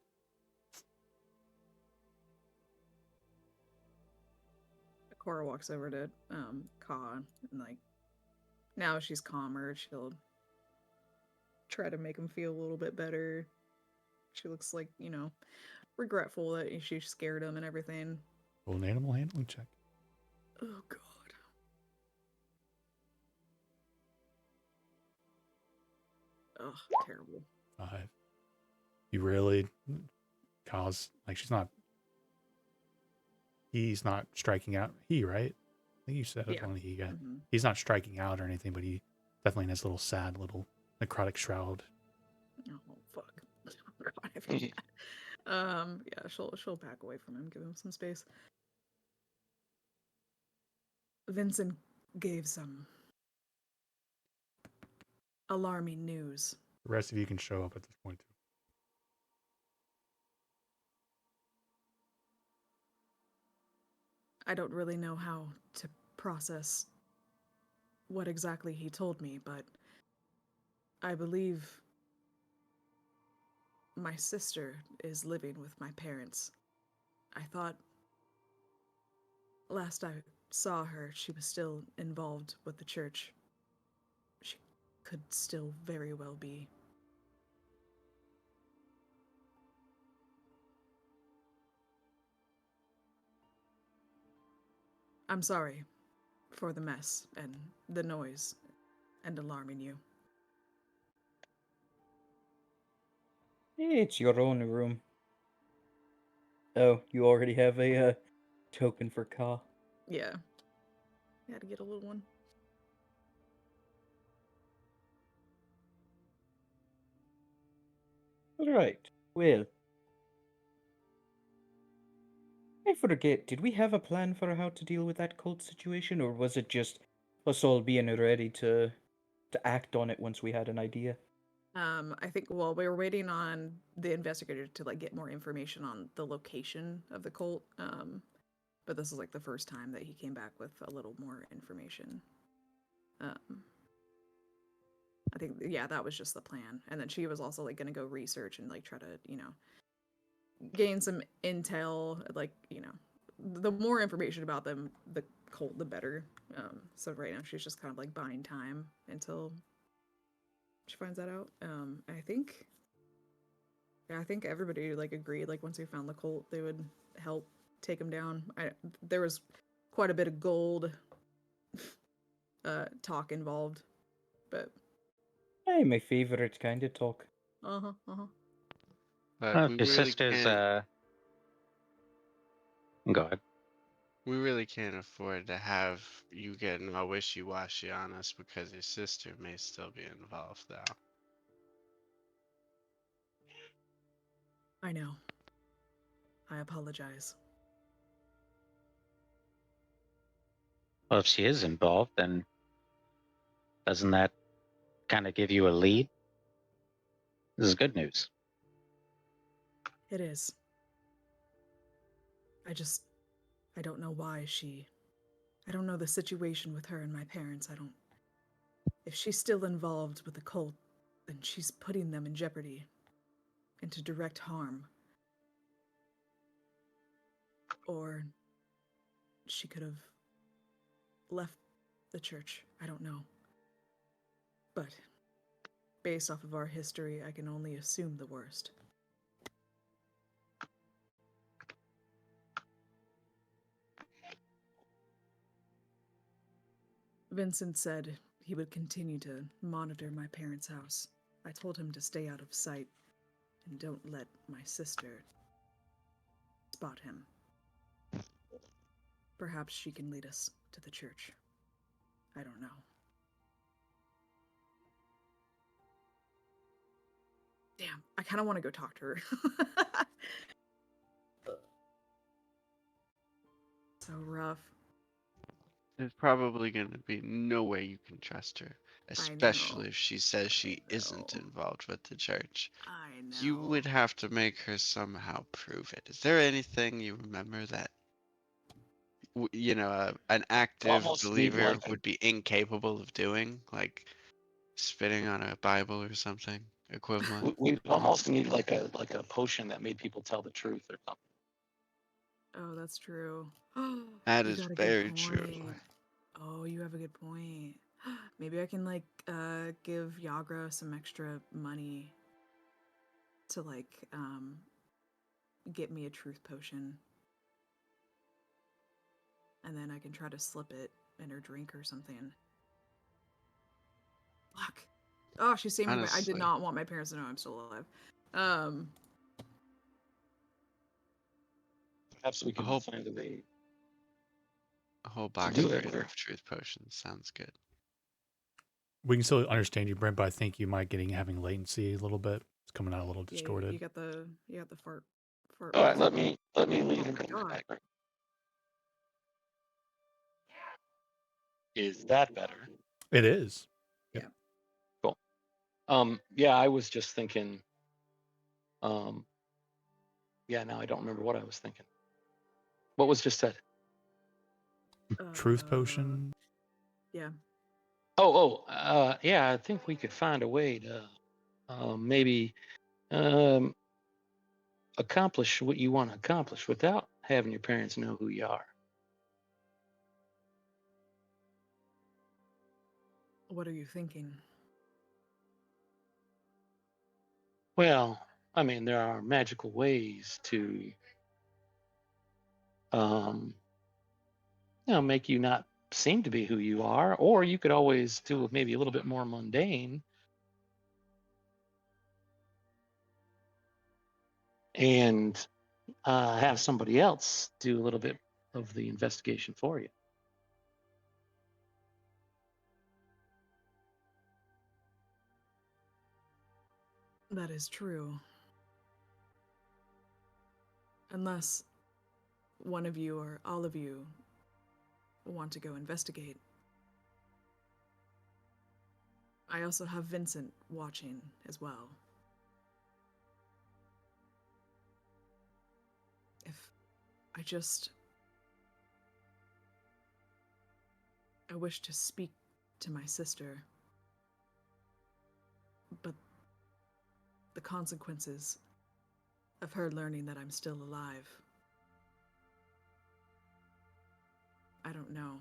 Cora walks over to Ka and like now she's calmer. She'll try to make him feel a little bit better. She looks like, regretful that she scared him and everything. roll an animal handling check. Oh god. Ugh, terrible. 5. You really cause like he's not striking out. Right? I think you said it's Yeah. only he got. Mhm. He's not striking out or anything, but he definitely in his little sad little necrotic shroud. Oh fuck. God, I forget. Yeah, she'll back away from him, give him some space. Vincent gave some alarming news. The rest of you can show up at this point too. I don't really know how to process what exactly he told me, but I believe my sister is living with my parents. I thought last I saw her, she was still involved with the church. She could still very well be. I'm sorry for the mess and the noise and alarming you. It's your own room. Oh, you already have a token for Ka. Yeah. I had to get a little one. Alright, well. I forget, did we have a plan for how to deal with that cult situation, or was it just us all being ready to act on it once we had an idea? I think we were waiting on the investigator to like get more information on the location of the cult. But this is like the first time that he came back with a little more information. I think that was just the plan. And then she was also like gonna go research and like try to, gain some intel, like, the more information about them, the cult, the better. So right now she's just kind of like buying time until she finds that out. I think everybody like agreed, like once they found the cult, they would help take him down. There was quite a bit of gold talk involved, but Hey, my favorite kind of talk. But we His really sister's can't. Go ahead. We really can't afford to have you getting all wishy-washy on us because your sister may still be involved, though. I know. I apologize. Well, if she is involved, then doesn't that kind of give you a lead? This is good news. It is. I don't know why I don't know the situation with her and my parents. If she's still involved with the cult, then she's putting them in jeopardy, into direct harm. Or she could have left the church. I don't know. But based off of our history, I can only assume the worst. Vincent said he would continue to monitor my parents' house. I told him to stay out of sight and don't let my sister spot him. Perhaps she can lead us to the church. I don't know. Damn, I kind of want to go talk to her. So rough. There's probably going to be no way you can trust her, especially if she says she isn't involved with the church. I know. You would have to make her somehow prove it. Is there anything you remember that, an active Almost need believer like would be incapable of doing? Like spitting on a Bible or something equivalent? we almost need like a potion that made people tell the truth or something. Oh, that's true. That You is got a good very true. point. Oh, you have a good point. Maybe I can give Yagra some extra money to get me a truth potion. And then I can try to slip it in her drink or something. Fuck. Oh, she's saving me. I did not want my parents to know I'm still alive. Perhaps we can find a way. A whole box of truth potions sounds good. We can still understand you, Brent, but I think you might having latency a little bit. It's coming out a little distorted. You got the fart. All right, let me leave and come back. Is that better? It is. Yeah. Cool. Yeah, I was just thinking. Yeah, now I don't remember what I was thinking. What was just said? Truth potion. Yeah. Yeah. I think we could find a way to maybe accomplish what you want to accomplish without having your parents know who you are. What are you thinking? Well, I mean, there are magical ways to, make you not seem to be who you are, or you could always do maybe a little bit more mundane and have somebody else do a little bit of the investigation for you. That is true. Unless one of you or all of you want to go investigate. I also have Vincent watching as well. If I wish to speak to my sister, but the consequences of her learning that I'm still alive, I don't know.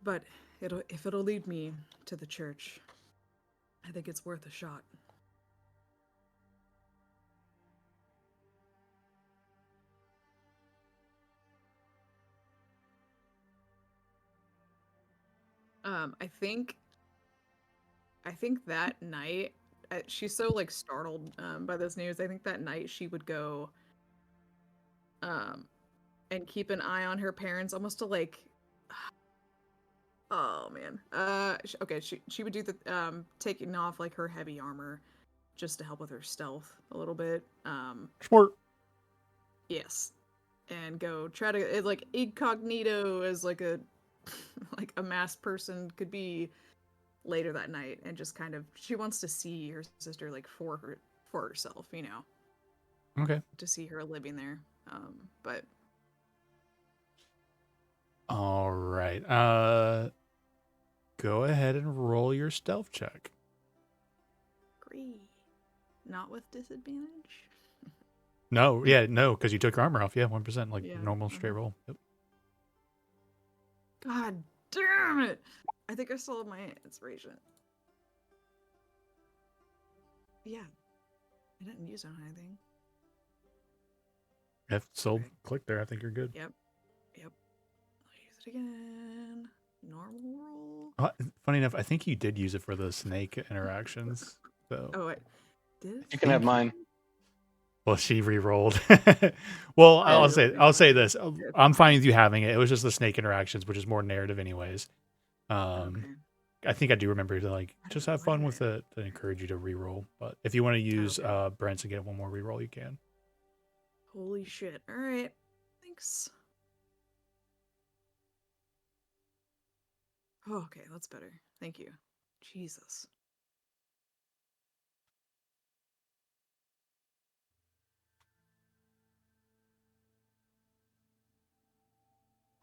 But if it'll lead me to the church, I think it's worth a shot. I think that night she's so like startled by this news. I think that night she would go and keep an eye on her parents, almost to like, oh man. Okay, she would do the taking off like her heavy armor just to help with her stealth a little bit. Smart. Yes. And go try to like incognito as like a like a masked person could be later that night, and just kind of, she wants to see her sister like for herself, you know. Okay. To see her living there. But all right. Go ahead and roll your stealth check. Great. Not with disadvantage. No, yeah, no, because you took your armor off. Yeah, 1%, like Yeah, normal straight roll. Yep. God damn it! I think I still have my inspiration. Yeah, I didn't use it on anything. If still click there, I think you're good. Yep. I'll use it again. Normal roll. Funny enough, I think you did use it for the snake interactions. So. Oh, wait. Did it? You can have mine. Well, she re-rolled. Well, I'll say this. I'm fine with you having it. It was just the snake interactions, which is more narrative, anyways. Okay. I think I do remember to like just have fun with it to encourage you to re-roll. But if you want to use Brent's and get one more re-roll, you can. Holy shit! All right. Thanks. Oh, okay, that's better. Thank you. Jesus.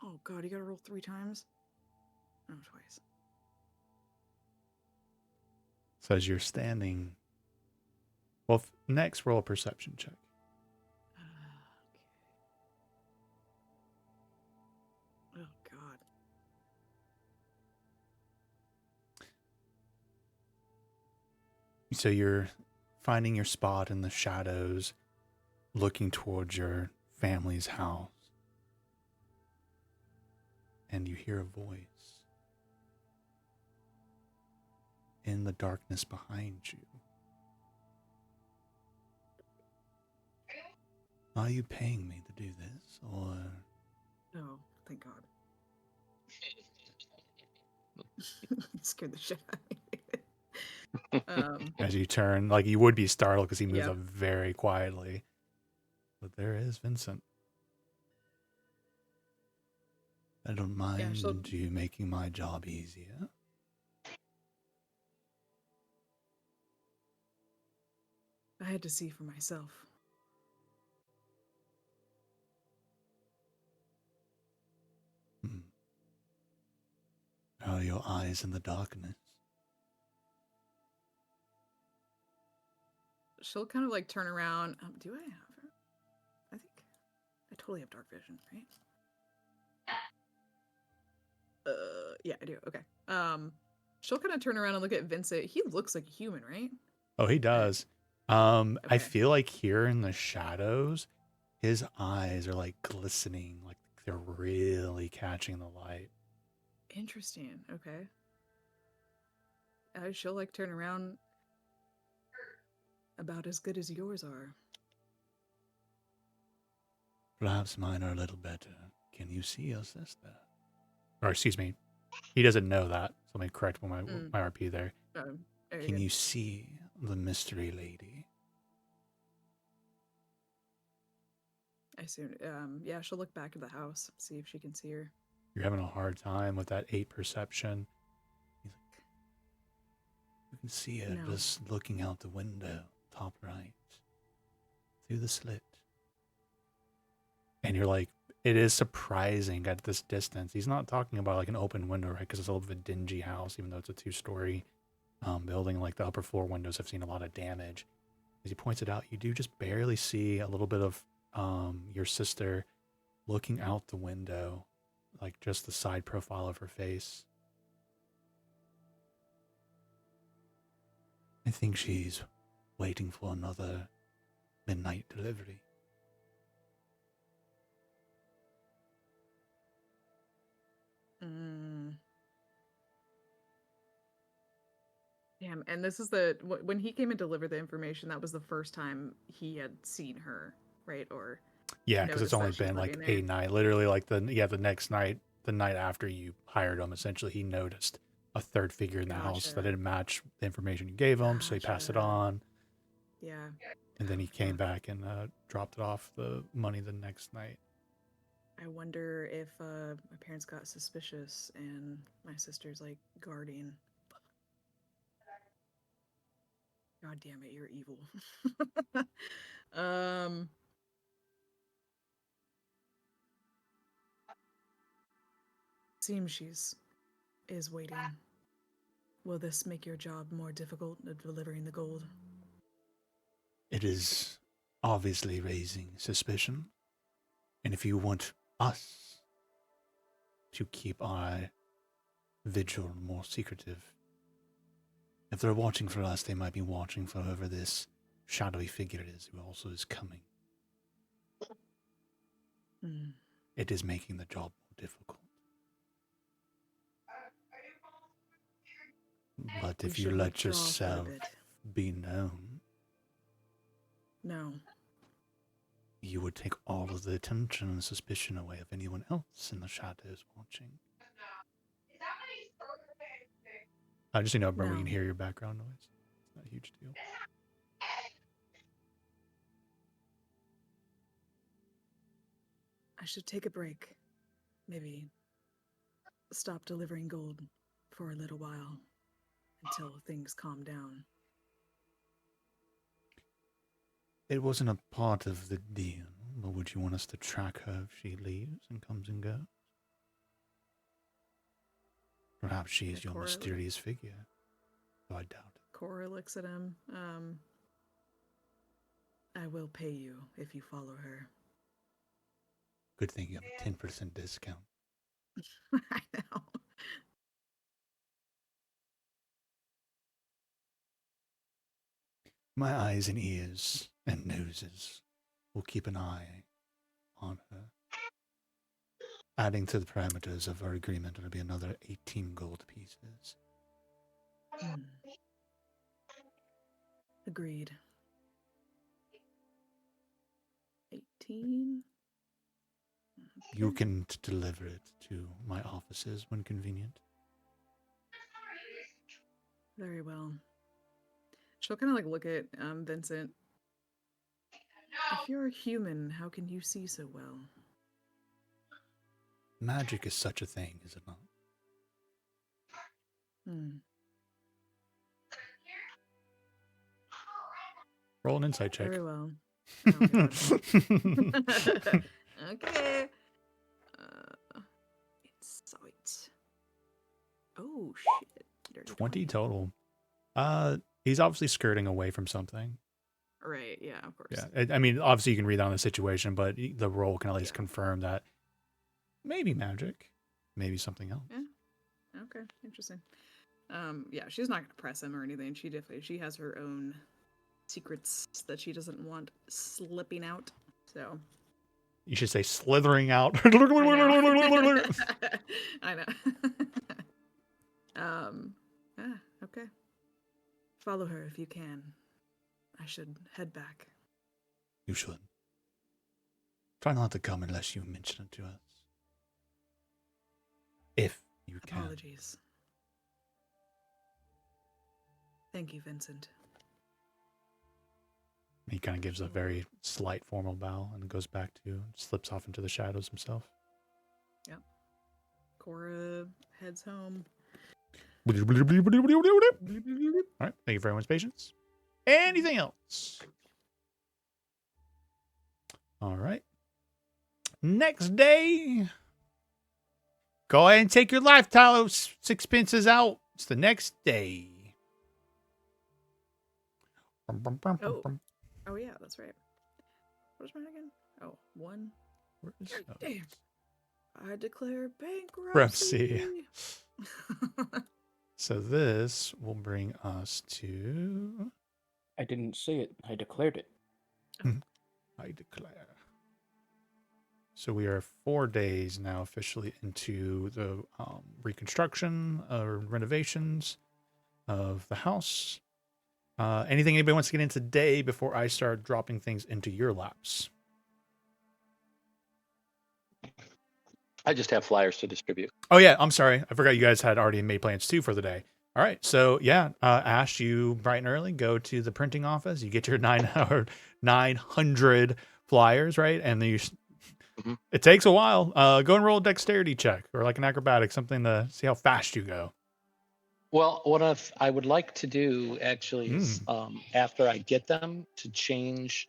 Oh god, you gotta roll 3 times? No, twice. So as you're standing, well, next roll a perception check. Okay. Oh god. So you're finding your spot in the shadows, looking towards your family's house. And you hear a voice in the darkness behind you. Are you paying me to do this, or? Oh, thank god. Scared the shit out of me. As you turn, like you would be startled because he moves Yep. up very quietly. But there is Vincent. I don't mind you making my job easier. I had to see for myself. How are your eyes in the darkness? She'll kind of like turn around. Do I have her? I think I totally have dark vision, right? Yeah, I do. Okay. She'll kind of turn around and look at Vincent. He looks like a human, right? Oh, he does. I feel like here in the shadows, his eyes are like glistening, like they're really catching the light. Interesting. Okay. She'll like turn around. About as good as yours are. Perhaps mine are a little better. Can you see your sister? Or excuse me, he doesn't know that. So let me correct my RP there. Can you see the mystery lady? I assume. Yeah, she'll look back at the house, see if she can see her. You're having a hard time with that 8 perception. He's like, you can see her just looking out the window, top right, through the slit. And you're like, it is surprising at this distance. He's not talking about like an open window, right? Because it's a little bit of a dingy house, even though it's a 2-story building. Like the upper floor windows have seen a lot of damage. As he points it out, you do just barely see a little bit of your sister looking out the window, like just the side profile of her face. I think she's waiting for another midnight delivery. Damn, and this is when he came and delivered the information, that was the first time he had seen her, right? Or yeah, because it's only noticed that she's been like living there. a night. Literally, like the next night, the night after you hired him, essentially he noticed a third figure in the house that Gotcha. didn't match the information you gave him, so he passed it Gotcha. on, Yeah. and then he came back and dropped it off the money the next night. I wonder if my parents got suspicious and my sister's like guarding. God damn it, you're evil. Seems she's is waiting. Will this make your job more difficult of delivering the gold? It is obviously raising suspicion, and if you want us to keep our vigil more secretive, if they're watching for us, they might be watching for whoever this shadowy figure is who also is coming. It is making the job more difficult. But if you let yourself be known, no, you would take all of the attention and suspicion away of anyone else in the shadows watching. I just remember we can hear your background noise. It's not a huge deal. I should take a break. Maybe stop delivering gold for a little while until things calm down. It wasn't a part of the deal, but would you want us to track her if she leaves and comes and goes? Perhaps she is your mysterious figure, though I doubt it. Cora looks at him. I will pay you if you follow her. Good thing you have a 10% discount. I know. My eyes and ears and noses will keep an eye on her. Adding to the parameters of our agreement, it'll be another 18 gold pieces. Agreed. 18? Okay. You can deliver it to my offices when convenient. Very well. She'll kind of like look at Vincent. If you're a human, how can you see so well? Magic is such a thing, is it not? Roll an insight check. Very well. Oh, okay. Insight. Oh shit. 20 total. He's obviously skirting away from something. Right, yeah, of course. Yeah, I mean, obviously you can read on the situation, but the roll can at least confirm that maybe magic, maybe something else. Yeah. Okay, interesting. Yeah, she's not gonna press him or anything. She has her own secrets that she doesn't want slipping out. So you should say slithering out. I know. Okay. Follow her if you can. I should head back. You should. Try not to come unless you mention it to us. If you can. Apologies. Thank you, Vincent. He kind of gives a very slight formal bow and goes back to, slips off into the shadows himself. Yep. Cora heads home. All right. Thank you for everyone's patience. Anything else? All right. Next day. Go ahead and take your lifetime sixpences out. It's the next day. Oh yeah, that's right. What is mine again? Oh, 1. Damn. I declare bankruptcy. So this will bring us to... I didn't say it. I declared it. I declare. So we are 4 days now officially into the reconstruction or renovations. of the house. Anything anybody wants to get in today before I start dropping things into your laps? I just have flyers to distribute. Oh yeah, I'm sorry. I forgot you guys had already made plans too for the day. All right, so yeah, Ash, you bright and early go to the printing office. You get your 900 flyers, right? And then it takes a while. Go and roll a dexterity check or like an acrobatic, something to see how fast you go. Well, what I would like to do actually is after I get them to change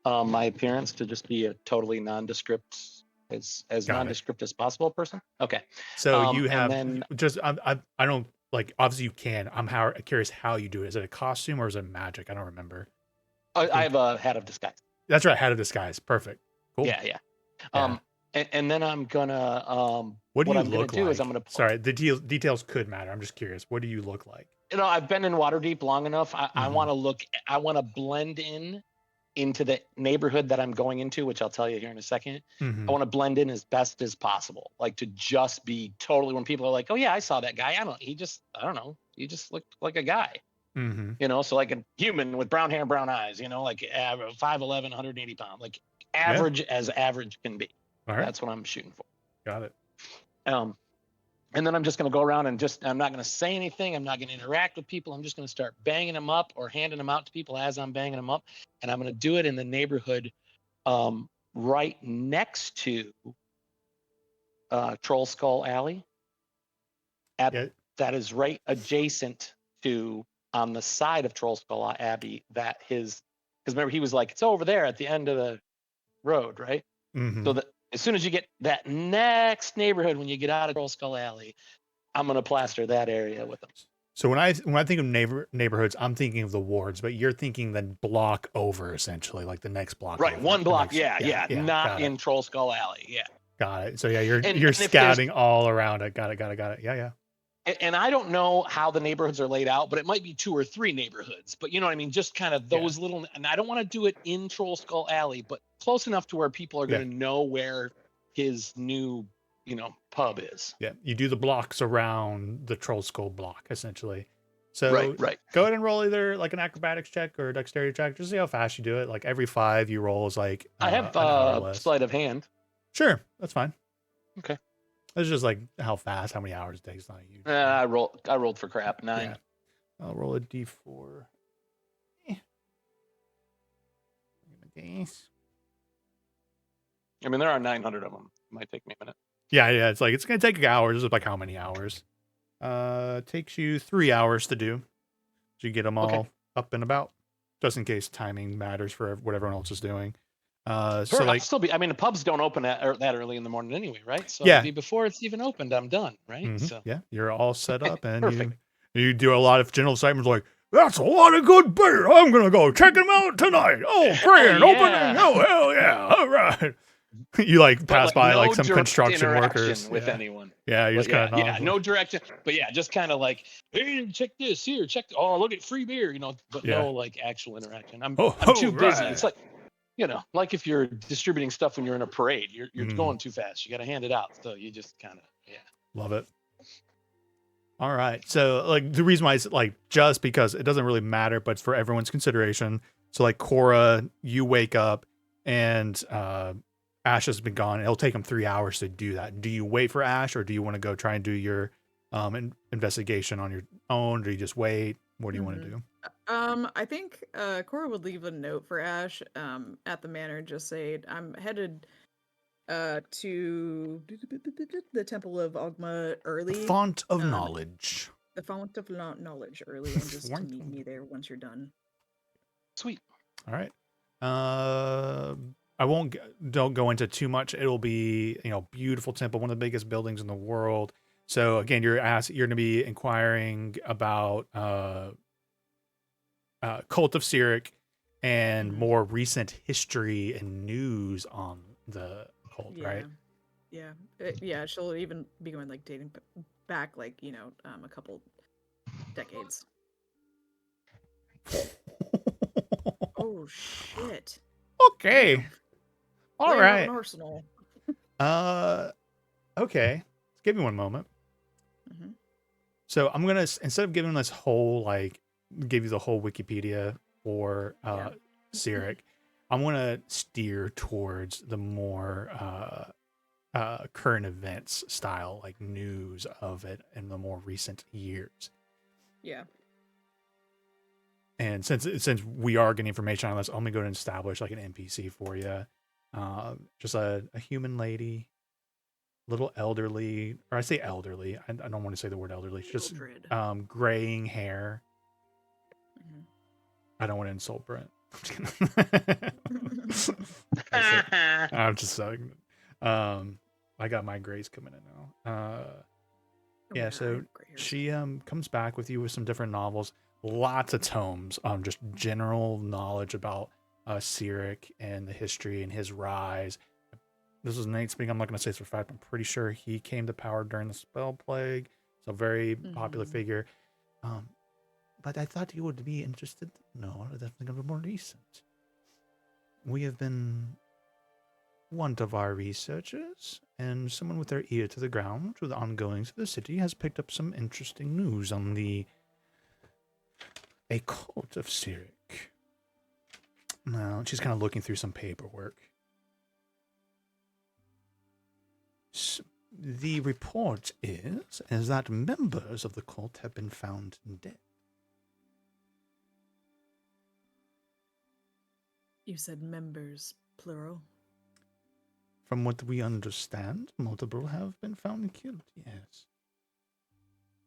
my appearance to just be a totally nondescript, as nondescript as possible person. Okay. So you have just I don't like obviously you can. I'm curious how you do it. Is it a costume or is it magic? I don't remember. I have a hat of disguise. That's right, hat of disguise. Perfect. Cool. Yeah. And then I'm gonna what I'm gonna do is I'm gonna sorry, the details could matter. I'm just curious. What do you look like? I've been in Waterdeep long enough. I want to blend into the neighborhood that I'm going into, which I'll tell you here in a second. I want to blend in as best as possible, like to just be totally, when people are like, oh yeah, I saw that guy. He just looked like a guy, so like a human with brown hair and brown eyes, like 5'11", 180 pounds, like average as average can be. All right. That's what I'm shooting for. Got it. And then I'm just going to go around and I'm not going to say anything. I'm not going to interact with people. I'm just going to start banging them up or handing them out to people as I'm banging them up. And I'm going to do it in the neighborhood right next to Troll Skull Alley. That is right adjacent to, on the side of Troll Skull Abbey, because remember he was like, it's over there at the end of the road, right? So that as soon as you get that next neighborhood, when you get out of Troll Skull Alley, I'm going to plaster that area with them. So when I think of neighborhoods, I'm thinking of the wards, but you're thinking the block over, essentially, like the next block. Right, over, one block. Yeah. Not in Troll Skull Alley. Yeah. Got it. So yeah, you're scouting all around it. Got it. Yeah. And I don't know how the neighborhoods are laid out, but it might be 2 or 3 neighborhoods. But you know what I mean? Just kind of those little, and I don't want to do it in Troll Skull Alley, but close enough to where people are going to know where his new, pub is. Yeah, you do the blocks around the Troll Skull block, essentially. So right. Go ahead and roll either like an acrobatics check or a dexterity check. Just see how fast you do it. Like every 5 you roll is like I have sleight of hand. Sure, that's fine. Okay. It's just like how fast, how many hours it takes. Not huge. I rolled for crap. 9. Yeah. I'll roll a d4. I mean, there are 900 of them. It might take me a minute. Yeah. It's like it's gonna take hours. It's like how many hours? Takes you 3 hours to do. So you get them all up and about, just in case timing matters for what everyone else is doing. Sure, so like, still be. I mean, the pubs don't open that early in the morning anyway, right? So before it's even opened, I'm done, right? So yeah, you're all set up, and you do a lot of general excitement, like that's a lot of good beer. I'm gonna go check them out tonight. Oh, grand opening! Oh, hell yeah! All right. You like pass by no like some construction workers with anyone. Yeah, you just kind of no direction, but just kind of like, hey, check this here, oh, look at free beer, but no like actual interaction. I'm too busy. It's like. Like if you're distributing stuff when you're in a parade, you're going too fast. You got to hand it out. So you just kind of, Love it. All right. So like the reason why it's like just because it doesn't really matter, but it's for everyone's consideration. So like Cora, you wake up and Ash has been gone. It'll take him 3 hours to do that. Do you wait for Ash or do you want to go try and do your investigation on your own? Or do you just wait? What do you want to do? I think Cora would leave a note for Ash at the manor, just say, I'm headed to the Temple of Ogma early. The Font of Knowledge. The Font of Knowledge early, and just to meet me there once you're done. Sweet. All right. I don't go into too much. It'll be, beautiful temple, one of the biggest buildings in the world. So again, you're going to be inquiring about Cult of Cyric and more recent history and news on the cult, right? Yeah. She'll even be going like dating back, like a couple decades. Oh shit. Okay. All right. An arsenal. Okay. Give me one moment. So I'm gonna, instead of giving this whole give you the whole Wikipedia for Cyric, I'm gonna steer towards the more current events style, like news of it in the more recent years. Yeah. And since we are getting information on this, I'm gonna go and establish like an NPC for you. Just a human lady, little elderly, or I say elderly. I don't want to say the word elderly. Just graying hair. Mm-hmm. I don't want to insult Brent. I'm just saying. I got my grays coming in now. Yeah, so she comes back with you with some different novels, lots of tomes, just general knowledge about Cyric and the history and his rise. This is Nate speaking. I'm not going to say this for a fact. I'm pretty sure he came to power during the Spell Plague. So very popular figure. But I thought you would be interested. No, that's going to be more recent. We have been one of our researchers, and someone with their ear to the ground to the ongoings of the city has picked up some interesting news on a cult of Cyric. Now, she's kind of looking through some paperwork. So, the report is that members of the cult have been found dead. You said members, plural? From what we understand, multiple have been found killed, yes.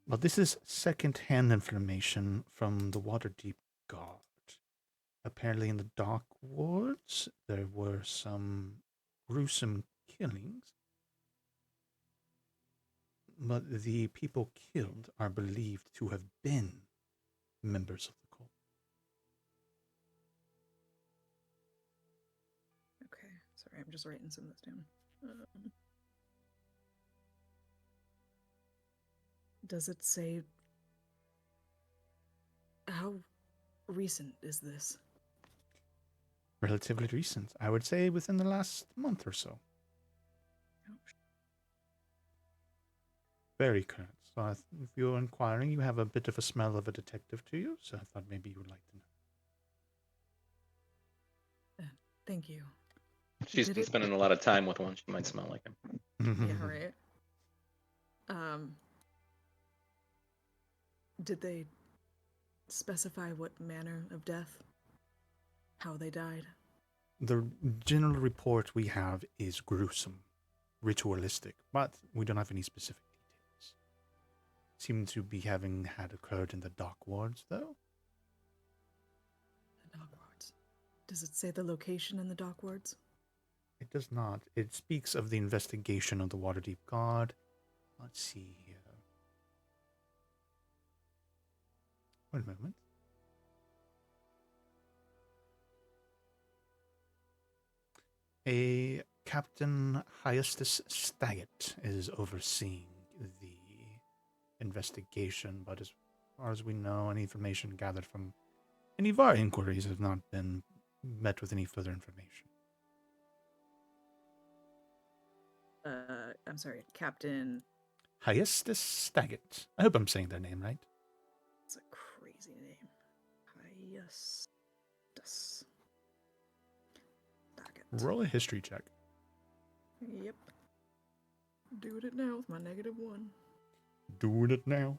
But this is second-hand information from the Waterdeep Guard. Apparently in the Dark Wards, there were some gruesome killings. But the people killed are believed to have been members of the cult. Okay, sorry, I'm just writing some of this down. Does it say how recent is this? Relatively recent. I would say within the last month or so. Oh. Very current. So if you're inquiring, you have a bit of a smell of a detective to you, so I thought maybe you would like to know. Thank you. She's been spending a lot of time with one. She might smell like him. Yeah, right. Did they specify what manner of death? How they died? The general report we have is gruesome, ritualistic, but we don't have any specific details. Seem to be having had occurred in the Dark Wards, though. The Dark Wards. Does it say the location in the Dark Wards? It does not. It speaks of the investigation of the Waterdeep Guard. Let's see here. One moment. A Captain Hyastus Staggett is overseeing the investigation, but as far as we know, any information gathered from any of our inquiries has not been met with any further information. I'm sorry, Captain Hyastus Staggett. I hope I'm saying their name right. It's a crazy name. Hyastus. Staggett. Roll a history check. Yep. Doing it now with my -1. Doing it now.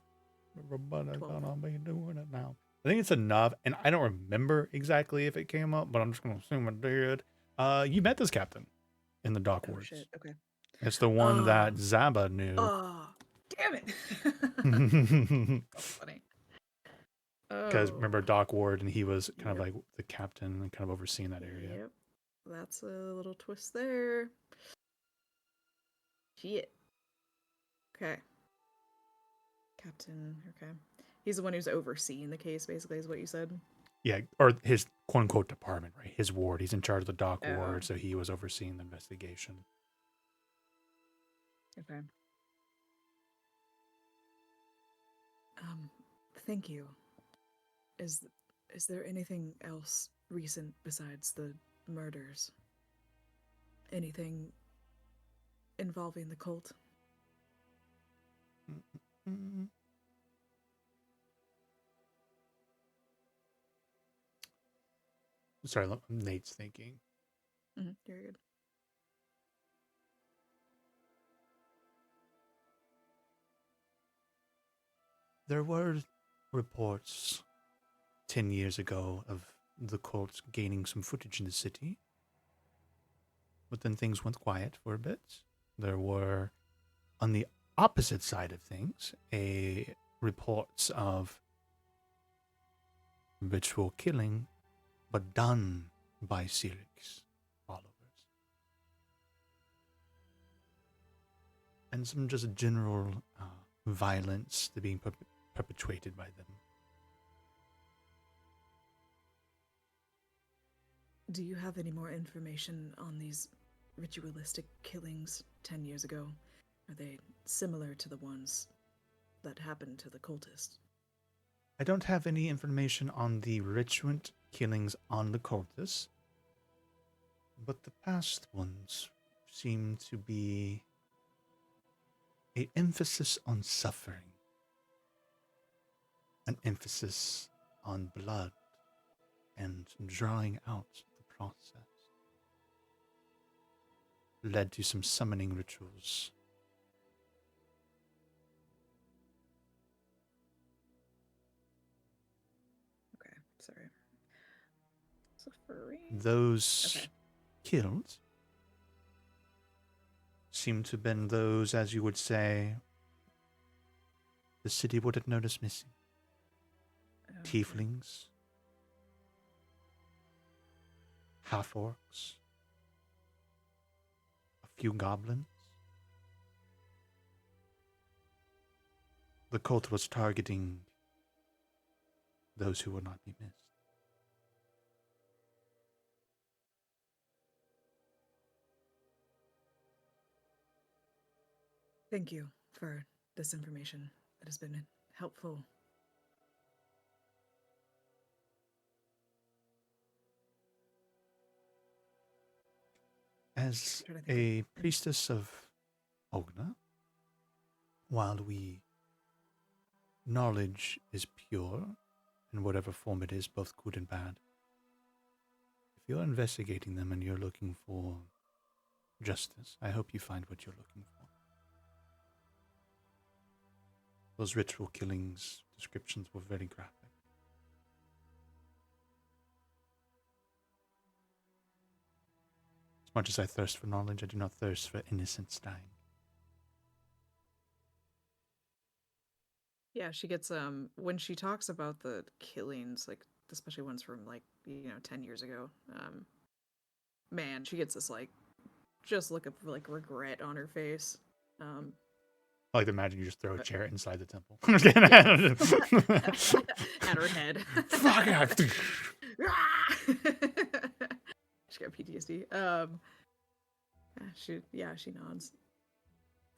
Everybody's gonna be doing it now. I think it's enough, and I don't remember exactly if it came up, but I'm just gonna assume it did. You met this captain in the Dark Wards. Shit. Okay. It's the one that Zaba knew. Damn it! So funny. Because remember Dark Ward, and he was kind of like the captain and kind of overseeing that area. Yep. That's a little twist there. Shit. Okay. Captain, okay. He's the one who's overseeing the case, basically, is what you said? Yeah, or his quote-unquote department, right? His ward. He's in charge of the Dark Ward, so he was overseeing the investigation. Okay. Thank you. Is there anything else recent besides the murders? Anything involving the cult? Sorry, Nate's thinking. Very good. There were reports 10 years ago of the cult gaining some footage in the city. But then things went quiet for a bit. There were, on the opposite side of things, reports of ritual killing, but done by Cyric's followers. And some just general violence to being perpetrated by them. Do you have any more information on these ritualistic killings 10 years ago? Are they similar to the ones that happened to the cultists? I don't have any information on the ritual killings on the cultists, but the past ones seem to be an emphasis on suffering, an emphasis on blood, and drawing out the process. Led to some summoning rituals. Okay, sorry. Suffering. Those killed seem to have been those, as you would say, the city would have noticed missing. Okay. Tieflings, half-orcs, a few goblins. The cult was targeting those who would not be missed. Thank you for this information. It has been helpful. As a priestess of Ogna, while knowledge is pure, in whatever form it is, both good and bad, if you're investigating them and you're looking for justice, I hope you find what you're looking for. Those ritual killings descriptions were very graphic. As much as I thirst for knowledge, I do not thirst for innocence dying. Yeah, she gets when she talks about the killings, like especially ones from 10 years ago, man, she gets this just look of regret on her face. I like to imagine you just throw a chair inside the temple. At her head. Fuck it. She got PTSD. She nods.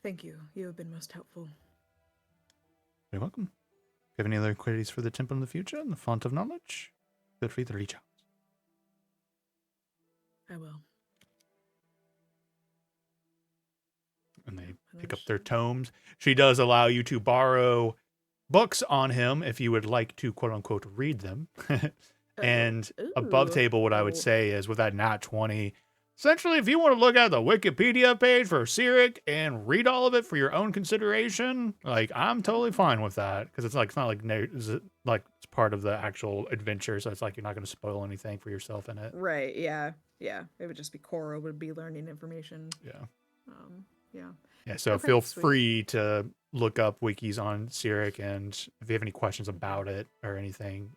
Thank you. You have been most helpful. You're welcome. If you have any other queries for the temple in the future and the font of knowledge, feel free to reach out. I will. And they pick up their tomes. She does allow you to borrow books on him if you would like to, quote unquote, read them. And above table, what I would say is with that nat 20, essentially, if you want to look at the Wikipedia page for Cyric and read all of it for your own consideration, I'm totally fine with that because it's not like it's part of the actual adventure, so it's like you're not going to spoil anything for yourself in it. Right? Yeah. It would just be Cora would be learning information. Yeah. Yeah. So okay, feel sweet. free to look up wikis on Cyric, and if you have any questions about it or anything,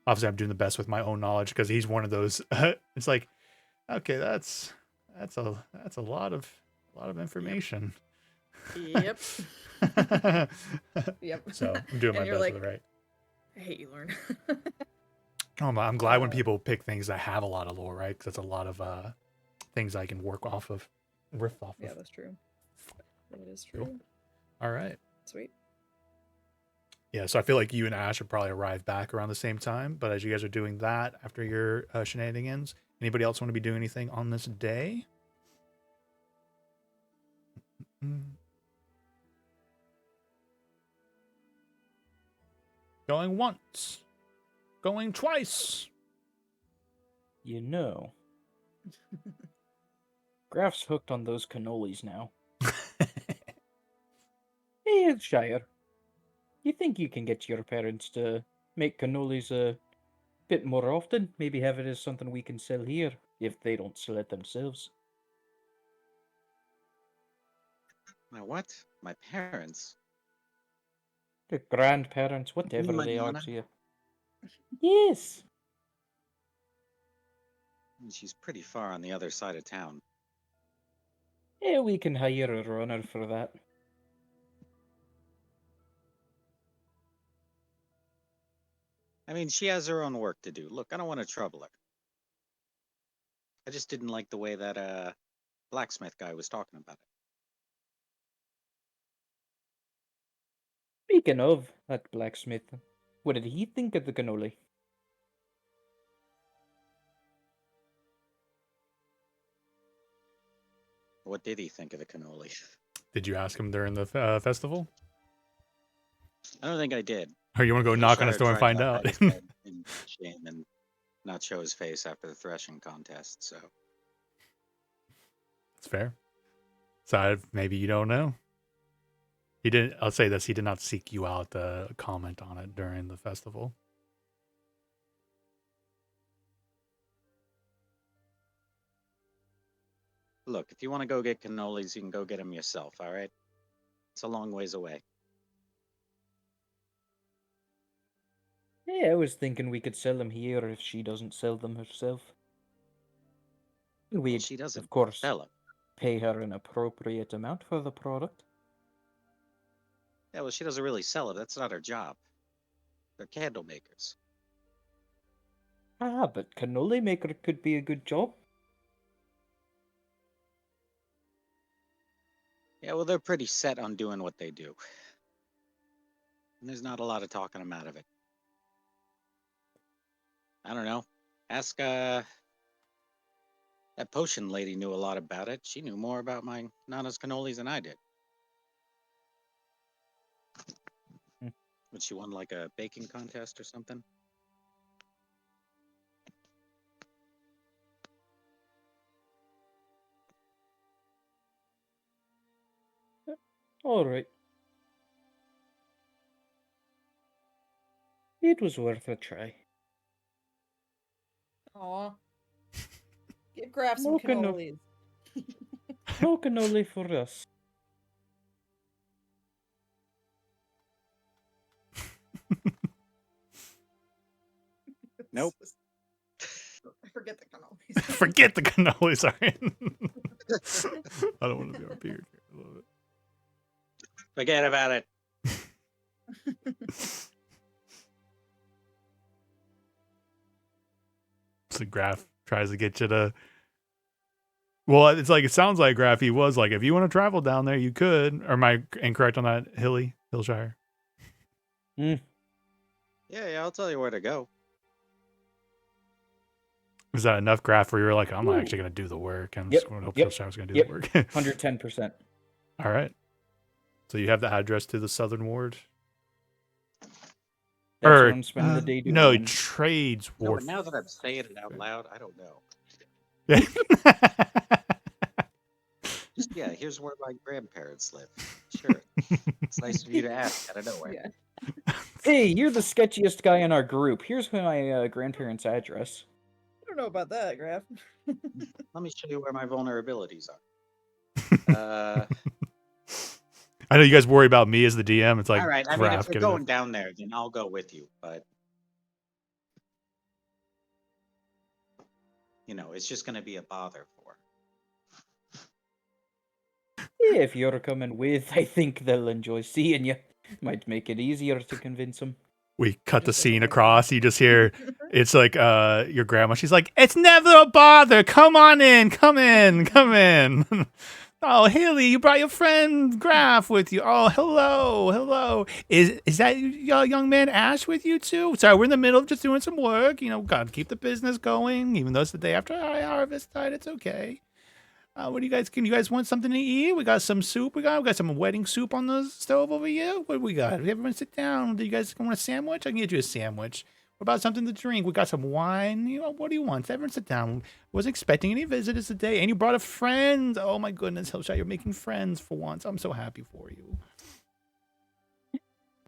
obviously I'm doing the best with my own knowledge because he's one of those. It's like, okay, that's a lot of information. Yep. Yep. So I'm doing my best with it, right? I hate you, Lauren. I'm glad when people pick things that have a lot of lore, right? Because that's a lot of things I can riff off of. Yeah, that's true. That is true. Cool. All right. Sweet. Yeah, so I feel like you and Ash would probably arrive back around the same time. But as you guys are doing that after your shenanigans, anybody else want to be doing anything on this day? Going once. Going twice. You know, Graf's hooked on those cannolis now. Hey, Shire. You think you can get your parents to make cannolis a bit more often? Maybe have it as something we can sell here, if they don't sell it themselves. Now what? My parents? The grandparents, whatever my they are nana? to you. Yes. She's pretty far on the other side of town. Yeah, we can hire a runner for that. I mean, she has her own work to do. Look, I don't want to trouble her. I just didn't like the way that blacksmith guy was talking about it. Speaking of that blacksmith, what did he think of the cannoli? What did he think of the cannoli? Did you ask him during the festival? I don't think I did. Or you want to go knock on his door and find out? In shame and not show his face after the threshing contest. So That's fair. So maybe you don't know. He didn't. I'll say this: he did not seek you out to comment on it during the festival. look, if you want to go get cannolis, you can go get them yourself. All right. It's a long ways away. Yeah, I was thinking we could sell them here if she doesn't sell them herself. Well, We'd, she doesn't of course, sell them. pay her an appropriate amount for the product. Yeah, well, she doesn't really sell it. That's not her job. They're candle makers. Ah, but cannoli maker could be a good job. Yeah, well, they're pretty set on doing what they do. And there's not a lot of talking them out of it. I don't know. Ask, that potion lady knew a lot about it. She knew more about my Nana's cannolis than I did. But she won like a baking contest or something? All right. It was worth a try. Aw. Give Graf some No cannolis. No cannoli for us. Nope. Forget the cannolis. Forget the cannoli. Sorry. I don't want to be our peer. I love it. Forget about it. So Graf tries to get you to. Well, it's like it sounds like Graf. He was like, if you want to travel down there, you could. Or am I incorrect on that, Hillshire? Yeah, I'll tell you where to go. Is that enough, Graf, where you were like, I'm not actually going to do the work. I'm just going to hope Hillshire's going to do the work. 110%. All right. So you have the address to the Southern Ward? That's what I'm spending the day doing. No, Trades No, Wharf. but now that I'm saying it out loud, I don't know. Just, yeah, here's where my grandparents live. Sure. It's nice of you to ask out of nowhere. Yeah. Hey, you're the sketchiest guy in our group. Here's my grandparents' address. I don't know about that, Graf. Let me show you where my vulnerabilities are. I know you guys worry about me as the DM. It's like, all right. I mean, Graf, if we're get going it. down there, then I'll go with you. But you know, it's just going to be a bother for. Yeah, if you're coming with, I think they'll enjoy seeing you. Might make it easier to convince them. We cut the scene across. You just hear it's like your grandma. She's like, "It's never a bother. Come on in. Come in. Come in." Oh, Haley, you brought your friend Graf with you. Oh, hello. Is that young man Ash with you too? Sorry, we're in the middle of just doing some work. You know, gotta keep the business going. Even though it's the day after harvest tide, it's okay. What do you guys? Can you guys want something to eat? We got some soup. We got some wedding soup on the stove over here. What do we got? Everyone sit down. Do you guys want a sandwich? I can get you a sandwich. What about something to drink? We got some wine. You know, what do you want? Everyone sit down. Wasn't expecting any visitors today. And you brought a friend. Oh my goodness, Hillshire, you're making friends for once. I'm so happy for you.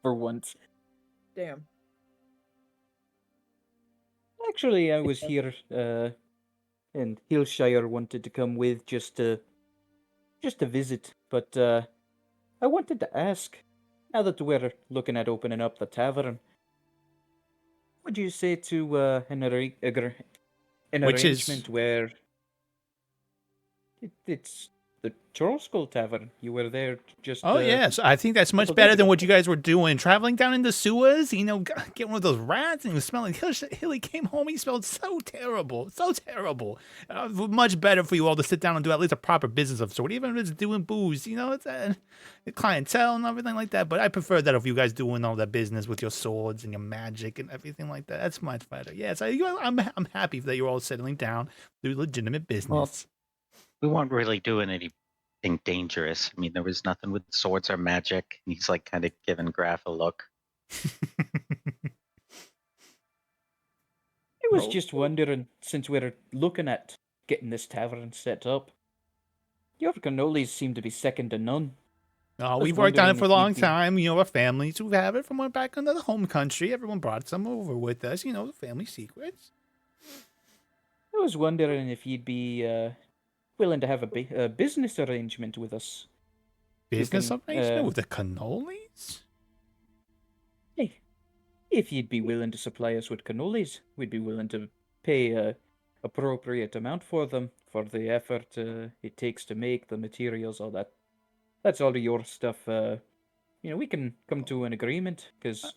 For once. Damn. Actually, I was here, and Hillshire wanted to come with just to visit. But I wanted to ask, now that we're looking at opening up the tavern, would you say to an arrangement where it's the Trollskull Tavern? You were there just. Oh yes, I think that's much better than what you guys were doing. Traveling down in the sewers, you know, get one of those rats, and he was smelling. Hilly came home, he smelled so terrible, so terrible. Much better for you all to sit down and do at least a proper business of sort, even if it's doing booze. You know, it's clientele and everything like that. But I prefer that of you guys doing all that business with your swords and your magic and everything like that. That's much better. Yes, I'm happy that you're all settling down, do legitimate business. Well, we weren't really doing anything dangerous. I mean, there was nothing with swords or magic. And he's like kind of giving Graf a look. I was just wondering, since we're looking at getting this tavern set up, your cannolis seem to be second to none. Oh, we've worked on it for a long time. You know, our families who have it from back into the home country. Everyone brought some over with us. You know, family secrets. I was wondering if you'd be willing to have a business arrangement with us. Business arrangement with the cannolis? Hey, if you'd be willing to supply us with cannolis, we'd be willing to pay a appropriate amount for them, for the effort it takes to make the materials, all that. That's all your stuff. You know, we can come to an agreement, because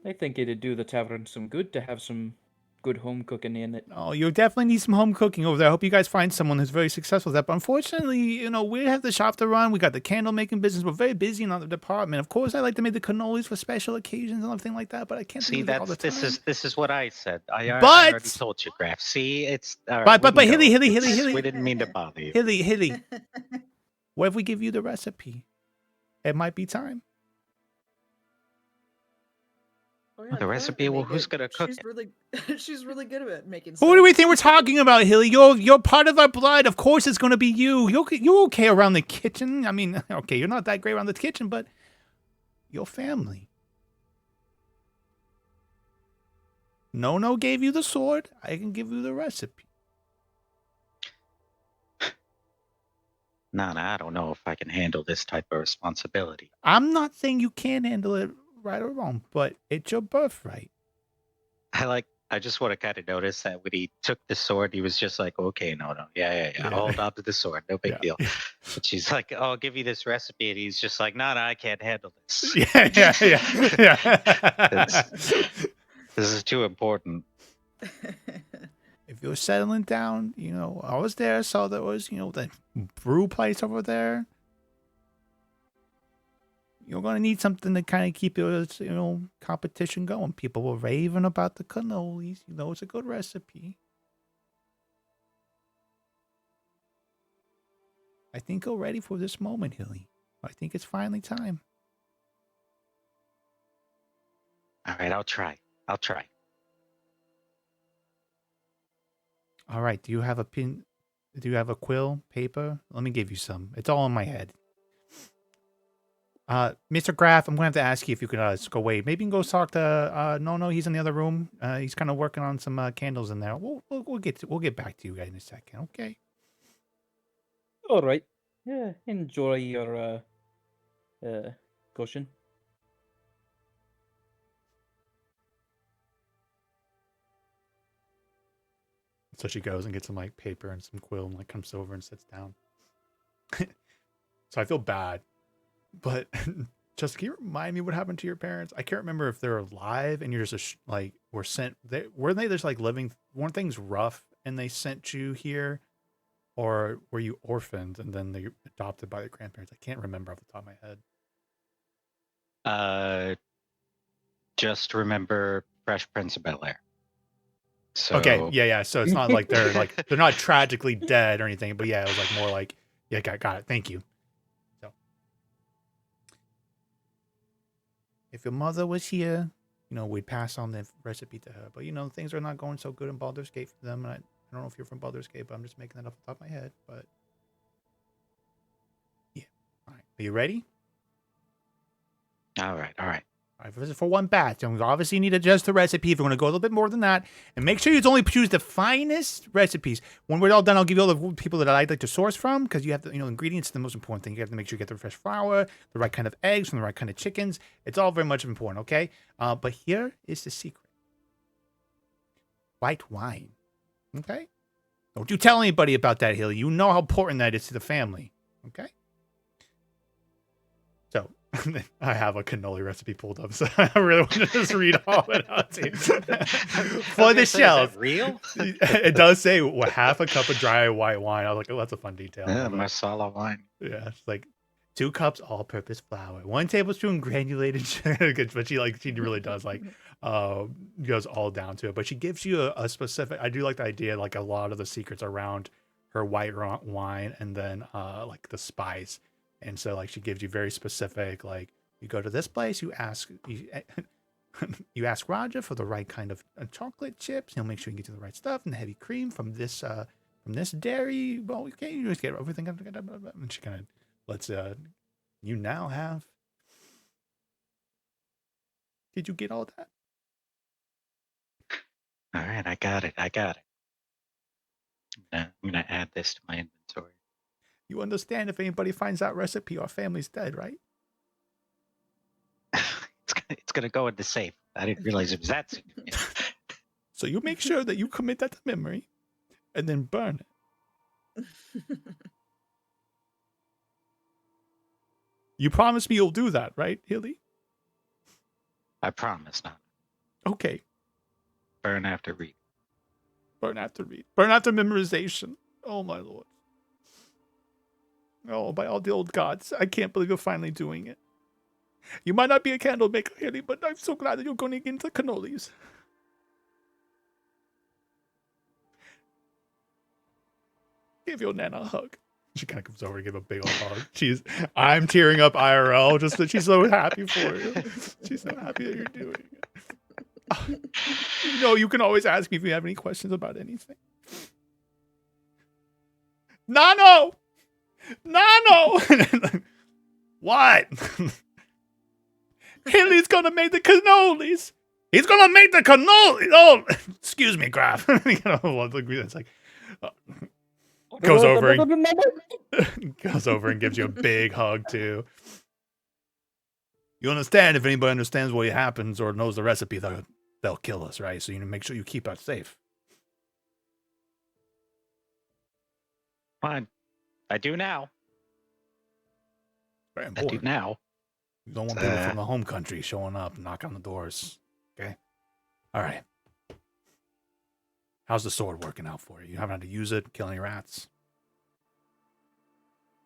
I think it'd do the tavern some good to have some good home cooking in it. Oh, you definitely need some home cooking over there. I hope you guys find someone who's very successful with that. But unfortunately, you know, we have the shop to run. We got the candle making business. We're very busy in other department. Of course, I like to make the cannolis for special occasions and everything like that. But I can't see do it all the time. This is what I said. I already told you, Graf. See, it's but Hilly, we didn't mean to bother you. Hilly. What if we give you the recipe? It might be time. Oh, yeah, The recipe? Well, who's gonna cook she's it? Really, she's really good at making. Who do we think we're talking about, Hilly? You're part of our blood. Of course, it's going to be you. You're okay around the kitchen. I mean, okay, you're not that great around the kitchen, but your family. No gave you the sword. I can give you the recipe. No, I don't know if I can handle this type of responsibility. I'm not saying you can't handle it right or wrong, but it's your birthright. I just want to kind of notice that when he took the sword, he was just like, okay, no, yeah. Hold on to the sword, no big deal. But she's like, oh, I'll give you this recipe, and he's just like, no, I can't handle this. Yeah. This is too important. If you're settling down, you know, I was there, saw there was, you know, the brew place over there. You're going to need something to kind of keep your, you know, competition going. People were raving about the cannolis. You know, it's a good recipe. I think you're ready for this moment, Hilly. I think it's finally time. All right, I'll try. All right. Do you have a pin? Do you have a quill, paper? Let me give you some. It's all in my head. Mr. Graf, I'm going to have to ask you if you could go away. Maybe you can go talk to No. He's in the other room. He's kind of working on some candles in there. We'll get back to you guys in a second. Okay. All right. Yeah. Enjoy your cushion. So she goes and gets some like paper and some quill and like comes over and sits down. So I feel bad, but just can you remind me what happened to your parents? I can't remember if they're alive and you're just were sent. Weren't they just like living? Weren't things rough and they sent you here, or were you orphaned and then they adopted by their grandparents? I can't remember off the top of my head. Just remember Fresh Prince of Bel-Air. So, okay, yeah. So it's not like they're not tragically dead or anything, but yeah, it was like more like, yeah, got it. Thank you. So, if your mother was here, we'd pass on the recipe to her. But things are not going so good in Baldur's Gate for them. And I don't know if you're from Baldur's Gate, but I'm just making that off the top of my head. But yeah, all right. Are you ready? All right. All right, this is for one batch. And we obviously need to adjust the recipe if we're going to go a little bit more than that. And make sure you only choose the finest recipes. When we're all done, I'll give you all the people that I like to source from, because you have to, ingredients is the most important thing. You have to make sure you get the fresh flour, the right kind of eggs from the right kind of chickens. It's all very much important, okay? But here is the secret. White wine, okay? Don't you tell anybody about that, Hilly. You know how important that is to the family, okay? So, I have a cannoli recipe pulled up, so I really want to just read all it out to you. For the shells. Real? It does say half a cup of dry white wine. I was like, oh, that's a fun detail. Yeah, masala wine. Yeah, it's like 2 cups all-purpose flour, 1 tablespoon granulated sugar. But she really does goes all down to it. But she gives you a specific. I do like the idea, like a lot of the secrets around her white wine, and then like the spice. And so, like, she gives you very specific, like, you go to this place, you ask Raja for the right kind of chocolate chips. He'll make sure you get you the right stuff, and the heavy cream from this dairy. Well, okay, you just get everything. And she kind of lets you now have. Did you get all that? All right, I got it. I'm gonna add this to my inventory. You understand if anybody finds that recipe, our family's dead, right? It's gonna go in the safe. I didn't realize it was that significant. So you make sure that you commit that to memory, and then burn it. You promise me you'll do that, right, Hilly? I promise not. Okay. Burn after read. Burn after read. Burn after memorization. Oh my lord. Oh, by all the old gods. I can't believe you're finally doing it. You might not be a candle maker, Hilly, but I'm so glad that you're going to get into cannolis. Give your Nana a hug. She kind of comes over and give a big old hug. I'm tearing up IRL just that she's so happy for you. She's so happy that you're doing it. You can always ask me if you have any questions about anything. Nano! What? Hilly's gonna make the cannolis. He's gonna make the cannolis. Oh, excuse me, Graf. It's like goes over and gives you a big hug too. You understand? If anybody understands what happens or knows the recipe, they'll kill us, right? So you need to make sure you keep us safe. Fine. I do now. Very important. I do now. You don't want people from the home country showing up and knocking on the doors. Okay? All right. How's the sword working out for you? You haven't had to use it, kill any rats?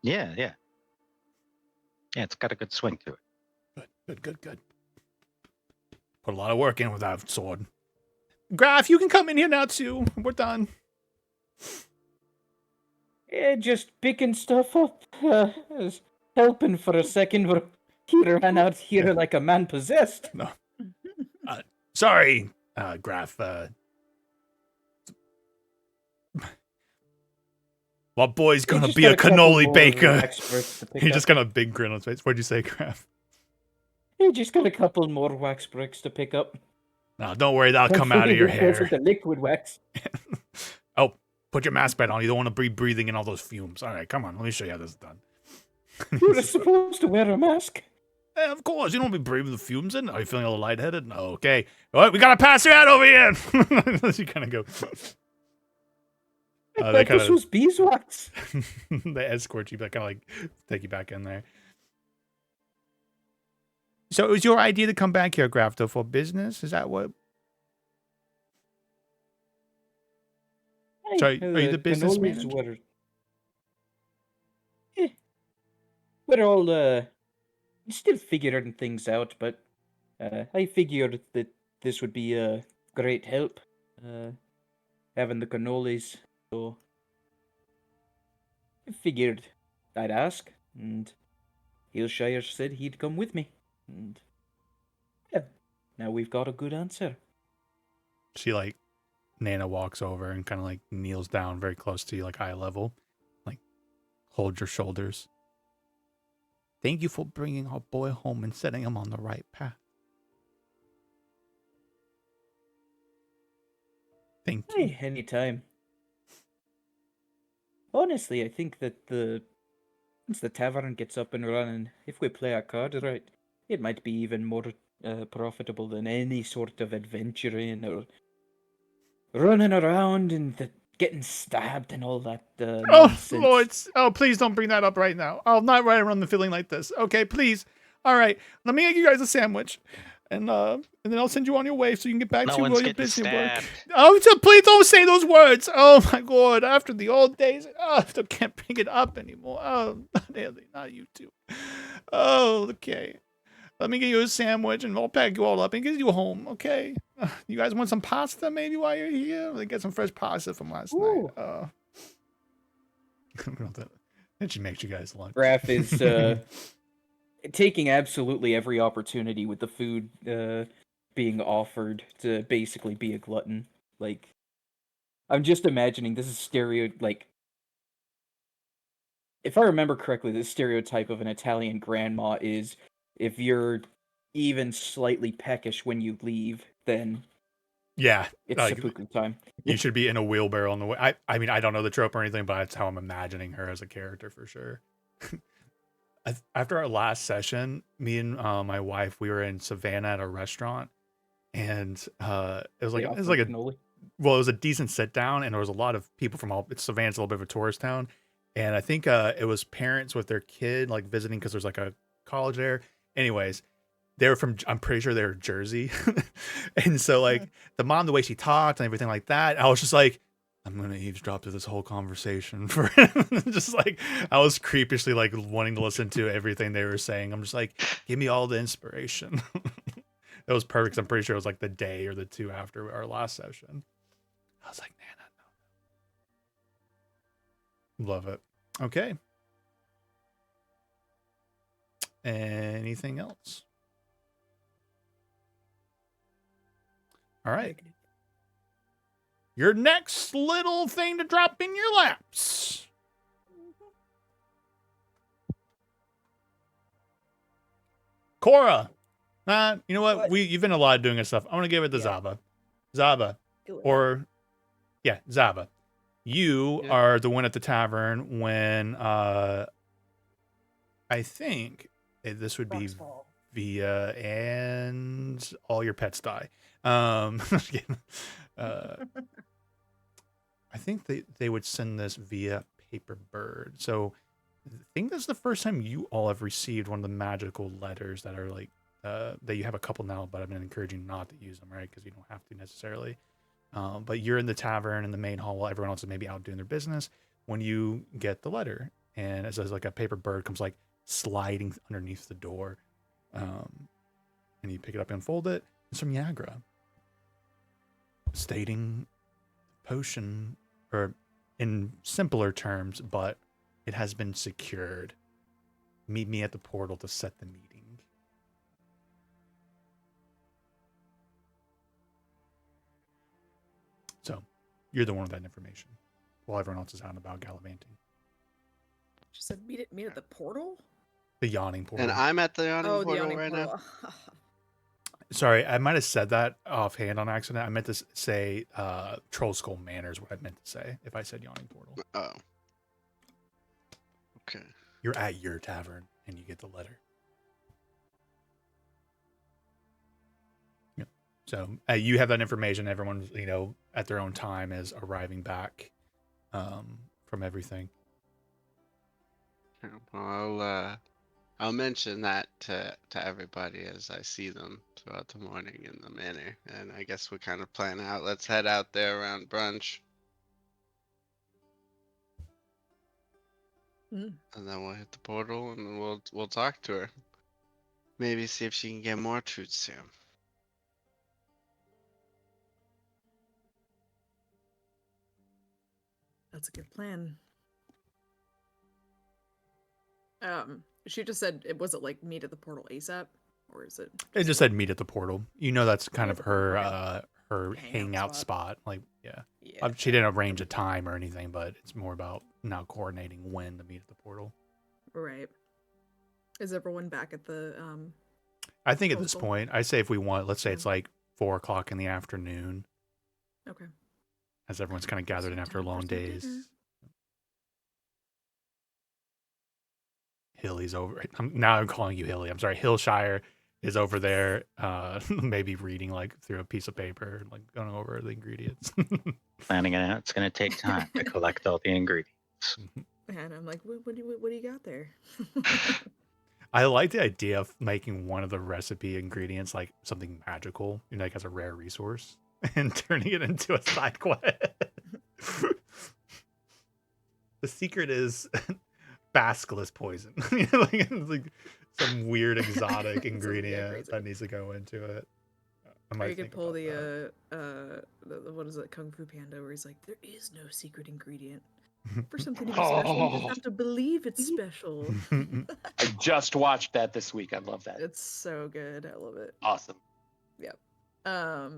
Yeah. Yeah, it's got a good swing to it. Good. Put a lot of work in with that sword. Graf, you can come in here now too. We're done. Yeah, just picking stuff up. Helping for a second, but he ran out here like a man possessed. No. Sorry, Graf. My boy's gonna be a cannoli baker. He just got a big grin on his face. What'd you say, Graf? He just got a couple more wax bricks to pick up. No, don't worry. That'll come out of your hair. The liquid wax. Oh, put your mask back on. You don't want to be breathing in all those fumes. All right, come on. Let me show you how this is done. You were supposed to wear a mask. Yeah, of course. You don't be breathing the fumes in. Are you feeling a little lightheaded? No. Okay. All right, we gotta pass her out over here. You kind of go. This was beeswax. They escort you, but kind of like take you back in there. So it was your idea to come back here, Grafto, for business? Is that what? Sorry, are you the business manager? We're all still figuring things out, but I figured that this would be a great help, having the cannolis. So I figured I'd ask, and Hillshire said he'd come with me. And yeah, Now we've got a good answer. She like Nana walks over and kind of like kneels down very close to you, like eye level, like hold your shoulders. Thank you for bringing our boy home and setting him on the right path. Thank you. Hey, anytime. Honestly, I think that once the tavern gets up and running, if we play our cards right, it might be even more profitable than any sort of adventuring or running around and getting stabbed and all that nonsense. Oh, Lord. Oh, please don't bring that up right now. I'll not ride around the feeling like this. Okay, please. All right. Let me get you guys a sandwich. And then I'll send you on your way so you can get back to your busy work. Oh, so please don't say those words. Oh, my God. After the old days, I can't bring it up anymore. Oh, not you two. Oh, okay. Let me get you a sandwich and I'll pack you all up and get you home, okay? You guys want some pasta maybe while you're here? Like get some fresh pasta from last night. That should make you guys lunch. Raph is taking absolutely every opportunity with the food being offered to basically be a glutton. Like, I'm just imagining this is if I remember correctly, the stereotype of an Italian grandma is if you're even slightly peckish when you leave, then it's seppuku time. You should be in a wheelbarrow on the way. I mean, I don't know the trope or anything, but that's how I'm imagining her as a character for sure. After our last session, me and my wife, we were in Savannah at a restaurant, and it was a decent sit down, and there was a lot of people from Savannah's a little bit of a tourist town, and I think it was parents with their kid like visiting because there's like a college there. Anyways, they were I'm pretty sure they were Jersey, and so like the mom, the way she talked and everything like that, I was just like, I'm gonna eavesdrop to this whole conversation for just like I was creepishly like wanting to listen to everything they were saying. I'm just like, give me all the inspiration. That was perfect. 'Cause I'm pretty sure it was like the day or the two after our last session. I was like, Nana, no. Love it. Okay. Anything else? All right. Your next little thing to drop in your laps. Cora. You know what? You've been a lot of doing this stuff. I'm going to give it to Zaba. Zaba. Zaba. You are the one at the tavern when I think this would be Via and all your pets die. I think they would send this via paper bird. So I think this is the first time you all have received one of the magical letters that are like that you have a couple now, but I've been encouraging not to use them, right? Because you don't have to necessarily. But you're in the tavern in the main hall while everyone else is maybe out doing their business when you get the letter, and it says like a paper bird comes like sliding underneath the door, and you pick it up and fold it. It's from Yagra, stating potion, or in simpler terms, but it has been secured. Meet me at the portal to set the meeting. So, you're the one with that information, while everyone else is out and about gallivanting. She said, meet at the portal? The yawning portal. And I'm at the yawning portal right now. Sorry, I might have said that offhand on accident. I meant to say Troll Skull Manor is what I meant to say if I said yawning portal. Oh. Okay. You're at your tavern and you get the letter. Yep. So you have that information. Everyone, at their own time is arriving back from everything. Well, I'll mention that to everybody as I see them throughout the morning in the manor, and I guess we kind of plan out. Let's head out there around brunch, and then we'll hit the portal, and then we'll talk to her. Maybe see if she can get more truth serum. That's a good plan. She just said it wasn't like meet at the portal ASAP. or is it? It just said meet at the portal. You know, that's kind of her Okay. her Hangout hangout spot. spot. Like, yeah. Yeah. She didn't arrange a time or anything, but it's more about now coordinating when to meet at the portal. Right. Is everyone back at the I think at this Coastal? point, I say if we want, let's say Yeah. it's like 4:00 in the afternoon, Okay. as everyone's kind of gathered in after Time for long some days. dinner. Hilly's over. I'm calling you Hilly. I'm sorry. Hillshire is over there, maybe reading like through a piece of paper, like going over the ingredients. Planning it out. It's going to take time to collect all the ingredients. And I'm like, what do you got there? I like the idea of making one of the recipe ingredients like something magical, you know, like as a rare resource, and turning it into a side quest. The secret is basilisk poison. You know, like, it's like some weird exotic Yeah, ingredient crazy. that needs to go into it. I Or might you could think pull about the what is it, Kung Fu Panda, where he's like, there is no secret ingredient. For something to be special, you just have to believe it's special. that. I just watched that this week. I love that. It's so good. I love it. Awesome. Yep. I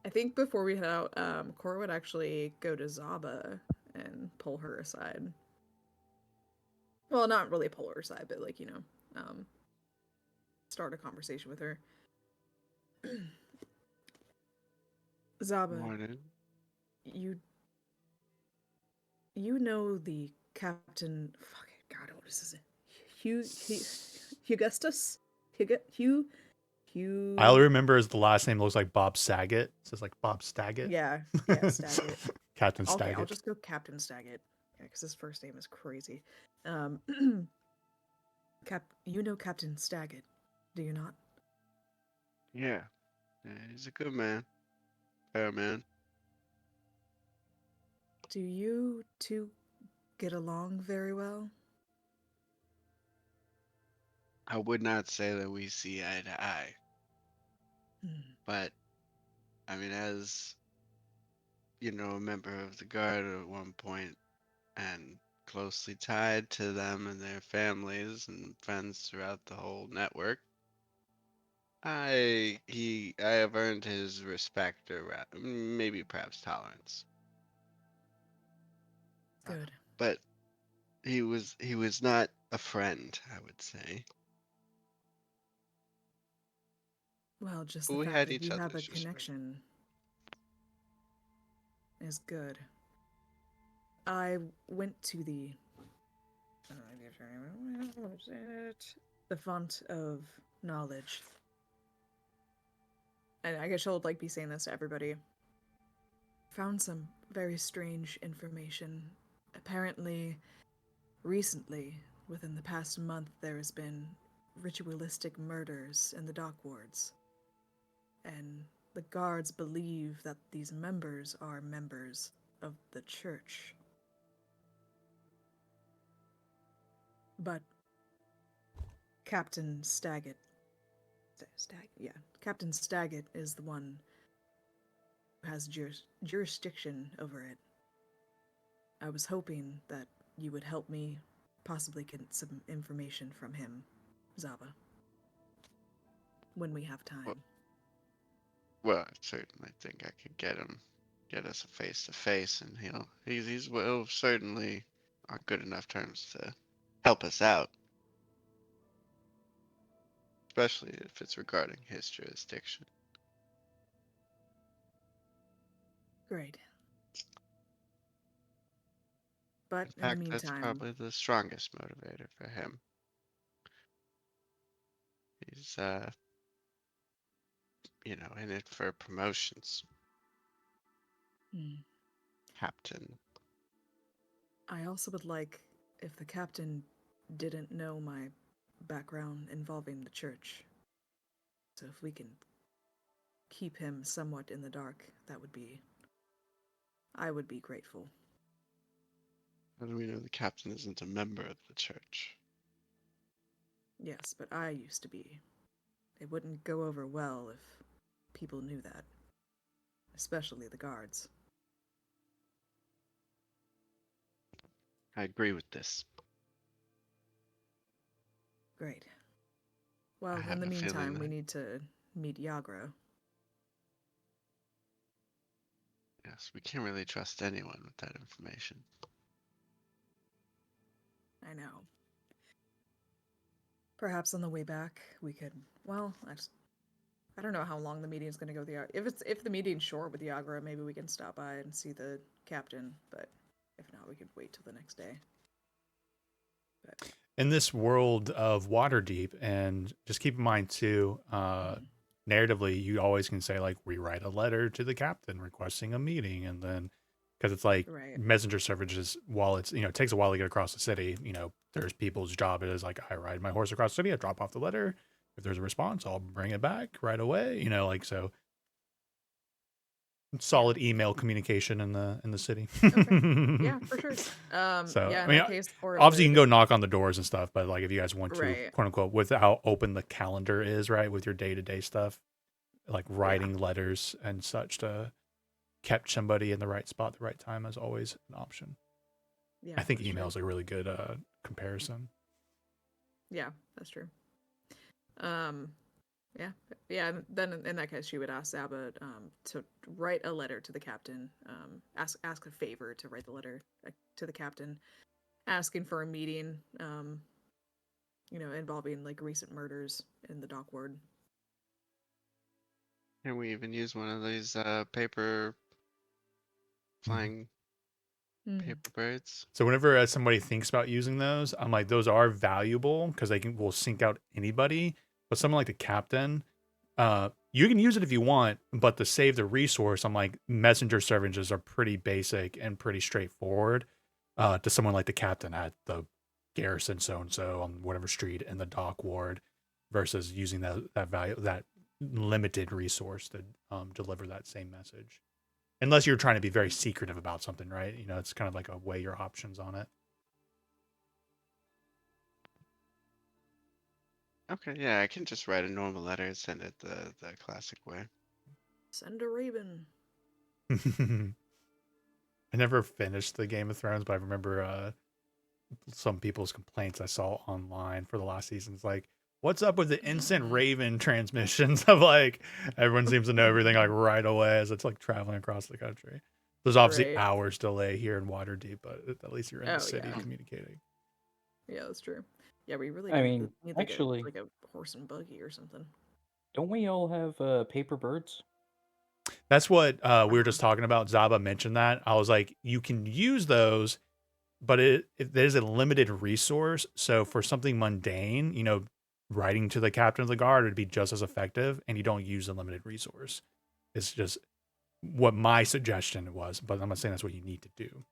think before we head out, Cora would actually go to Zaba and pull her aside. Well, not really pull her aside, but like, you know, start a conversation with her. Zaba, Morning. you know the captain. Fucking God, what is his name? Augustus? Hugh. I only remember as the last name looks like Bob Saget. It says like Bob Staggett. Yeah, Staggett. Captain Okay, I'll Staggett. just go Captain Staggett. Yeah, because his first name is crazy. You know Captain Staggett, do you not? Yeah. Yeah, he's a good man. Fair man. Do you two get along very well? I would not say that we see eye to eye, but I mean, as you know, a member of the guard at one point and closely tied to them and their families and friends throughout the whole network, I have earned his respect or maybe perhaps tolerance. Good. But he was not a friend, I would say. Well, just But the we fact had that each you have a other's respect. connection is good. I went to the font of knowledge, and I guess she'll like be saying this to everybody. Found some very strange information. Apparently, recently, within the past month, there has been ritualistic murders in the dock wards, and the guards believe that these members are members of the church. But Captain Staggett, Captain Staggett is the one who has jurisdiction over it. I was hoping that you would help me possibly get some information from him, Zaba, when we have time. Well, I certainly think I could get us a face to face, and he'll certainly on good enough terms to help us out, especially if it's regarding his jurisdiction. Great. But In fact, in the that's meantime, probably the strongest motivator for him. He's in it for promotions. Captain. I also would like if the captain didn't know my background involving the church. So if we can keep him somewhat in the dark, I would be grateful. How do we know the captain isn't a member of the church? Yes, but I used to be. It wouldn't go over well if people knew that. Especially the guards. I agree with this. Great. Well, I in have the a feeling meantime, we that- need to meet Yagra. Yes, we can't really trust anyone with that information. I know. Perhaps on the way back, we could. Well, I don't know how long the meeting is going to go. If the meeting's short with Yagra, maybe we can stop by and see the captain. But if not, we could wait till the next day. But In this world of Waterdeep, and just keep in mind too, narratively, you always can say like, we write a letter to the captain requesting a meeting, and then because it's like Right. messenger services, while it's it takes a while to get across the city. There's people's job. It is like, I ride my horse across the city, I drop off the letter. If there's a response, I'll bring it back right away. So. Solid email communication in the city. yeah, for sure. So yeah, I in mean, that case, or obviously you can go knock on the doors and stuff, but like if you guys want to, Right. quote unquote, with how open the calendar is, right, with your day-to-day stuff, like writing letters and such to catch somebody in the right spot at the right time is always an option. Yeah, I think that's email is true. a really good comparison. Yeah, that's true. Yeah. And then in that case, she would ask Zaba to write a letter to the captain. Ask a favor to write the letter to the captain, asking for a meeting. Involving like recent murders in the dock ward. Can we even use one of these paper flying paper birds? So whenever somebody thinks about using those, I'm like, those are valuable because will sync out anybody. But someone like the captain, you can use it if you want, but to save the resource, I'm like, messenger services are pretty basic and pretty straightforward. To someone like the captain at the garrison so and so on whatever street in the dock ward, versus using that limited resource to deliver that same message. Unless you're trying to be very secretive about something, right? It's kind of like a weigh your options on it. Okay, yeah, I can just write a normal letter and send it the classic way. Send a raven. I never finished the Game of Thrones, but I remember some people's complaints I saw online for the last season. It's like, what's up with the instant raven transmissions of like everyone seems to know everything like right away as it's like traveling across the country. There's obviously hours delay here in Waterdeep, but at least you're in the city communicating. Yeah, that's true. Yeah, we really. need actually like a horse and buggy or something. Don't we all have paper birds? That's what we were just talking about. Zaba mentioned that. I was like, you can use those, but it there's a limited resource. So for something mundane, writing to the captain of the guard would be just as effective, and you don't use a limited resource. It's just what my suggestion was, but I'm not saying that's what you need to do.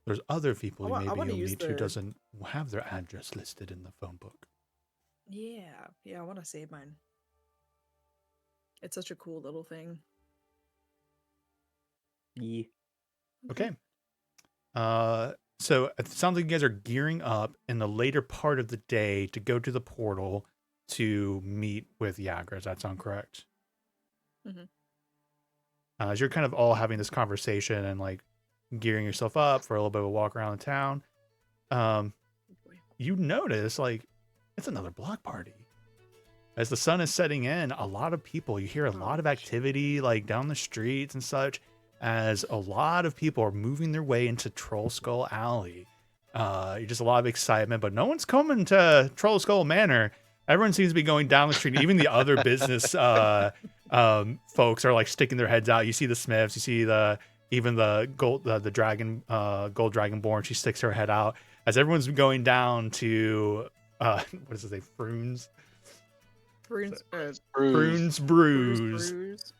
There's other people you'll meet who doesn't have their address listed in the phone book. Yeah, I want to save mine. It's such a cool little thing. Yeah. Okay. So it sounds like you guys are gearing up in the later part of the day to go to the portal to meet with Yagra. Does that sound correct? Mm-hmm. As you're kind of all having this conversation and like gearing yourself up for a little bit of a walk around the town, you notice like it's another block party. As the sun is setting in, a lot of people, you hear a lot of activity like down the streets and such, as a lot of people are moving their way into Troll Skull Alley. Just a lot of excitement, but no one's coming to Troll Skull Manor. Everyone seems to be going down the street. Even the other business folks are like sticking their heads out. You see the Smiths, you see the gold dragon, gold dragonborn. She sticks her head out as everyone's going down to what does it say? Prunes Brews.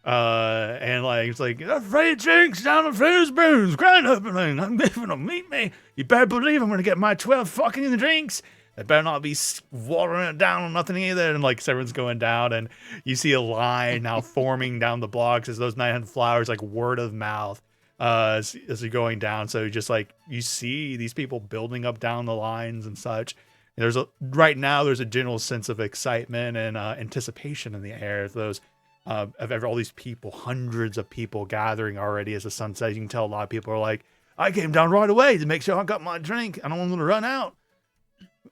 And like it's like free drinks down the Prunes Brews. Grind up and I'm giving them meet me. You better believe I'm gonna get my 12 fucking drinks. They better not be watering it down or nothing either. And like everyone's going down, and you see a line now forming down the blocks as those 900 flowers, like word of mouth, as you're going down. So just like you see these people building up down the lines and such. Right now there's a general sense of excitement and anticipation in the air. Those of all these people, hundreds of people gathering already as the sun sets. You can tell a lot of people are like, I came down right away to make sure I got my drink. I don't want them to run out.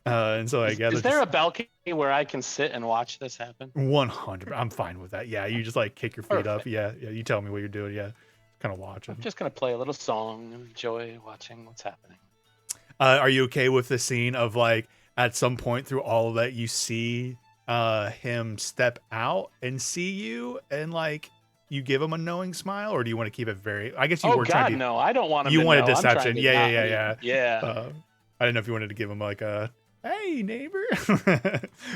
And so I gather. Is there a balcony where I can sit and watch this happen? 100. I'm fine with that. Yeah, you just like kick your feet up. Yeah, you tell me what you're doing. Yeah, kind of watching. I'm just gonna play a little song and enjoy watching what's happening. Are you okay with the scene of like at some point through all of that you see him step out and see you and like you give him a knowing smile, or do you want to keep it very? I guess you were trying to. No, I don't want him. You to wanted know. deception. Yeah. Yeah. I didn't know if you wanted to give him like a hey neighbor.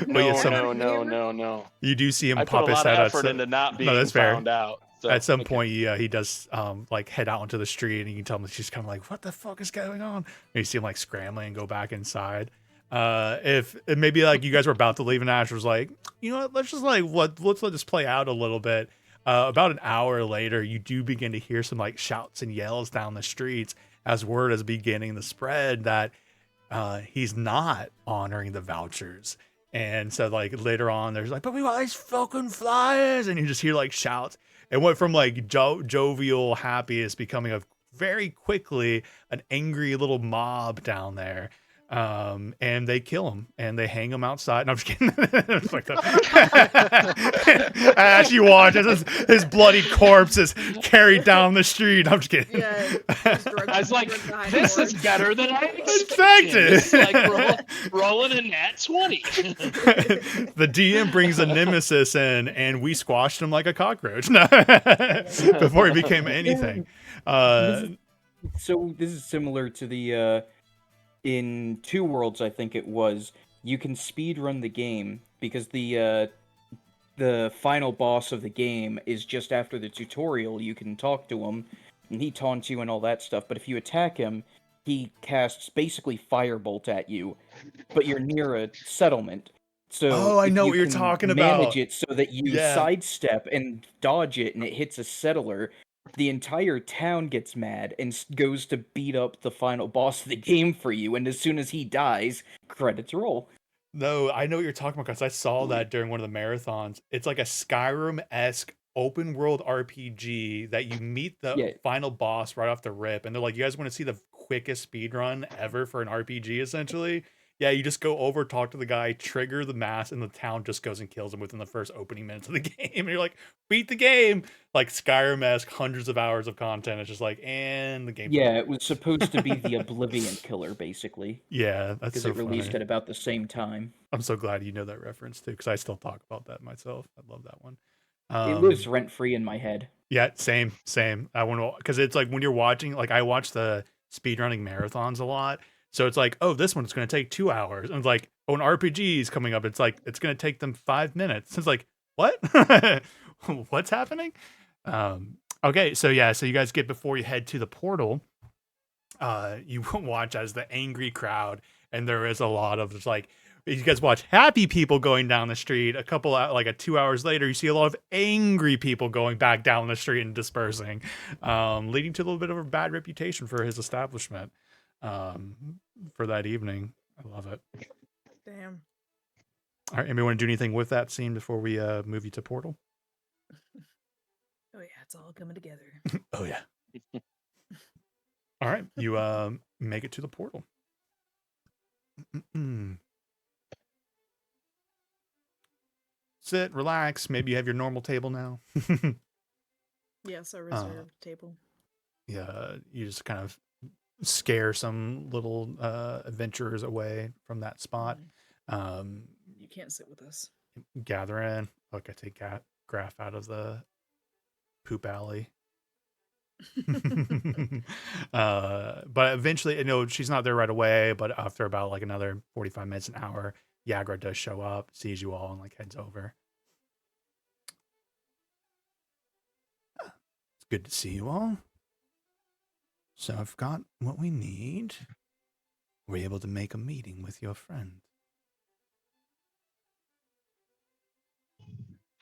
No. You do see him I pop put a his lot head of effort into not being found out. So, at some point, he does like head out into the street, and you can tell him she's kind of like, "What the fuck is going on?" And you see him like scrambling and go back inside. If maybe like you guys were about to leave, and Ash was like, "You know what? Let's just like let's let this play out a little bit." About an hour later, you do begin to hear some like shouts and yells down the streets as word is beginning to spread that he's not honoring the vouchers. And so like later on, there's like, but we want these fucking flyers, and you just hear like shouts. It went from like jovial, happy is becoming a very quickly an angry little mob down there. And they kill him and they hang him outside. No, I'm just kidding. It's like as you watch as his bloody corpse is carried down the street. I'm just kidding. Yeah, I was like, this is better than I expected. It's like rolling a nat 20. The DM brings a nemesis in, and we squashed him like a cockroach before he became anything. So this is similar to the in Two Worlds, I think it was. You can speedrun the game because the final boss of the game is just after the tutorial. You can talk to him, and he taunts you and all that stuff. But if you attack him, he casts basically Firebolt at you, but you're near a settlement. So I know what you're talking about. Manage it so that you sidestep and dodge it, and it hits a settler. The entire town gets mad and goes to beat up the final boss of the game for you. And as soon as he dies, credits roll. No, I know what you're talking about because I saw that during one of the marathons. It's like a Skyrim-esque open world RPG that you meet the final boss right off the rip. And they're like, you guys want to see the quickest speed run ever for an RPG, essentially? Yeah, you just go over, talk to the guy, trigger the mass, and the town just goes and kills him within the first opening minutes of the game. And you're like, beat the game! Like Skyrim-esque, hundreds of hours of content. It's just like, and the game. Yeah, it was supposed to be the Oblivion killer, basically. Yeah, that's so funny. Because it released at about the same time. I'm so glad you know that reference, too, because I still talk about that myself. I love that one. It lives rent-free in my head. Yeah, same. I want to, because it's like when you're watching, like I watch the speedrunning marathons a lot. So it's like, oh, this one's going to take 2 hours. And it's like, oh, an RPG is coming up. It's like, it's going to take them 5 minutes. It's like, what? What's happening? Okay, so yeah, so you guys get before you head to the portal. You watch as the angry crowd, and there is a lot of just like, you guys watch happy people going down the street. A couple, like 2 hours later, you see a lot of angry people going back down the street and dispersing, leading to a little bit of a bad reputation for his establishment. For that evening. I love it. Damn. All right, anybody want to do anything with that scene before we move you to Portal? Oh yeah, it's all coming together. Oh yeah. All right, you make it to the portal. Sit, relax. Maybe you have your normal table now. Yes, a reserved table. Yeah, you just kind of scare some little adventurers away from that spot. You can't sit with us. Gather in. Look, I take Graph out of the poop alley. But eventually, she's not there right away, but after about like another 45 minutes, an hour, Yagra does show up, sees you all, and like heads over. It's good to see you all. So I've got what we need. We're able to make a meeting with your friend.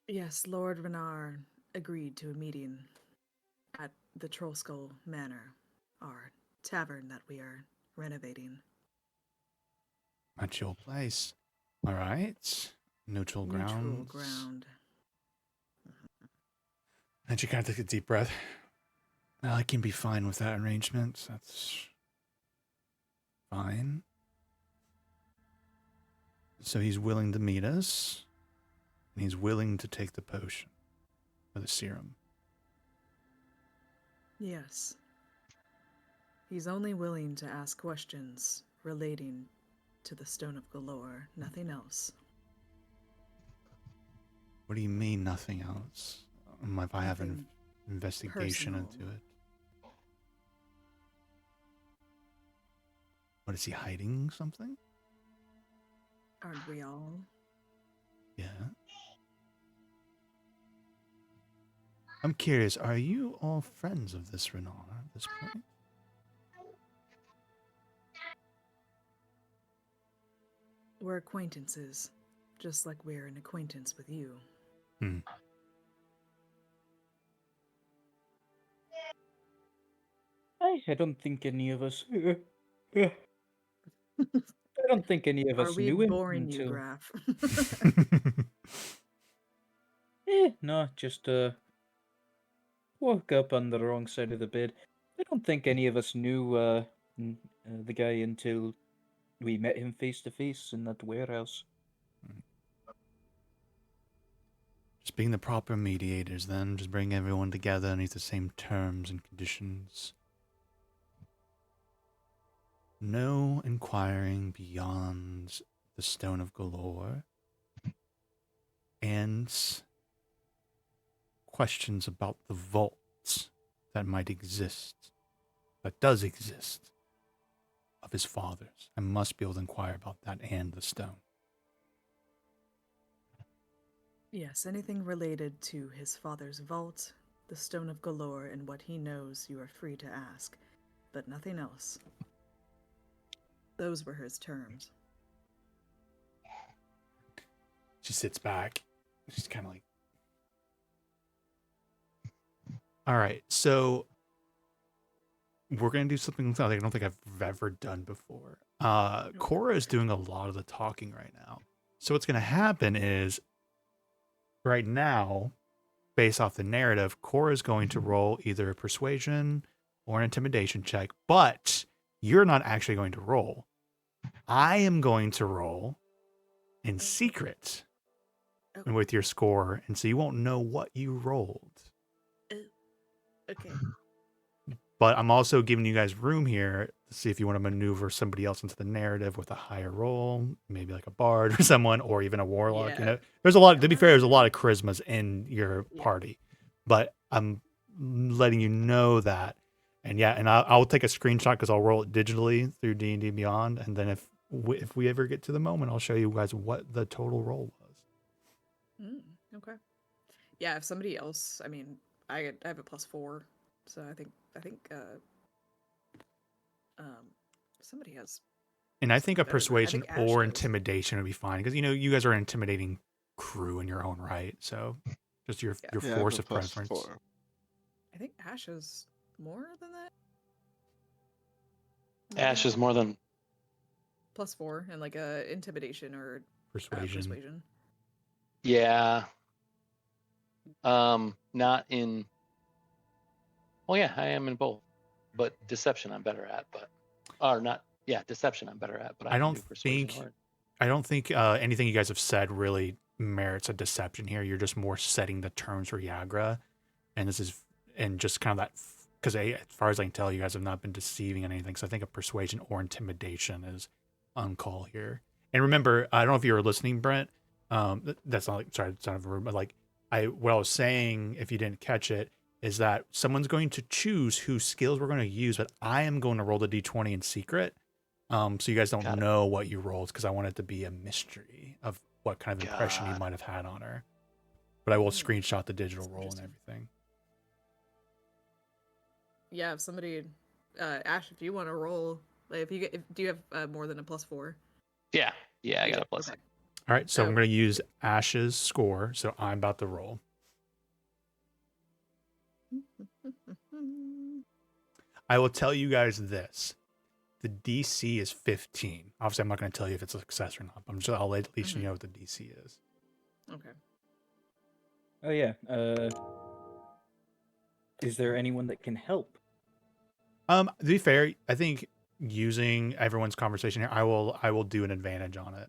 Yes, Lord Renar agreed to a meeting at the Trollskull Manor, our tavern that we are renovating. At your place. All right. Neutral ground. Neutral ground. And you kind of take a deep breath. I can be fine with that arrangement. That's fine. So he's willing to meet us, and he's willing to take the potion or the serum. Yes. He's only willing to ask questions relating to the Stone of Galore, nothing else. What do you mean, nothing else? If I have an investigation personal. into it. What, is he hiding something? Aren't we all? Yeah. I'm curious, are you all friends of this Renar at this point? We're acquaintances, just like we're an acquaintance with you. I don't think any of us. I don't think any of us knew Are we him boring you, until. Graf? No, just woke up on the wrong side of the bed. I don't think any of us knew the guy until we met him face to face in that warehouse. Just being the proper mediators, then. Just bring everyone together underneath the same terms and conditions. No inquiring beyond the Stone of Galore. And questions about the vaults that might exist, that does exist, of his father's. I must be able to inquire about that and the stone. Yes, anything related to his father's vault, the Stone of Galore, and what he knows, you are free to ask, but nothing else. Those were his terms. She sits back. She's kind of like, all right, so we're going to do something I don't think I've ever done before. Cora is doing a lot of the talking right now. So what's going to happen is, right now, based off the narrative, Cora is going to roll either a persuasion or an intimidation check, but you're not actually going to roll. I am going to roll in secret and with your score, and so you won't know what you rolled. Okay. But I'm also giving you guys room here to see if you want to maneuver somebody else into the narrative with a higher roll, maybe like a bard or someone, or even a warlock. Yeah. You know, there's a lot. To be fair, there's a lot of charismas in your party, but I'm letting you know that. And yeah, and I'll take a screenshot because I'll roll it digitally through D&D Beyond, and then if we ever get to the moment, I'll show you guys what the total roll was. Okay. Yeah, if somebody else, I mean, I have a +4, so I think somebody has. And I think a better than- I persuasion think Ash or does. intimidation would be fine because you guys are an intimidating crew in your own right. So just your force of preference. +4. I think Ash is more than that. Ash is more than +4 and like a intimidation or persuasion. Yeah. Not in. Well, yeah, I am in both, but deception I'm better at. But or not. Yeah, deception I'm better at. But I don't think anything you guys have said really merits a deception here. You're just more setting the terms for Yagra, and this is just kind of that because as far as I can tell, you guys have not been deceiving on anything. So I think a persuasion or intimidation is on call here. And remember, I don't know if you were listening, Brent. That's not like, sorry, it's not a verb, but like what I was saying, if you didn't catch it, is that someone's going to choose whose skills we're going to use, but I am going to roll the d20 in secret. So you guys don't know what you rolled because I want it to be a mystery of what kind of impression you might have had on her. But I will screenshot the digital roll and everything. Yeah, if somebody, Ash, if you want to roll, like do you have more than a +4? Yeah, I got a +6. Okay. All right, so I'm going to use Ash's score. So I'm about to roll. I will tell you guys this. The DC is 15. Obviously, I'm not going to tell you if it's a success or not. But I'll at least you know what the DC is. Okay. Oh yeah. Is there anyone that can help? To be fair, I think using everyone's conversation here, I will do an advantage on it.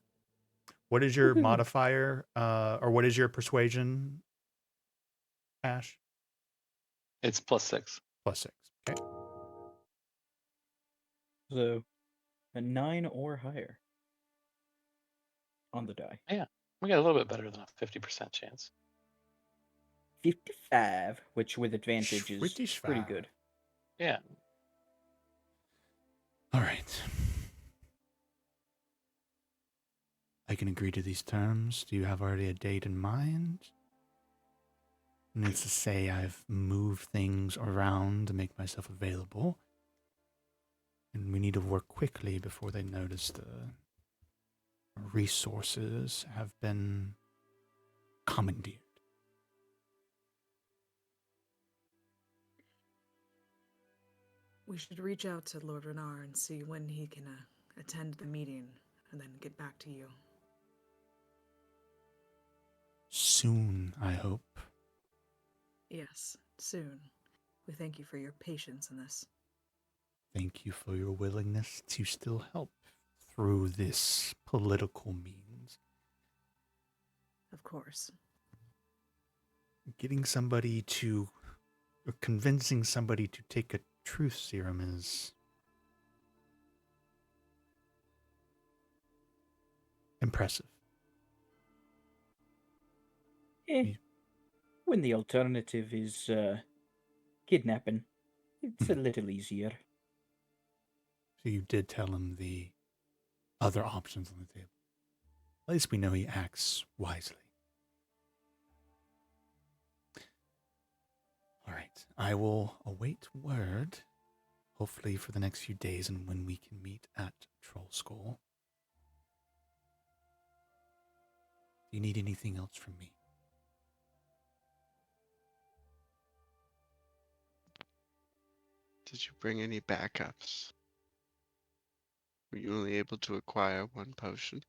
What is your modifier, or what is your persuasion, Ash? It's +6. +6. Okay. So, a 9 or higher on the die. Yeah, we got a little bit better than a 50% chance. 55, which with advantage is pretty good. Yeah. All right. I can agree to these terms. Do you have already a date in mind? Needs to say I've moved things around to make myself available. And we need to work quickly before they notice the resources have been commandeered. We should reach out to Lord Renar and see when he can attend the meeting and then get back to you. Soon, I hope. Yes, soon. We thank you for your patience in this. Thank you for your willingness to still help through this political means. Of course. Getting somebody to, or convincing somebody to take a truth serum is impressive. When the alternative is kidnapping, it's a little easier. So you did tell him the other options on the table. At least we know he acts wisely. All right. I will await word, hopefully for the next few days, and when we can meet at Troll Skull. Do you need anything else from me? Did you bring any backups? Were you only able to acquire one potion?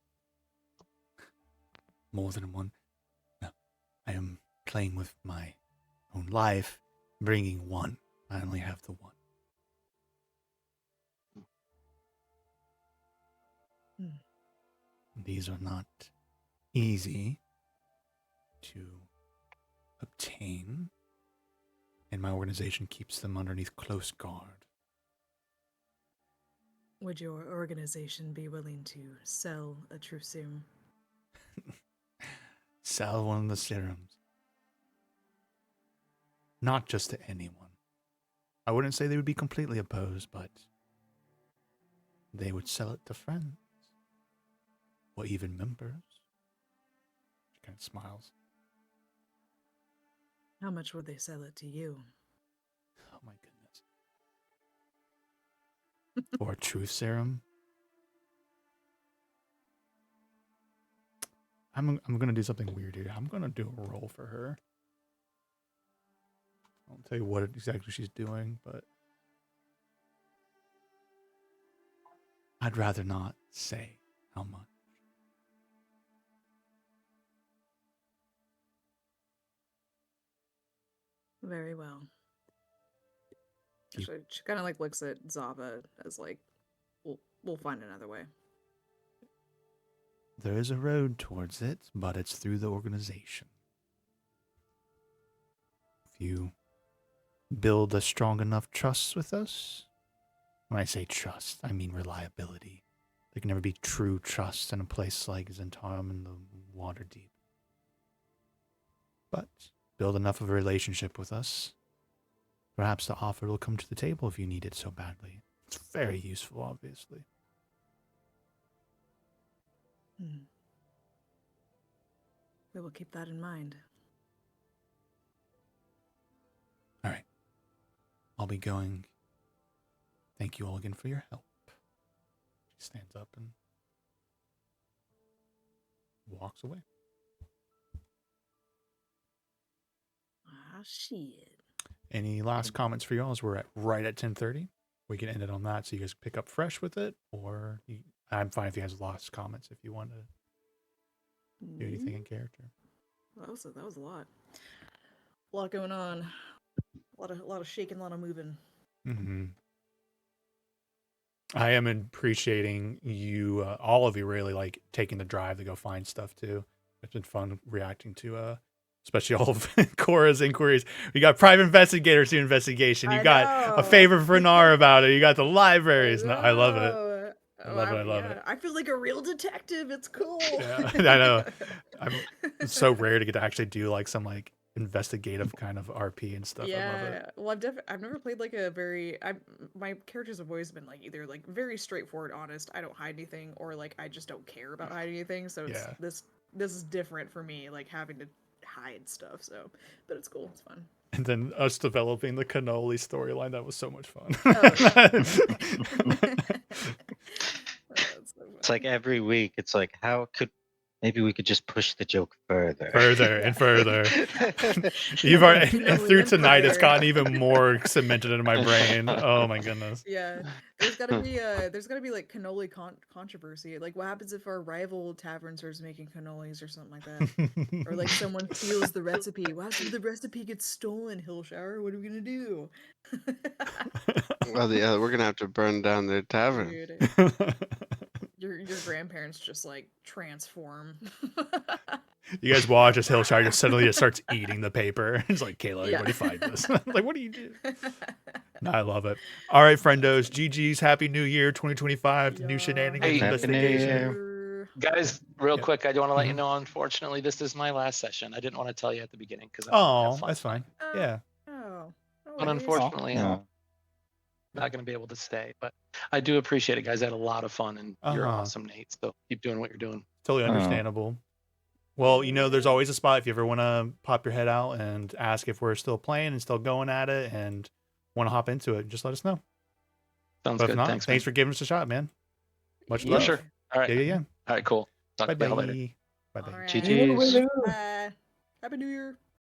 More than one? No. I am playing with my own life, bringing one. I only have the one. These are not easy to obtain, and my organization keeps them underneath close guard. Would your organization be willing to sell a truth serum? Sell one of the serums. Not just to anyone. I wouldn't say they would be completely opposed, but they would sell it to friends. Or even members. She kind of smiles. How much would they sell it to you? Oh my goodness. Or a truth serum. I'm gonna do something weird here. I'm gonna do a roll for her. I won't tell you what exactly she's doing, but I'd rather not say how much. Very well. She kind of like looks at Zava as like, we'll find another way. There is a road towards it, but it's through the organization. If you build a strong enough trust with us, when I say trust, I mean reliability. There can never be true trust in a place like Zhentarim in the Waterdeep. But build enough of a relationship with us, perhaps the offer will come to the table if you need it so badly. It's very useful, obviously. We will keep that in mind. All right. I'll be going. Thank you all again for your help. She stands up and walks away. Ah, shit. Any last comments for y'all as we're right at 10:30? We can end it on that so you guys pick up fresh with it, or I'm fine if you guys lost comments if you want to do anything in character. That was a lot. A lot going on. A A lot of shaking, a lot of moving. Mm-hmm. I am appreciating you, all of you, really like taking the drive to go find stuff too. It's been fun reacting to, especially all of Cora's inquiries. We got private investigators do investigation. You got a favor for Nar about it. You got the libraries. No, I love it. I love it. I feel like a real detective. It's cool. Yeah, I know. It's so rare to get to actually do like some like investigative kind of RP and stuff. I love it. Well, I've never played like my characters have always been like either like very straightforward, honest, I don't hide anything, or like I just don't care about hiding anything. So it's this is different for me, like having to hide stuff. So, but it's cool. It's fun. And then us developing the cannoli storyline, that was so much fun. It's like every week, it's like, maybe we could just push the joke further. Further and further. You've already, and through tonight, it's gotten even more cemented into my brain. Oh my goodness. Yeah. There's gotta be like cannoli controversy. Like what happens if our rival tavern starts making cannolis or something like that? Or like someone steals the recipe. What happens if the recipe gets stolen, Hillshower? What are we gonna do? Well, we're gonna have to burn down their tavern. Dude. Your grandparents just like transform. You guys watch as Hillshire just suddenly just starts eating the paper. It's like, Kayla, everybody find this. Like, what do you do? No, I love it. All right, friendos. GG's. Happy New Year 2025. New shenanigans investigation. Guys, real quick, I do want to let you know, unfortunately, this is my last session. I didn't want to tell you at the beginning because that's fine. Yeah. But unfortunately, I'm not going to be able to stay. But I do appreciate it, guys. I had a lot of fun, and you're awesome, Nate. So keep doing what you're doing. Totally understandable. Well, there's always a spot if you ever want to pop your head out and ask if we're still playing and still going at it and want to hop into it. Just let us know. Sounds good. Thanks for giving us a shot, man. Much love. Sure. All right. Yeah. All right, cool. Talk to you later. Bye-bye. GG. Happy New Year.